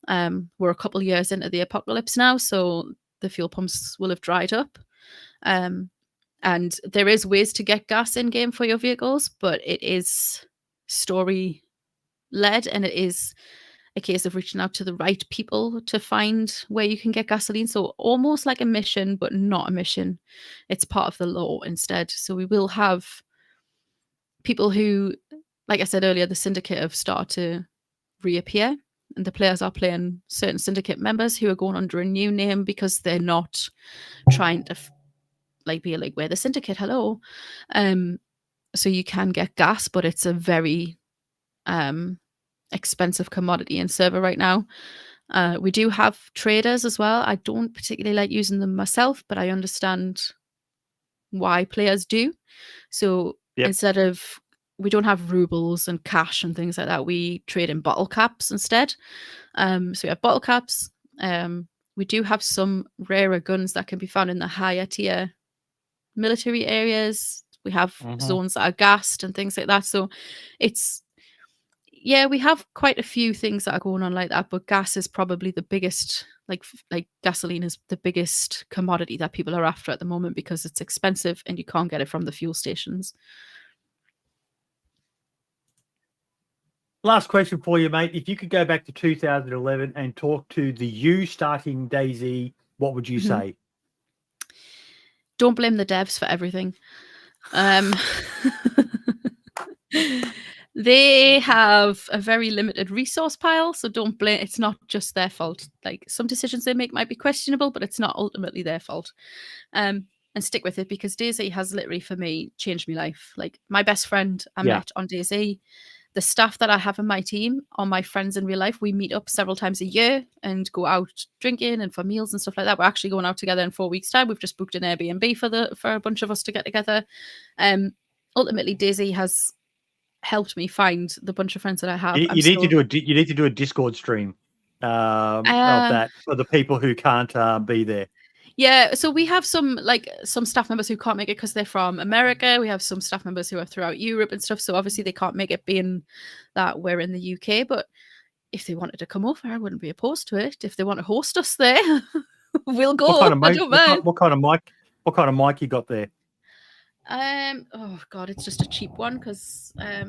S2: We're a couple of years into the apocalypse now, so the fuel pumps will have dried up. And there is ways to get gas in game for your vehicles, but it is story led, and it is a case of reaching out to the right people to find where you can get gasoline. So almost like a mission, but not a mission. It's part of the lore instead. So we will have people who, like I said earlier, the syndicate have started to reappear, and the players are playing certain syndicate members who are going under a new name because they're not trying to be like, we're the syndicate, hello. So you can get gas, but it's a very expensive commodity in server right now. We do have traders as well. I don't particularly like using them myself, but I understand why players do. So instead of, we don't have rubles and cash and things like that, we trade in bottle caps instead. So we have bottle caps. We do have some rarer guns that can be found in the higher tier military areas. We have zones that are gassed and things like that. So it's, we have quite a few things that are going on like that, but gas is probably the biggest, like gasoline is the biggest commodity that people are after at the moment, because it's expensive and you can't get it from the fuel stations.
S1: Last question for you, mate. If you could go back to 2011 and talk to the you starting DayZ, what would you say?
S2: Don't blame the devs for everything. They have a very limited resource pile, so don't blame. It's not just their fault. Like, some decisions they make might be questionable, but it's not ultimately their fault. And stick with it, because DayZ has literally, for me, changed my life. Like, my best friend I met on DayZ. The staff that I have in my team are my friends in real life. We meet up several times a year and go out drinking and for meals and stuff like that. We're actually going out together in 4 weeks' time. We've just booked an Airbnb for a bunch of us to get together. Ultimately, DayZ has helped me find the bunch of friends that I have.
S1: You need to do a Discord stream of that for the people who can't be there.
S2: Yeah, so we have some staff members who can't make it because they're from America. We have some staff members who are throughout Europe and stuff. So obviously they can't make it, being that we're in the UK. But if they wanted to come over, I wouldn't be opposed to it. If they want to host us there, we'll go.
S1: What kind of mic you got there?
S2: Oh God, it's just a cheap one, because I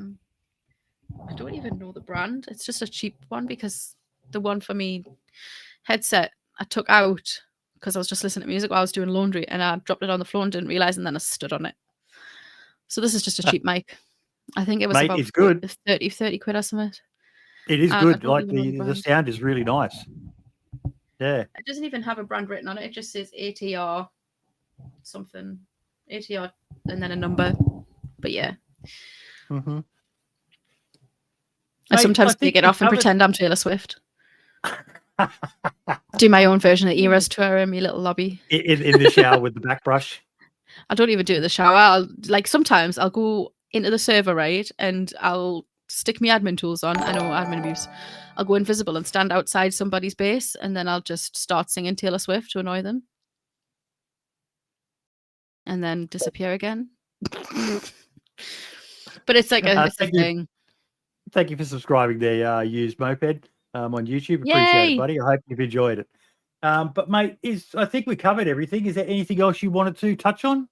S2: don't even know the brand. It's just a cheap one, because the one for me headset I took out because I was just listening to music while I was doing laundry, and I dropped it on the floor and didn't realize, and then I stood on it. So this is just a cheap mic. I think it was about
S1: it's good.
S2: 30 quid or something.
S1: It is good. Like the sound is really nice. Yeah.
S2: It doesn't even have a brand written on it. It just says ATR something. ATR and then a number. But yeah. I sometimes take it off and pretend I'm Taylor Swift. Do my own version of Eras Tour in my little lobby.
S1: In the shower with the back brush.
S2: I don't even do it in the shower. Sometimes I'll go into the server, right, and I'll stick my admin tools on. I know admin abuse. I'll go invisible and stand outside somebody's base, and then I'll just start singing Taylor Swift to annoy them. And then disappear again. But it's like a thing.
S1: Thank you for subscribing there, Used Moped. On YouTube.
S2: Yay!
S1: Appreciate it, buddy. I hope you've enjoyed it. But mate, I think we covered everything. Is there anything else you wanted to touch on?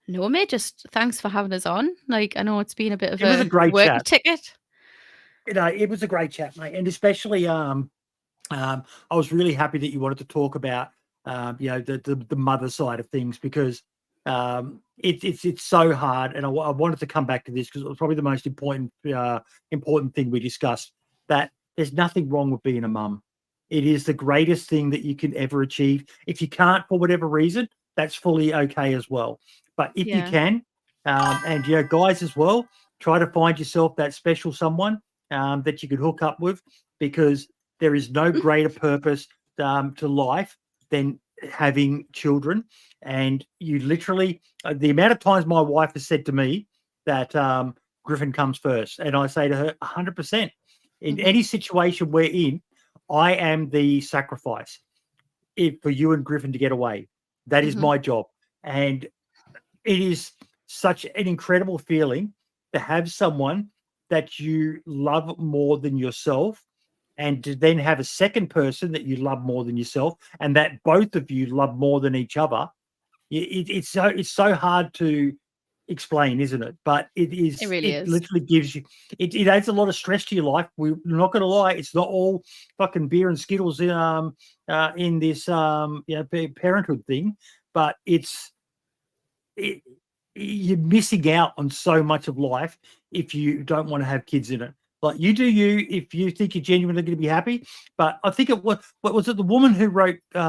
S2: No, mate, just thanks for having us on. I know it's been a bit of
S1: a great
S2: work
S1: chat.
S2: ticket.
S3: it was a great chat, mate, and especially I was really happy that you wanted to talk about the mother side of things, because it's so hard, and I wanted to come back to this because it was probably the most important thing we discussed, that there's nothing wrong with being a mum. It is the greatest thing that you can ever achieve. If you can't, for whatever reason, that's fully okay as well. But if you can, and guys as well, try to find yourself that special someone that you could hook up with, because there is no greater purpose to life than having children. And you literally, the amount of times my wife has said to me that Griffin comes first, and I say to her, 100%. In any situation we're in, I am the sacrifice for you and Griffin to get away. That is my job. And it is such an incredible feeling to have someone that you love more than yourself, and to then have a second person that you love more than yourself, and that both of you love more than each other. It's so hard to explain, isn't it? But it is.
S2: It really is.
S3: Literally gives you. It adds a lot of stress to your life. We're not going to lie. It's not all fucking beer and Skittles in this parenthood thing, but you're missing out on so much of life if you don't want to have kids in it. Like, you do you if you think you're genuinely going to be happy. But I think what was it? The woman who wrote there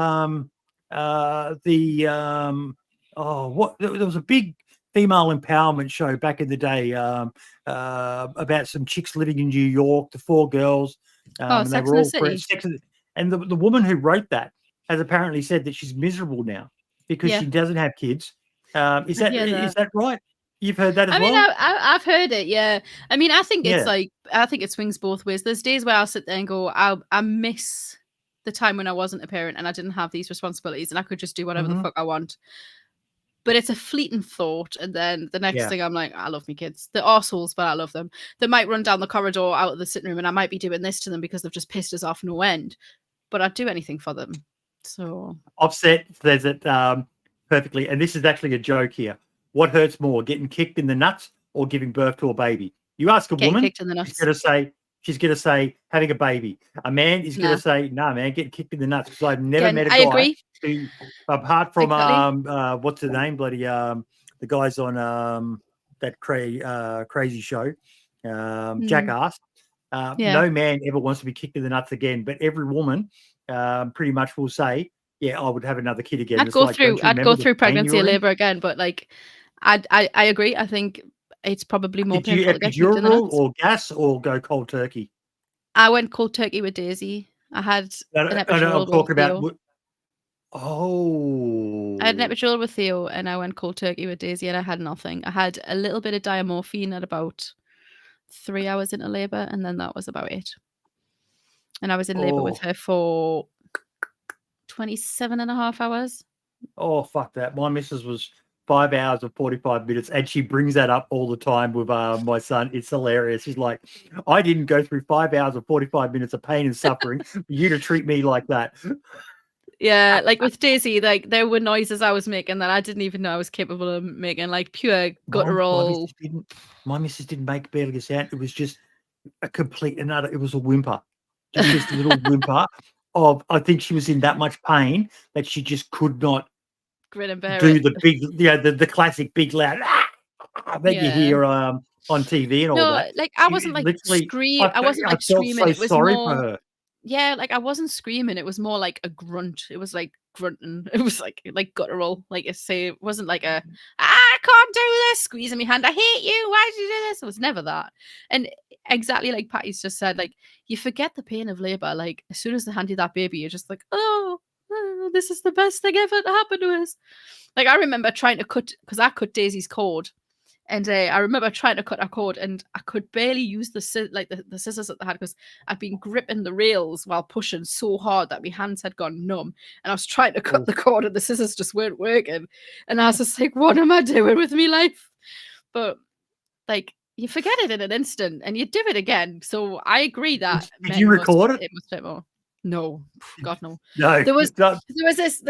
S3: was a big female empowerment show back in the day about some chicks living in New York, the 4 girls. And
S2: Sex
S3: they were
S2: and
S3: all
S2: the City.
S3: And the woman who wrote that has apparently said that she's miserable now because she doesn't have kids. Is that right? You've heard that as well?
S2: I mean, I've heard it, yeah. I mean, I think it's like, I think it swings both ways. There's days where I'll sit there and go, I miss the time when I wasn't a parent and I didn't have these responsibilities and I could just do whatever the fuck I want. But it's a fleeting thought. And then the next thing I'm like, I love my kids. They're arseholes, but I love them. They might run down the corridor out of the sitting room and I might be doing this to them because they've just pissed us off no end. But I'd do anything for them. So
S3: Offset says it perfectly. And this is actually a joke here. What hurts more, getting kicked in the nuts or giving birth to a baby? You ask a woman,
S2: kicked in the nuts.
S3: she's gonna say having a baby. A man is gonna say, no, man, getting kicked in the nuts. Because I've never met a guy who, apart from what's the name, bloody the guys on that crazy show, Jackass. No man ever wants to be kicked in the nuts again, but every woman pretty much will say, yeah, I would have another kid again.
S2: I'd go through pregnancy and labor again, but like, I agree. I think it's probably more painful to get kicked in the nuts.
S3: Or gas, or go cold turkey?
S2: I went cold turkey with DayZ. I had an epidural with Theo. I had an epidural with Theo, and I went cold turkey with DayZ, and I had nothing. I had a little bit of diamorphine at about 3 hours into labor, and then that was about it. And I was in labor with her for 27.5 hours.
S3: Oh, fuck that. My missus was 5 hours and 45 minutes, and she brings that up all the time with my son. It's hilarious. She's like, I didn't go through 5 hours and 45 minutes of pain and suffering for you to treat me like that.
S2: Yeah, like with DayZ, like there were noises I was making that I didn't even know I was capable of making, like pure guttural.
S3: My missus didn't make barely a sound. It was just a complete and utter. It was a whimper, just a little whimper of. I think she was in that much pain that she just could not
S2: grin and bear
S3: do
S2: it.
S3: the big, the classic big loud that you hear on TV and all that.
S2: Like I wasn't like screaming. I wasn't like screaming.
S3: So
S2: it was
S3: sorry
S2: more,
S3: for her.
S2: Yeah, like I wasn't screaming. It was more like a grunt. It was like grunting. It was like guttural. Like I say, it wasn't like a I can't do this. Squeezing my hand. I hate you. Why did you do this? It was never that. And exactly like Patty's just said, like you forget the pain of labor. Like as soon as they hand you that baby, you're just like, oh, this is the best thing ever to happen to us. Like I remember trying to cut, because I cut DayZ's cord, and I remember trying to cut her cord, and I could barely use the scissors that they had because I'd been gripping the rails while pushing so hard that my hands had gone numb, and I was trying to cut the cord, and the scissors just weren't working, and I was just like, what am I doing with my life? But like you forget it in an instant, and you do it again. So I agree that.
S3: Did you record it?
S2: It must take more. No, God no.
S3: No,
S2: there was this.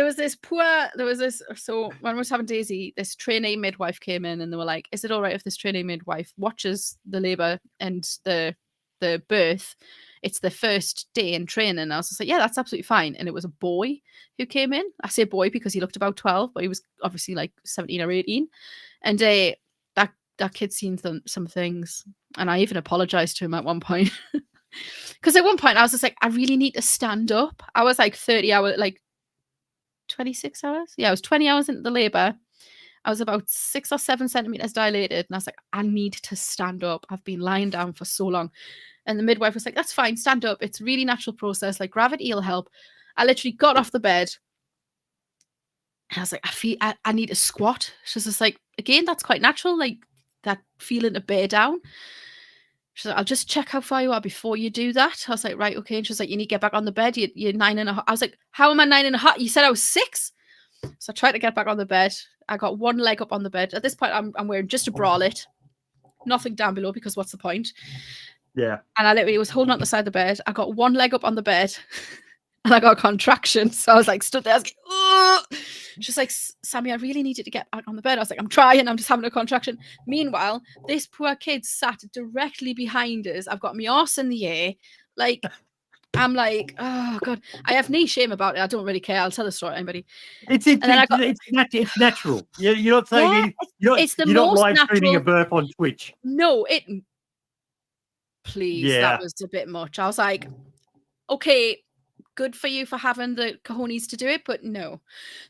S2: So when I was having DayZ, this trainee midwife came in and they were like, "Is it all right if this trainee midwife watches the labor and the the birth, it's the first day in training. And I was just like, yeah, that's absolutely fine. And it was a boy who came in. I say boy because he looked about 12, but he was obviously like 17 or 18. And that kid's seen some things. And I even apologized to him at one point. Because at one point I was just like, I really need to stand up. I was like 30 hours, like 26 hours. Yeah, I was 20 hours into the labor. I was about 6 or 7 centimeters dilated. And I was like, I need to stand up. I've been lying down for so long. And the midwife was like, that's fine, stand up. It's a really natural process. Like gravity will help. I literally got off the bed. And I was like, I need a squat. She's just like, again, that's quite natural. Like that feeling to bear down. She's like, I'll just check how far you are before you do that. I was like, right, okay. And she's like, you need to get back on the bed. You're 9.5. I was like, how am I 9.5? You said I was 6. So I tried to get back on the bed. I got one leg up on the bed. At this point, I'm wearing just a bralette. Nothing down below because what's the point?
S3: Yeah.
S2: And I literally was holding on the side of the bed. I got one leg up on the bed and I got a contraction. So I was like, stood there. I was like, oh. She's like, Sammie, I really needed to get back on the bed. I was like, I'm trying. I'm just having a contraction. Meanwhile, this poor kid sat directly behind us. I've got my arse in the air. Like, I'm like, oh, God. I have no shame about it. I don't really care. I'll tell the story to anybody.
S3: It's natural. You're not saying
S2: it's the
S3: you're not
S2: most
S3: live streaming a
S2: natural.
S3: birth on Twitch.
S2: No, please, that was a bit much. I was like, okay, good for you for having the cojones to do it, but no,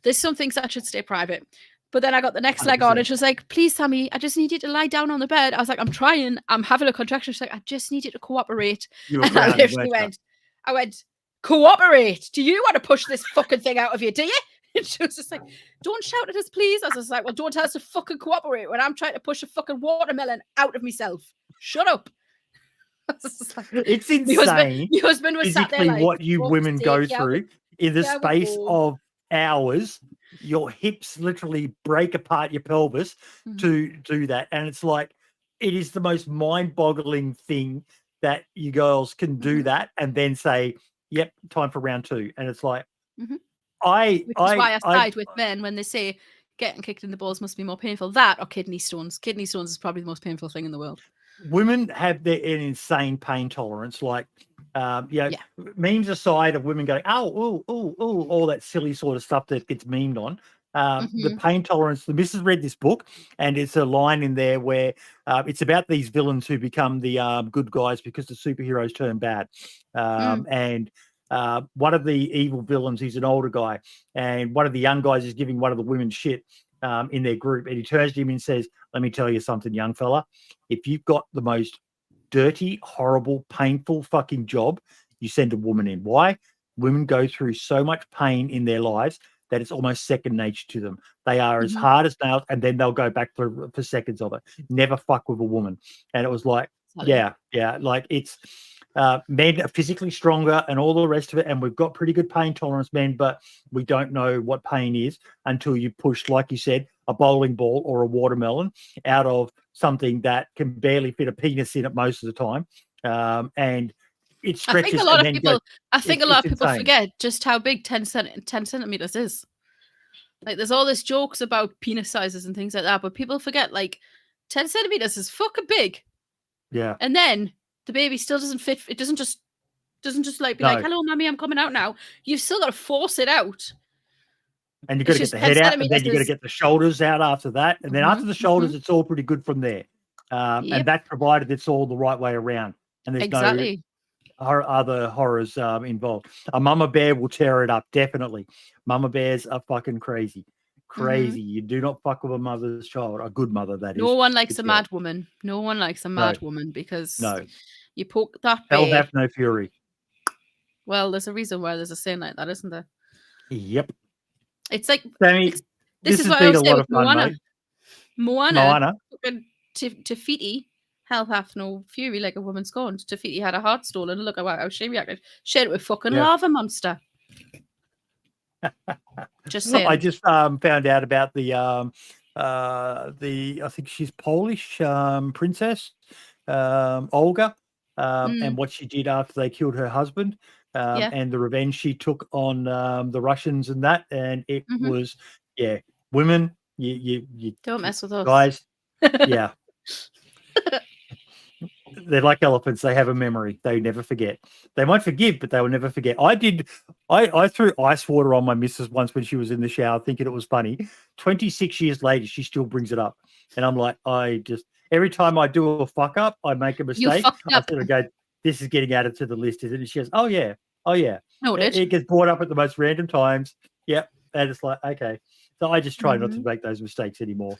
S2: there's some things that should stay private. But then I got the next
S3: 100%.
S2: leg on and she was like, please, Sammie, I just need you to lie down on the bed. I was like, I'm trying. I'm having a contraction. She's like, I just need you to cooperate.
S3: You were
S2: And I literally went, cooperate? Do you want to push this fucking thing out of you, do you? And she was just like, don't shout at us, please. I was just like, well, don't tell us to fucking cooperate when I'm trying to push a fucking watermelon out of myself. Shut up. Like,
S3: it's insane.
S2: My husband was sat there like,
S3: what you women go through in the space of hours. Your hips literally break apart your pelvis to do that. And it's like, it is the most mind-boggling thing that you girls can do that and then say, yep, time for round 2. And it's like,
S2: Which is why I side with men when they say getting kicked in the balls must be more painful. That or kidney stones. Kidney stones is probably the most painful thing in the world.
S3: Women have an insane pain tolerance. Like, memes aside of women going, oh, all that silly sort of stuff that gets memed on. The pain tolerance. The missus read this book, and it's a line in there where it's about these villains who become the good guys because the superheroes turn bad. And one of the evil villains, he's an older guy, and one of the young guys is giving one of the women shit in their group, and he turns to him and says, let me tell you something, young fella. If you've got the most dirty, horrible, painful fucking job, you send a woman in. Why? Women go through so much pain in their lives that it's almost second nature to them. They are as hard as nails, and then they'll go back for seconds of it. Never fuck with a woman. And it was like, like it's men are physically stronger and all the rest of it, and we've got pretty good pain tolerance, men, but we don't know what pain is until you push, like you said, a bowling ball or a watermelon out of something that can barely fit a penis in it most of the time. And it stretches.
S2: I think a lot of people forget just how big 10 centimeters is. Like, there's all this jokes about penis sizes and things like that, but people forget, like, 10 centimeters is fucking big.
S3: Yeah.
S2: And then the baby still doesn't fit. It doesn't just like be like, hello, mommy, I'm coming out now. You've still got to force it out.
S3: And you've got to get the head out, and then you've got to get the shoulders out after that. And then after the shoulders, it's all pretty good from there. And that's provided it's all the right way around. And there's no other horrors involved. A mama bear will tear it up, definitely. Mama bears are fucking crazy. Crazy. You do not fuck with a mother's child. A good mother, that is.
S2: No one likes a mad woman. No one likes a mad woman because you poke that bear.
S3: Hell hath no fury.
S2: Well, there's a reason why there's a saying like that, isn't there?
S3: Yep.
S2: It's like,
S3: Sammie,
S2: this is what I was saying with Moana. Moana. Tafiti, hell hath no fury like a woman scorned. Tafiti had a heart stolen. Look at how she reacted. Shared it with fucking lava monster. Just saying.
S3: I just found out about the I think she's Polish princess, Olga, and what she did after they killed her husband. And the revenge she took on the Russians and that, and it was women, you
S2: don't mess with us,
S3: guys. Yeah. They're like elephants. They have a memory. They never forget. They might forgive, but they will never forget. I threw ice water on my missus once when she was in the shower, thinking it was funny. 26 years later, she still brings it up. And I'm like, every time I do a fuck up, I make a mistake. I sort of go, this is getting added to the list, isn't it? And she goes, oh, yeah.
S2: Noted.
S3: It gets brought up at the most random times. Yep. And it's like, okay. So I just try not to make those mistakes anymore.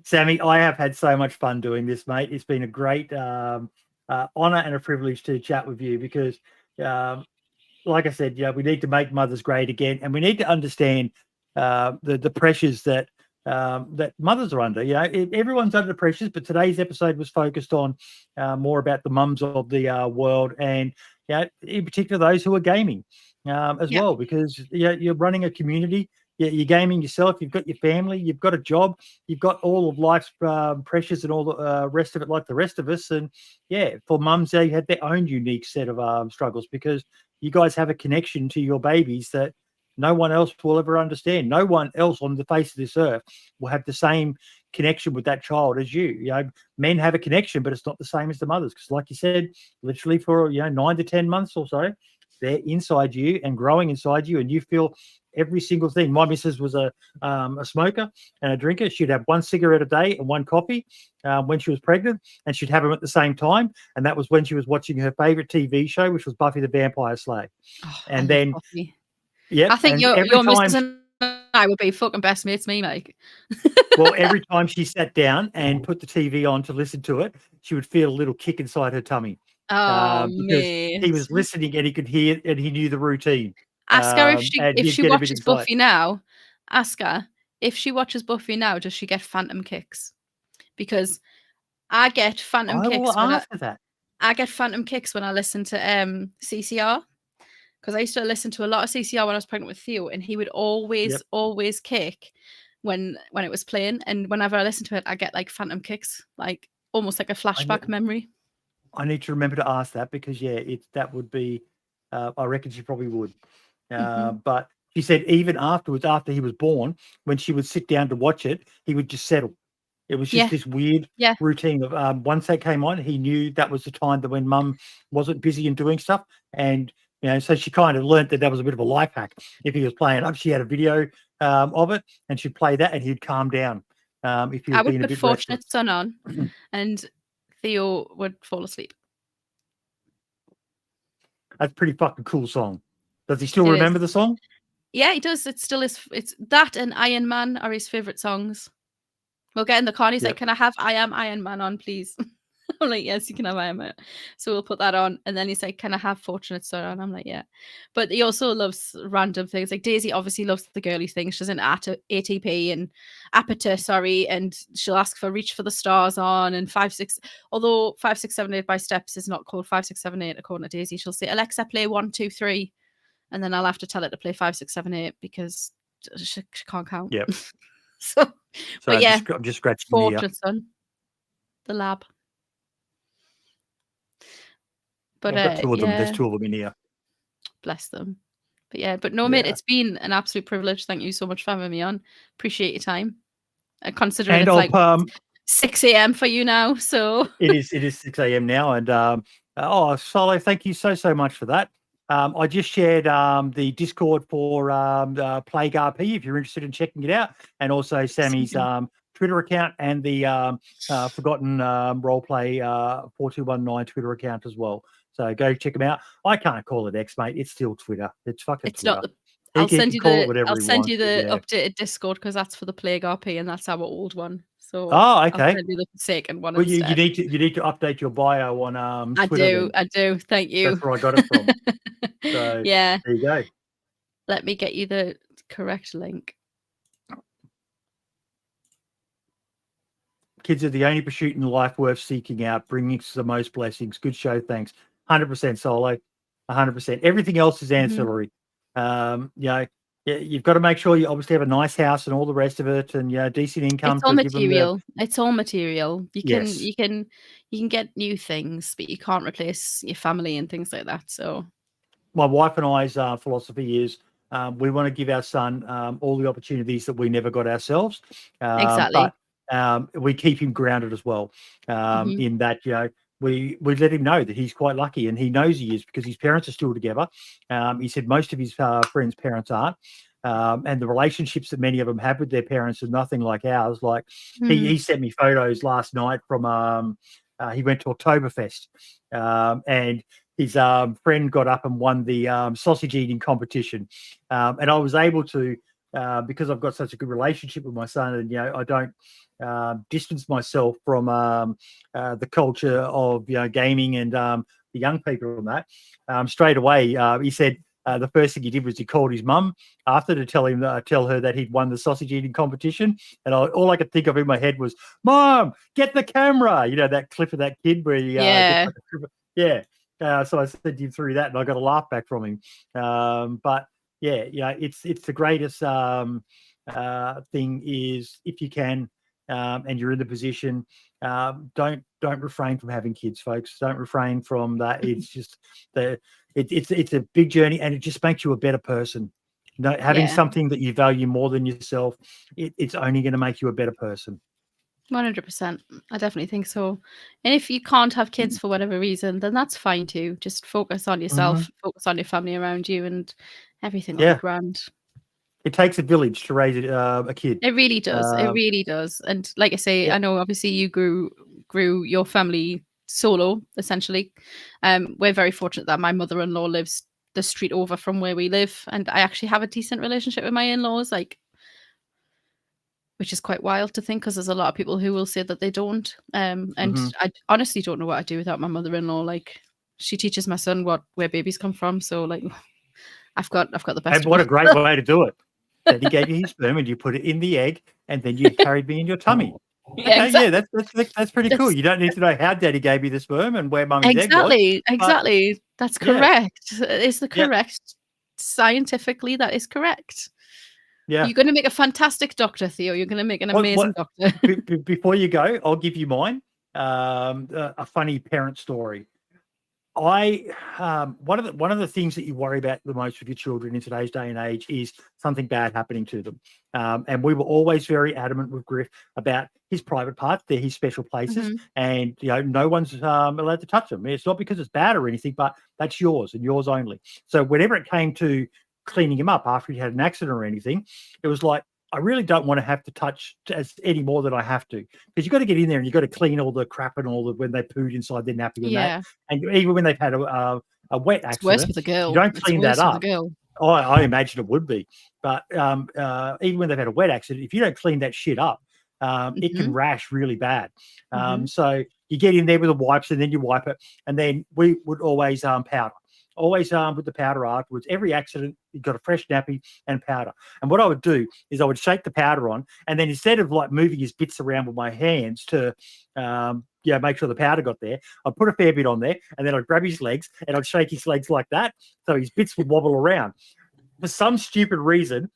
S3: Sammie, I have had so much fun doing this, mate. It's been a great honor and a privilege to chat with you because, like I said, we need to make mothers great again, and we need to understand the pressures that mothers are under. Everyone's under pressures, but today's episode was focused on more about the mums of the world, and in particular those who are gaming as well, because you're running a community. You're gaming yourself. You've got your family. You've got a job. You've got all of life's pressures and all the rest of it, like the rest of us. And for mums, they had their own unique set of struggles because you guys have a connection to your babies that no one else will ever understand. No one else on the face of this earth will have the same connection with that child as you. Men have a connection, but it's not the same as the mothers. Because, like you said, literally for 9 to 10 months or so, they're inside you and growing inside you, and you feel every single thing. My missus was a smoker and a drinker. She'd have one cigarette a day and one coffee when she was pregnant, and she'd have them at the same time. And that was when she was watching her favorite TV show, which was Buffy the Vampire Slayer. And then,
S2: I think your missus and I would be fucking best mates, me, Mike.
S3: Well, every time she sat down and put the TV on to listen to it, she would feel a little kick inside her tummy. Because he was listening and he could hear and he knew the routine.
S2: Ask her if she watches Buffy now. Ask her if she watches Buffy now, does she get phantom kicks? Because I get phantom kicks. I get phantom kicks when I listen to CCR. Because I used to listen to a lot of CCR when I was pregnant with Theo, and he would always kick when it was playing. And whenever I listen to it, I get like phantom kicks, like almost like a flashback memory.
S3: I need to remember to ask that because that would be. I reckon she probably would. But she said even afterwards, after he was born, when she would sit down to watch it, he would just settle. It was just this weird routine of once that came on, he knew that was the time that when mum wasn't busy and doing stuff. And, so she kind of learnt that was a bit of a life hack. If he was playing up, she had a video of it and she'd play that and he'd calm down. If he was being a bit
S2: Fortunate Son on and Theo would fall asleep.
S3: That's a pretty fucking cool song. Does he still remember the song?
S2: Yeah, he does. It still is. It's that and Iron Man are his favorite songs. We'll get in the car. He's like, "Can I have I Am Iron Man on, please?" I'm like, "Yes, you can have Iron Man." So we'll put that on, and then he's like, "Can I have Fortunate Son on?" I'm like, "Yeah," but he also loves random things. Like DayZ obviously loves the girly things. She's an ATP and Aperture, and she'll ask for Reach for the Stars on and 5-6. Although 5, 6, 7, 8 by steps is not called 5, 6, 7, 8 according to DayZ. She'll say, "Alexa, play 1, 2, 3," and then I'll have to tell it to play 5, 6, 7, 8 because she can't count.
S3: Yep.
S2: So but yeah,
S3: I'm just scratching
S2: Fortunate Son, the lab. But
S3: I've got two of them. There's two of them in here.
S2: Bless them. But no, mate, it's been an absolute privilege. Thank you so much for having me on. Appreciate your time. Considering it's like 6 a.m. for you now, so
S3: it is 6 a.m. now. And Solo, thank you so much for that. I just shared the Discord for Plague RP if you're interested in checking it out, and also Sammie's Twitter account and the Forgotten Roleplay 4219 Twitter account as well. So go check them out. I can't call it X, mate. It's still Twitter. It's fucking Twitter.
S2: Not. I'll send you the updated Discord because that's for the Plague RP and that's our old one. So
S3: okay.
S2: I'll send you the Forsaken one.
S3: Well, you need to update your bio on Twitter.
S2: I do. Thank you.
S3: That's where I got it from. So
S2: yeah.
S3: There you go.
S2: Let me get you the correct link.
S3: Kids are the only pursuit in life worth seeking out, bringing us the most blessings. Good show, thanks. 100% Solo, 100%. Everything else is ancillary. You've got to make sure you obviously have a nice house and all the rest of it, and decent income.
S2: It's all material. It's all material. You can get new things, but you can't replace your family and things like that. So,
S3: my wife and I's philosophy is we want to give our son all the opportunities that we never got ourselves.
S2: Exactly.
S3: But we keep him grounded as well. In that, we let him know that he's quite lucky, and he knows he is because his parents are still together. He said most of his friends' parents aren't. And the relationships that many of them have with their parents are nothing like ours. Like he sent me photos last night from he went to Oktoberfest, and his friend got up and won the sausage eating competition, and I was able to, because I've got such a good relationship with my son, and I don't distance myself from the culture of gaming and the young people and that. Straight away, he said the first thing he did was he called his mum after to tell her that he'd won the sausage eating competition, and all I could think of in my head was, "Mom, get the camera!" That clip of that kid where he so I sent him through that, and I got a laugh back from him. But it's the greatest thing is if you can, and you're in the position, don't refrain from having kids, folks. Don't refrain from that. It's just it's a big journey, and it just makes you a better person. Having something that you value more than yourself, it's only going to make you a better person.
S2: 100%. I definitely think so. And if you can't have kids for whatever reason, then that's fine too. Just focus on yourself, focus on your family around you, and everything will be grand.
S3: It takes a village to raise a kid.
S2: It really does. It really does. And like I say, I know obviously you grew your family solo, essentially. We're very fortunate that my mother-in-law lives the street over from where we live, and I actually have a decent relationship with my in-laws, which is quite wild to think, because there's a lot of people who will say that they don't. And I honestly don't know what I'd do without my mother-in-law. Like, she teaches my son where babies come from. So I've got the best.
S3: And what a great way to do it. Daddy gave you his sperm and you put it in the egg, and then you carried me in your tummy.
S2: Yeah, exactly.
S3: That's pretty cool. You don't need to know how daddy gave you the sperm and where mummy's egg was.
S2: Exactly. That's correct. It's the correct. Scientifically, that is correct.
S3: Yeah.
S2: You're going to make a fantastic doctor, Theo. You're going to make an amazing doctor.
S3: Before you go, I'll give you mine. A funny parent story. One of the things that you worry about the most with your children in today's day and age is something bad happening to them. And we were always very adamant with Griff about his private parts. They're his special places, and no one's allowed to touch them. It's not because it's bad or anything, but that's yours and yours only. So whenever it came to cleaning him up after he had an accident or anything, it was like, I really don't want to have to touch any more than I have to, because you've got to get in there and you've got to clean all the crap and all the when they pooed inside their nappy and that. And even when they've had a wet accident,
S2: it's worse with a girl.
S3: You don't clean that up. I imagine it would be, but even when they've had a wet accident, if you don't clean that shit up, it can rash really bad. So you get in there with the wipes, and then you wipe it, and then we would always powder. Always with the powder afterwards. Every accident, you got a fresh nappy and powder. And what I would do is I would shake the powder on, and then instead of moving his bits around with my hands to make sure the powder got there, I'd put a fair bit on there, and then I'd grab his legs and I'd shake his legs like that, so his bits would wobble around. For some stupid reason,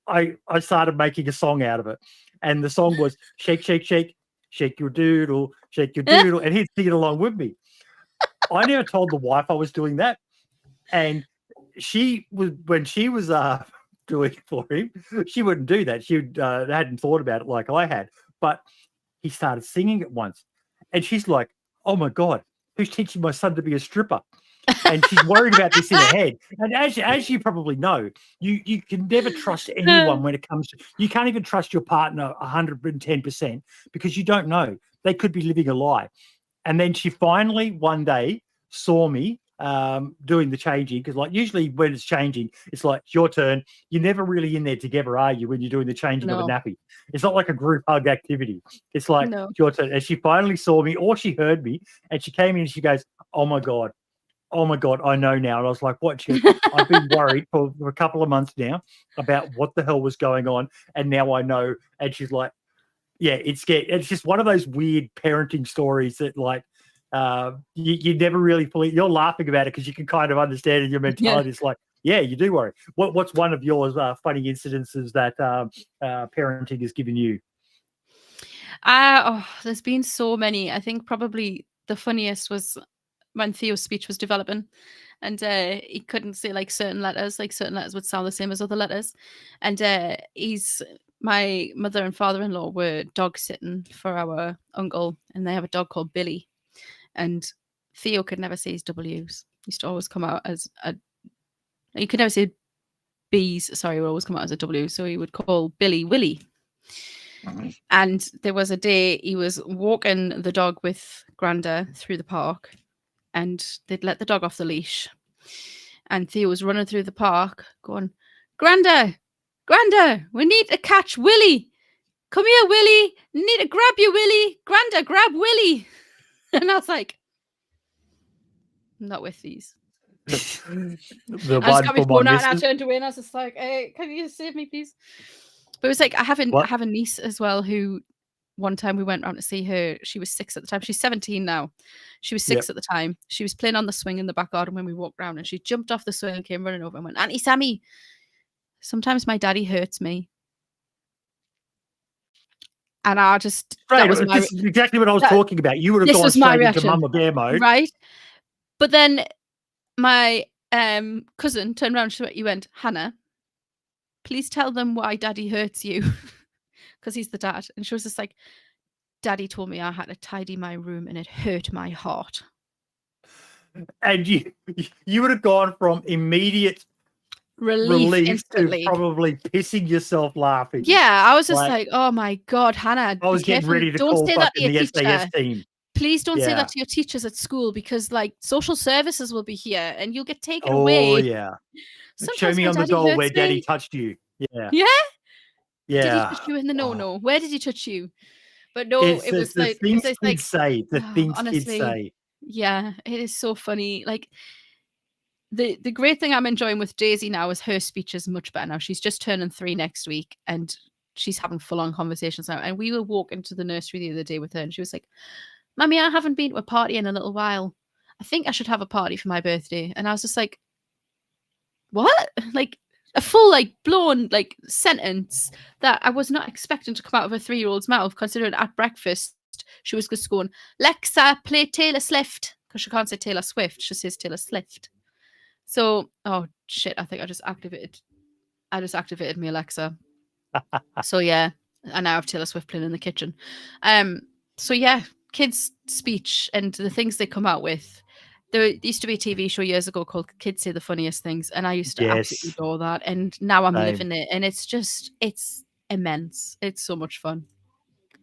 S3: I started making a song out of it, and the song was shake, shake, shake, shake your doodle, and he'd sing it along with me. I never told the wife I was doing that. And when she was doing it for him, she wouldn't do that. She hadn't thought about it like I had. But he started singing it once, and she's like, "Oh my God, who's teaching my son to be a stripper?" And she's worried about this in her head. And as you probably know, you can never trust anyone when it comes to. You can't even trust your partner 110% because you don't know. They could be living a lie. And then she finally one day saw me doing the changing, because usually when it's changing, it's like, it's your turn. You're never really in there together, are you, when you're doing the changing of a nappy? It's not like a group hug activity. It's like, it's your turn. And she finally saw me, or she heard me, and she came in and she goes, oh my God, I know now. And I was like, what? She goes, I've been worried for a couple of months now about what the hell was going on, and now I know. And she's like, yeah, it's just one of those weird parenting stories that you never really fully. You're laughing about it because you can kind of understand in your mentality. It's like, yeah, you do worry. What's one of yours funny incidences that parenting has given you?
S2: There's been so many. I think probably the funniest was when Theo's speech was developing, and he couldn't say certain letters. Certain letters would sound the same as other letters, and my mother and father-in-law were dog sitting for our uncle, and they have a dog called Billy. And Theo could never say his W's. He used to always come out as a. You could never say B's. Sorry, would always come out as a W. So he would call Billy Willie. And there was a day he was walking the dog with Granda through the park, and they'd let the dog off the leash. And Theo was running through the park, going, "Granda, Granda, we need to catch Willie. Come here, Willie. Need to grab you, Willie. Granda, grab Willie." And I was like, "I'm not with these."
S3: The
S2: I just
S3: one
S2: got my
S3: for my
S2: phone out and I
S3: missus.
S2: turned away and I was just like, "Hey, can you just save me, please?" But it was like I have a niece as well who one time we went around to see her. She was 6 at the time. She's 17 now. She was 6 at the time. She was playing on the swing in the back garden when we walked around, and she jumped off the swing and came running over and went, "Auntie Sammie, sometimes my daddy hurts me." And I just
S3: Right,
S2: that was my
S3: this is exactly what I was talking about. You would have
S2: this
S3: gone
S2: was my
S3: straight into
S2: reaction.
S3: Mama Bear mode.
S2: Right. But then my cousin turned around and he went, "Hannah, please tell them why daddy hurts you." Because he's the dad. And she was just like, "Daddy told me I had to tidy my room and it hurt my heart."
S3: And you would have gone from immediate relief
S2: instantly
S3: to probably pissing yourself laughing.
S2: Yeah, I was just like, "Oh my God, Hannah,
S3: I was getting ready to
S2: don't
S3: call
S2: say that to
S3: fucking
S2: your
S3: the SAS
S2: teacher.
S3: team.
S2: Please don't say
S3: Yeah.
S2: that to your teachers at school, because like social services will be here and you'll get taken
S3: Oh
S2: away."
S3: yeah. Show
S2: Sometimes
S3: me
S2: my
S3: on the
S2: daddy
S3: doll
S2: hurts
S3: where daddy
S2: me.
S3: touched you. Yeah.
S2: Yeah? Did he
S3: Yeah.
S2: touch you in the
S3: Oh.
S2: no? Where did he touch you? But no,
S3: It's
S2: it was
S3: the
S2: like
S3: things
S2: it's
S3: kids
S2: like
S3: say. The things kids
S2: honestly,
S3: say.
S2: yeah, it is so funny. Like the great thing I'm enjoying with DayZ now is her speech is much better now. She's just turning 3 next week, and she's having full-on conversations now. And we were walking to the nursery the other day with her, and she was like, "Mummy, I haven't been to a party in a little while. I think I should have a party for my birthday." And I was just like, "What?" Like a full, like, blown, like, sentence that I was not expecting to come out of a 3-year-old's mouth, considering at breakfast she was just going, "Lexa, play Taylor Swift," because she can't say Taylor Swift, she says Taylor Swift. So, oh shit, I think I just activated my Alexa. So yeah, I now have Taylor Swift playing in the kitchen. So yeah, kids' speech and the things they come out with. There used to be a TV show years ago called Kids Say the Funniest Things, and I used to absolutely
S3: Yes.
S2: adore that. And now I'm
S3: Same.
S2: living it, and it's immense. It's so much fun.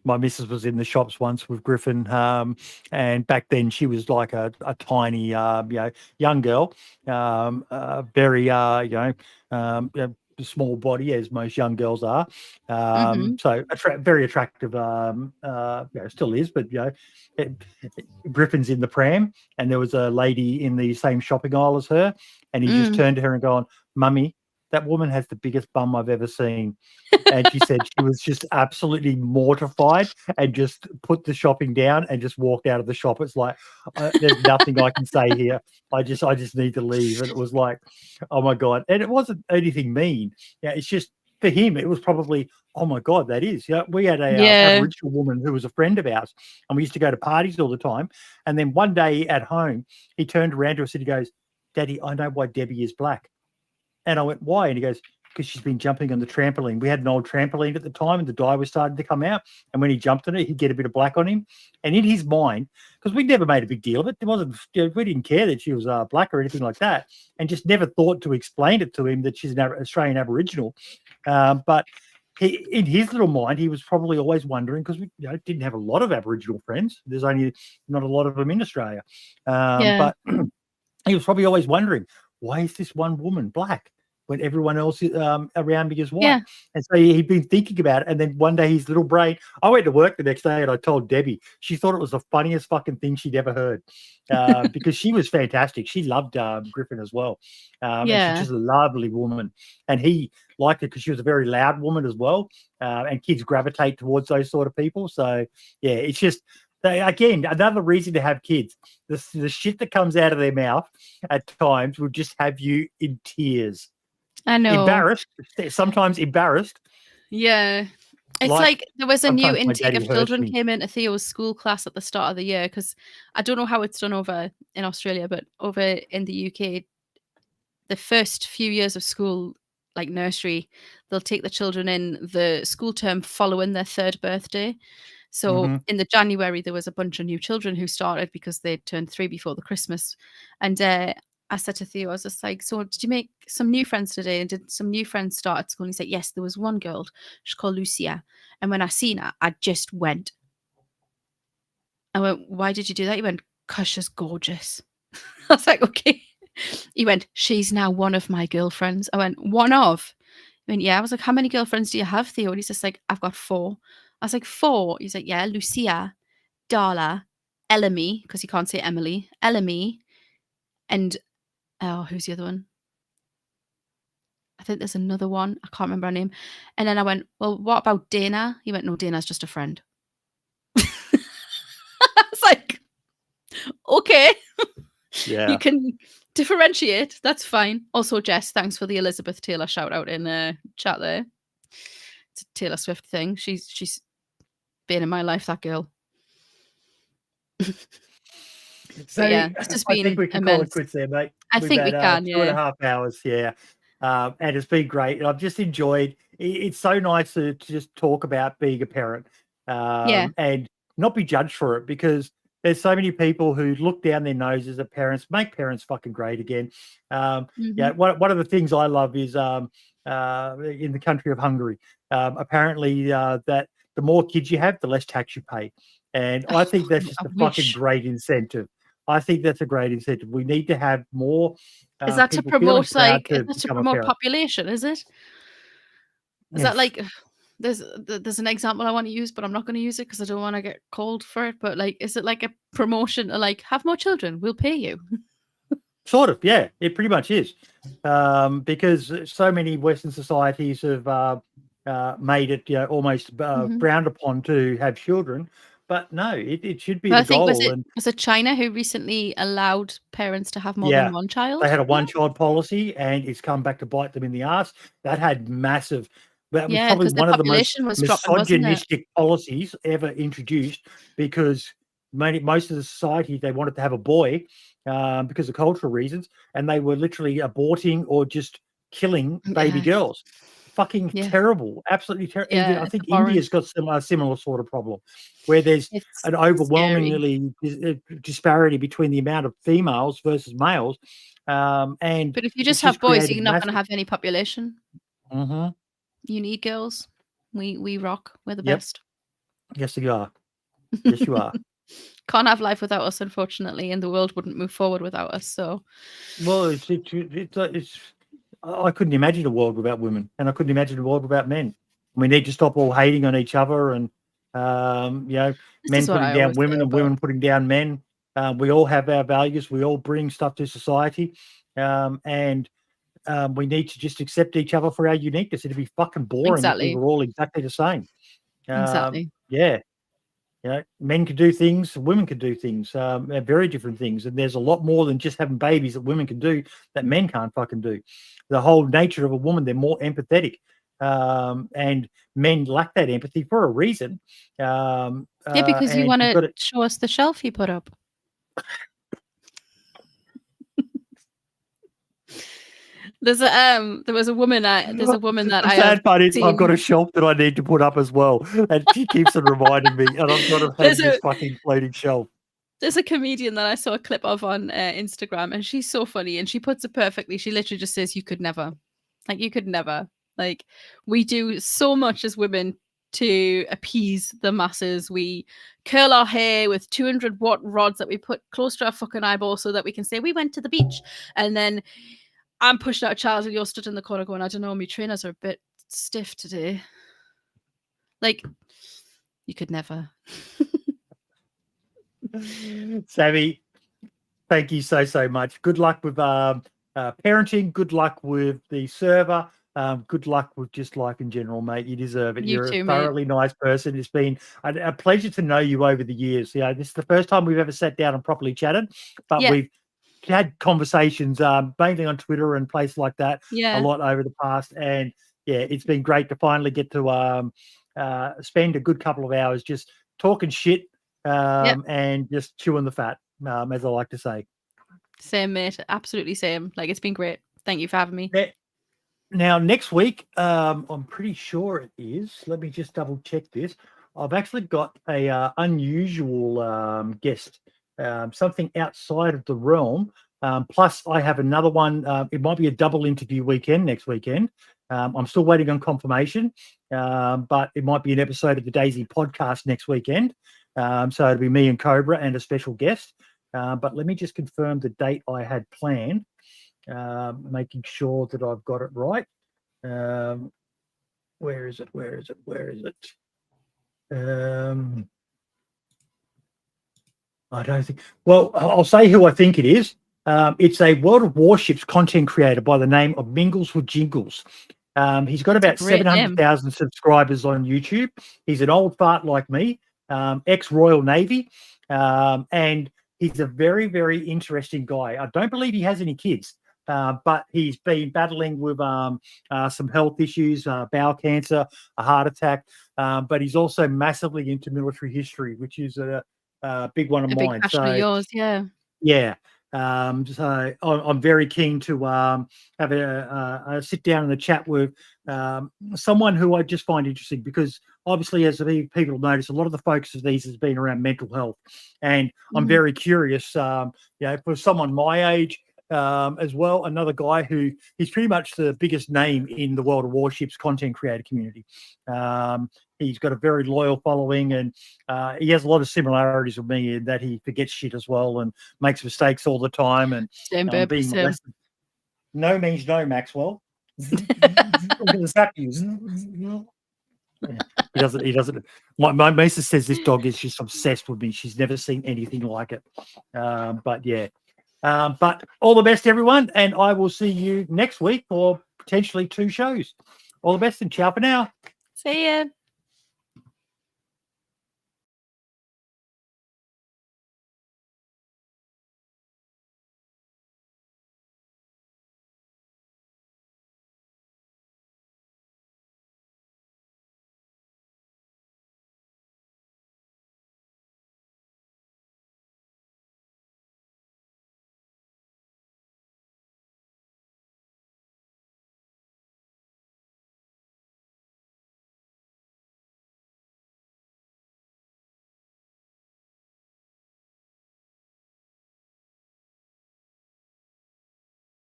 S3: My missus was in the shops once with Griffin, and back then she was like a tiny, young girl, very, small body, as most young girls are. So very attractive. Still is, but Griffin's in the pram, and there was a lady in the same shopping aisle as her, and he just turned to her and gone, "Mummy, that woman has the biggest bum I've ever seen." And she said she was just absolutely mortified and just put the shopping down and just walked out of the shop. It's like, there's nothing I can say here. I just need to leave. And it was like, oh my God. And it wasn't anything mean. Yeah, it's just for him, it was probably, oh my God, that is. Yeah, we had a Aboriginal woman who was a friend of ours, and we used to go to parties all the time. And then one day at home, he turned around to us and he goes, "Daddy, I know why Debbie is black." And I went, "Why?" And he goes, "Because she's been jumping on the trampoline." We had an old trampoline at the time, and the dye was starting to come out. And when he jumped on it, he'd get a bit of black on him. And in his mind, because we never made a big deal of it, it wasn't, we didn't care that she was black or anything like that, and just never thought to explain it to him that she's an Australian Aboriginal. But in his little mind, he was probably always wondering, because we didn't have a lot of Aboriginal friends. There's only not a lot of them in Australia. But he was probably always wondering, why is this one woman black when everyone else around me is white?
S2: Yeah.
S3: And so he'd been thinking about it. And then one day his little brain, I went to work the next day and I told Debbie, she thought it was the funniest fucking thing she'd ever heard, because she was fantastic. She loved Griffin as well. And she's just a lovely woman. And he liked it because she was a very loud woman as well. And kids gravitate towards those sort of people. So, yeah, it's just, again, another reason to have kids. The shit that comes out of their mouth at times will just have you in tears.
S2: I know.
S3: Embarrassed, sometimes embarrassed.
S2: Yeah. It's like there was a new intake of children came into Theo's school class at the start of the year, because I don't know how it's done over in Australia, but over in the UK, the first few years of school, like nursery, they'll take the children in the school term following their 3rd birthday. So in the January, there was a bunch of new children who started because they turned 3 before the Christmas. And I said to Theo, I was just like, so did you make some new friends today? And did some new friends start at school? And he said, yes, there was one girl. She's called Lucia. And when I seen her, I just went. I went, why did you do that? He went, because she's gorgeous. I was like, okay. He went, she's now one of my girlfriends. I went, one of? He went, yeah. I was like, how many girlfriends do you have, Theo? And he's just like, I've got 4. I was like, 4? He's like, yeah, Lucia, Darla, Elamy, because he can't say Emily, Elamy, and who's the other one? I think there's another one. I can't remember her name. And then I went, well, what about Dana? He went, no, Dana's just a friend. I was like, okay.
S1: Yeah.
S2: You can differentiate. That's fine. Also, Jess, thanks for the Elizabeth Taylor shout out in chat there. It's a Taylor Swift thing. She's been in my life, that girl.
S3: So
S2: yeah, it's just been
S3: I think we can
S2: immense.
S3: call it quits there, mate.
S2: I think we can,
S3: 2.5 hours, yeah. And it's been great. And I've just enjoyed it's so nice to just talk about being a parent and not be judged for it, because there's so many people who look down their noses at parents, make parents fucking great again. Yeah, one of the things I love is in the country of Hungary, apparently that the more kids you have, the less tax you pay. And I think that's just a fucking great incentive. I think that's a great incentive. We need to have more.
S2: Is that to promote population? Is it? Is that like? There's an example I want to use, but I'm not going to use it because I don't want to get called for it. But like, is it like a promotion to like have more children? We'll pay you.
S3: Sort of, yeah. It pretty much is, because so many Western societies have made it, almost frowned upon to have children. But no, it should be the goal.
S2: Was it China who recently allowed parents to have more than one child?
S3: They had a one-child policy, and it's come back to bite them in the ass. That had massive. That was probably one of the most misogynistic policies ever introduced, because most of the society, they wanted to have a boy because of cultural reasons, and they were literally aborting or just killing baby girls. Fucking terrible, absolutely terrible. I think India's got a similar sort of problem, where there's an overwhelmingly disparity between the amount of females versus males. But
S2: if you just have boys, you're not going to have any population.
S3: Mm-hmm.
S2: You need girls. We rock. We're the best.
S3: Yes, you are. Yes, you are.
S2: Can't have life without us, unfortunately, and the world wouldn't move forward without us. So,
S3: well, it's I couldn't imagine a world without women, and I couldn't imagine a world without men. We need to stop all hating on each other, and men putting down women and women putting down men. We all have our values. We all bring stuff to society, and we need to just accept each other for our uniqueness. It'd be fucking boring if we were all exactly the same.
S2: Exactly.
S3: Yeah. Men can do things, women can do things, very different things. And there's a lot more than just having babies that women can do that men can't fucking do. The whole nature of a woman, they're more empathetic. And men lack that empathy for a reason.
S2: Because you want to show us the shelf you put up. There was a woman that
S3: the sad part is I've got a shelf that I need to put up as well, and she keeps on reminding me, and I've got to have this fucking floating shelf.
S2: There's a comedian that I saw a clip of on Instagram, and she's so funny, and she puts it perfectly. She literally just says, you could never. Like, we do so much as women to appease the masses. We curl our hair with 200-watt rods that we put close to our fucking eyeball so that we can say we went to the beach, and then I'm pushing out a child and you're stood in the corner going, I don't know, my trainers are a bit stiff today. Like, you could never.
S3: Sammie, thank you so much. Good luck with parenting. Good luck with the server. Good luck with just life in general, mate. You deserve it. You're a thoroughly nice person. It's been a pleasure to know you over the years. This is the first time we've ever sat down and properly chatted, but we've had conversations mainly on Twitter and places like that a lot over the past, and it's been great to finally get to spend a good couple of hours just talking shit and just chewing the fat, as I like to say.
S2: Same, mate. Absolutely same. Like, it's been great. Thank you for having me.
S3: Now, next week, I'm pretty sure it is. Let me just double check this. I've actually got a unusual guest, something outside of the realm. Plus, I have another one. It might be a double interview weekend next weekend. I'm still waiting on confirmation, but it might be an episode of the DayZ podcast next weekend. So it'll be me and Cobra and a special guest. But let me just confirm the date I had planned. Making sure that I've got it right. Where is it? I don't think. Well, I'll say who I think it is. It's a World of Warships content creator by the name of Mingles with Jingles. He's got about 700,000 subscribers on YouTube. He's an old fart like me, ex-Royal Navy, and he's a very, very interesting guy. I don't believe he has any kids. But he's been battling with some health issues, bowel cancer, a heart attack. But he's also massively into military history, which is a big one of mine.
S2: Big passion of yours, yeah.
S3: Yeah. So I'm very keen to have a sit down in a chat with someone who I just find interesting, because obviously, as people notice, a lot of the focus of these has been around mental health, and I'm very curious. For someone my age. As well, another guy who he's pretty much the biggest name in the World of Warships content creator community. He's got a very loyal following, and he has a lot of similarities with me in that he forgets shit as well and makes mistakes all the time. And being molested. No means no, Maxwell. I'm going to zap you. He doesn't. My Mesa says this dog is just obsessed with me. She's never seen anything like it. But yeah. But all the best, everyone, and I will see you next week for potentially 2 shows. All the best, and ciao for now.
S2: See ya.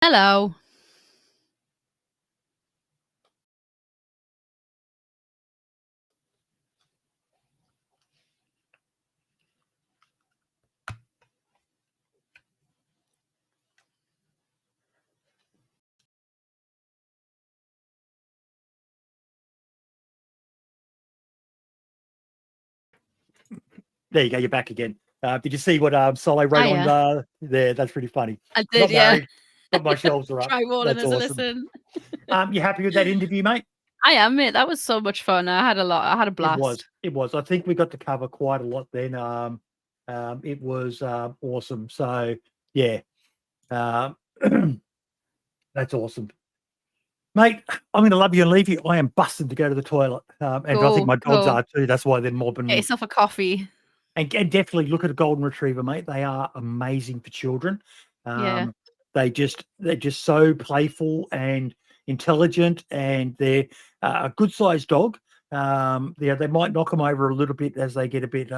S2: Hello.
S3: There you go. You're back again. Did you see what Solo wrote on there? That's pretty funny.
S2: I did, yeah.
S3: But my shelves are up.
S2: Try rolling as
S3: awesome.
S2: a listen.
S3: You happy with that interview, mate?
S2: I am, mate. That was so much fun. I had a blast.
S3: It was. I think we got to cover quite a lot then. It was awesome. So yeah, that's awesome, mate. I'm going to love you and leave you. I am busted to go to the toilet, and I think my dogs are too. That's why they're mobbing me.
S2: Get yourself a coffee.
S3: And definitely look at a golden retriever, mate. They are amazing for children. They're just so playful and intelligent, and they're a good sized dog. They might knock them over a little bit as they get a bit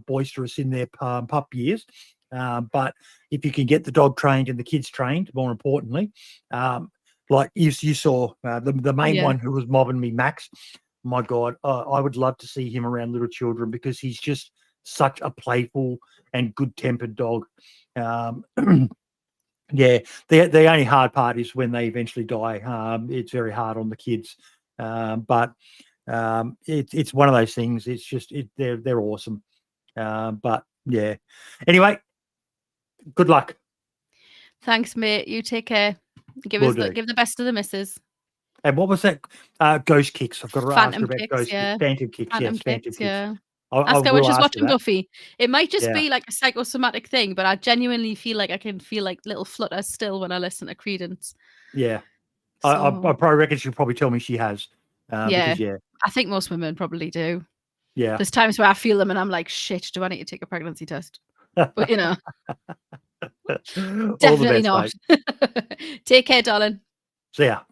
S3: boisterous in their pup years. But if you can get the dog trained and the kids trained, more importantly, like you saw the main one who was mobbing me, Max. My God, I would love to see him around little children, because he's just such a playful and good-tempered dog. Yeah, the only hard part is when they eventually die. It's very hard on the kids, but it's one of those things. It's just they're awesome. But yeah. Anyway, good luck.
S2: Thanks, mate. You take care. Give the best to the missus.
S3: And what was that? Ghost kicks. I've got to ask her about
S2: kicks,
S3: ghost kicks. Phantom kicks.
S2: Phantom
S3: kicks.
S2: Yeah.
S3: Ask
S2: her when she's watching Buffy. It might just be like a psychosomatic thing, but I genuinely feel like I can feel like little flutters still when I listen to Credence.
S3: Yeah. So, I probably reckon she'll probably tell me she has. Because,
S2: I think most women probably do.
S3: Yeah.
S2: There's times where I feel them and I'm like, shit, do I need to take a pregnancy test? But, you know. Definitely not. Take care, darling.
S3: See ya.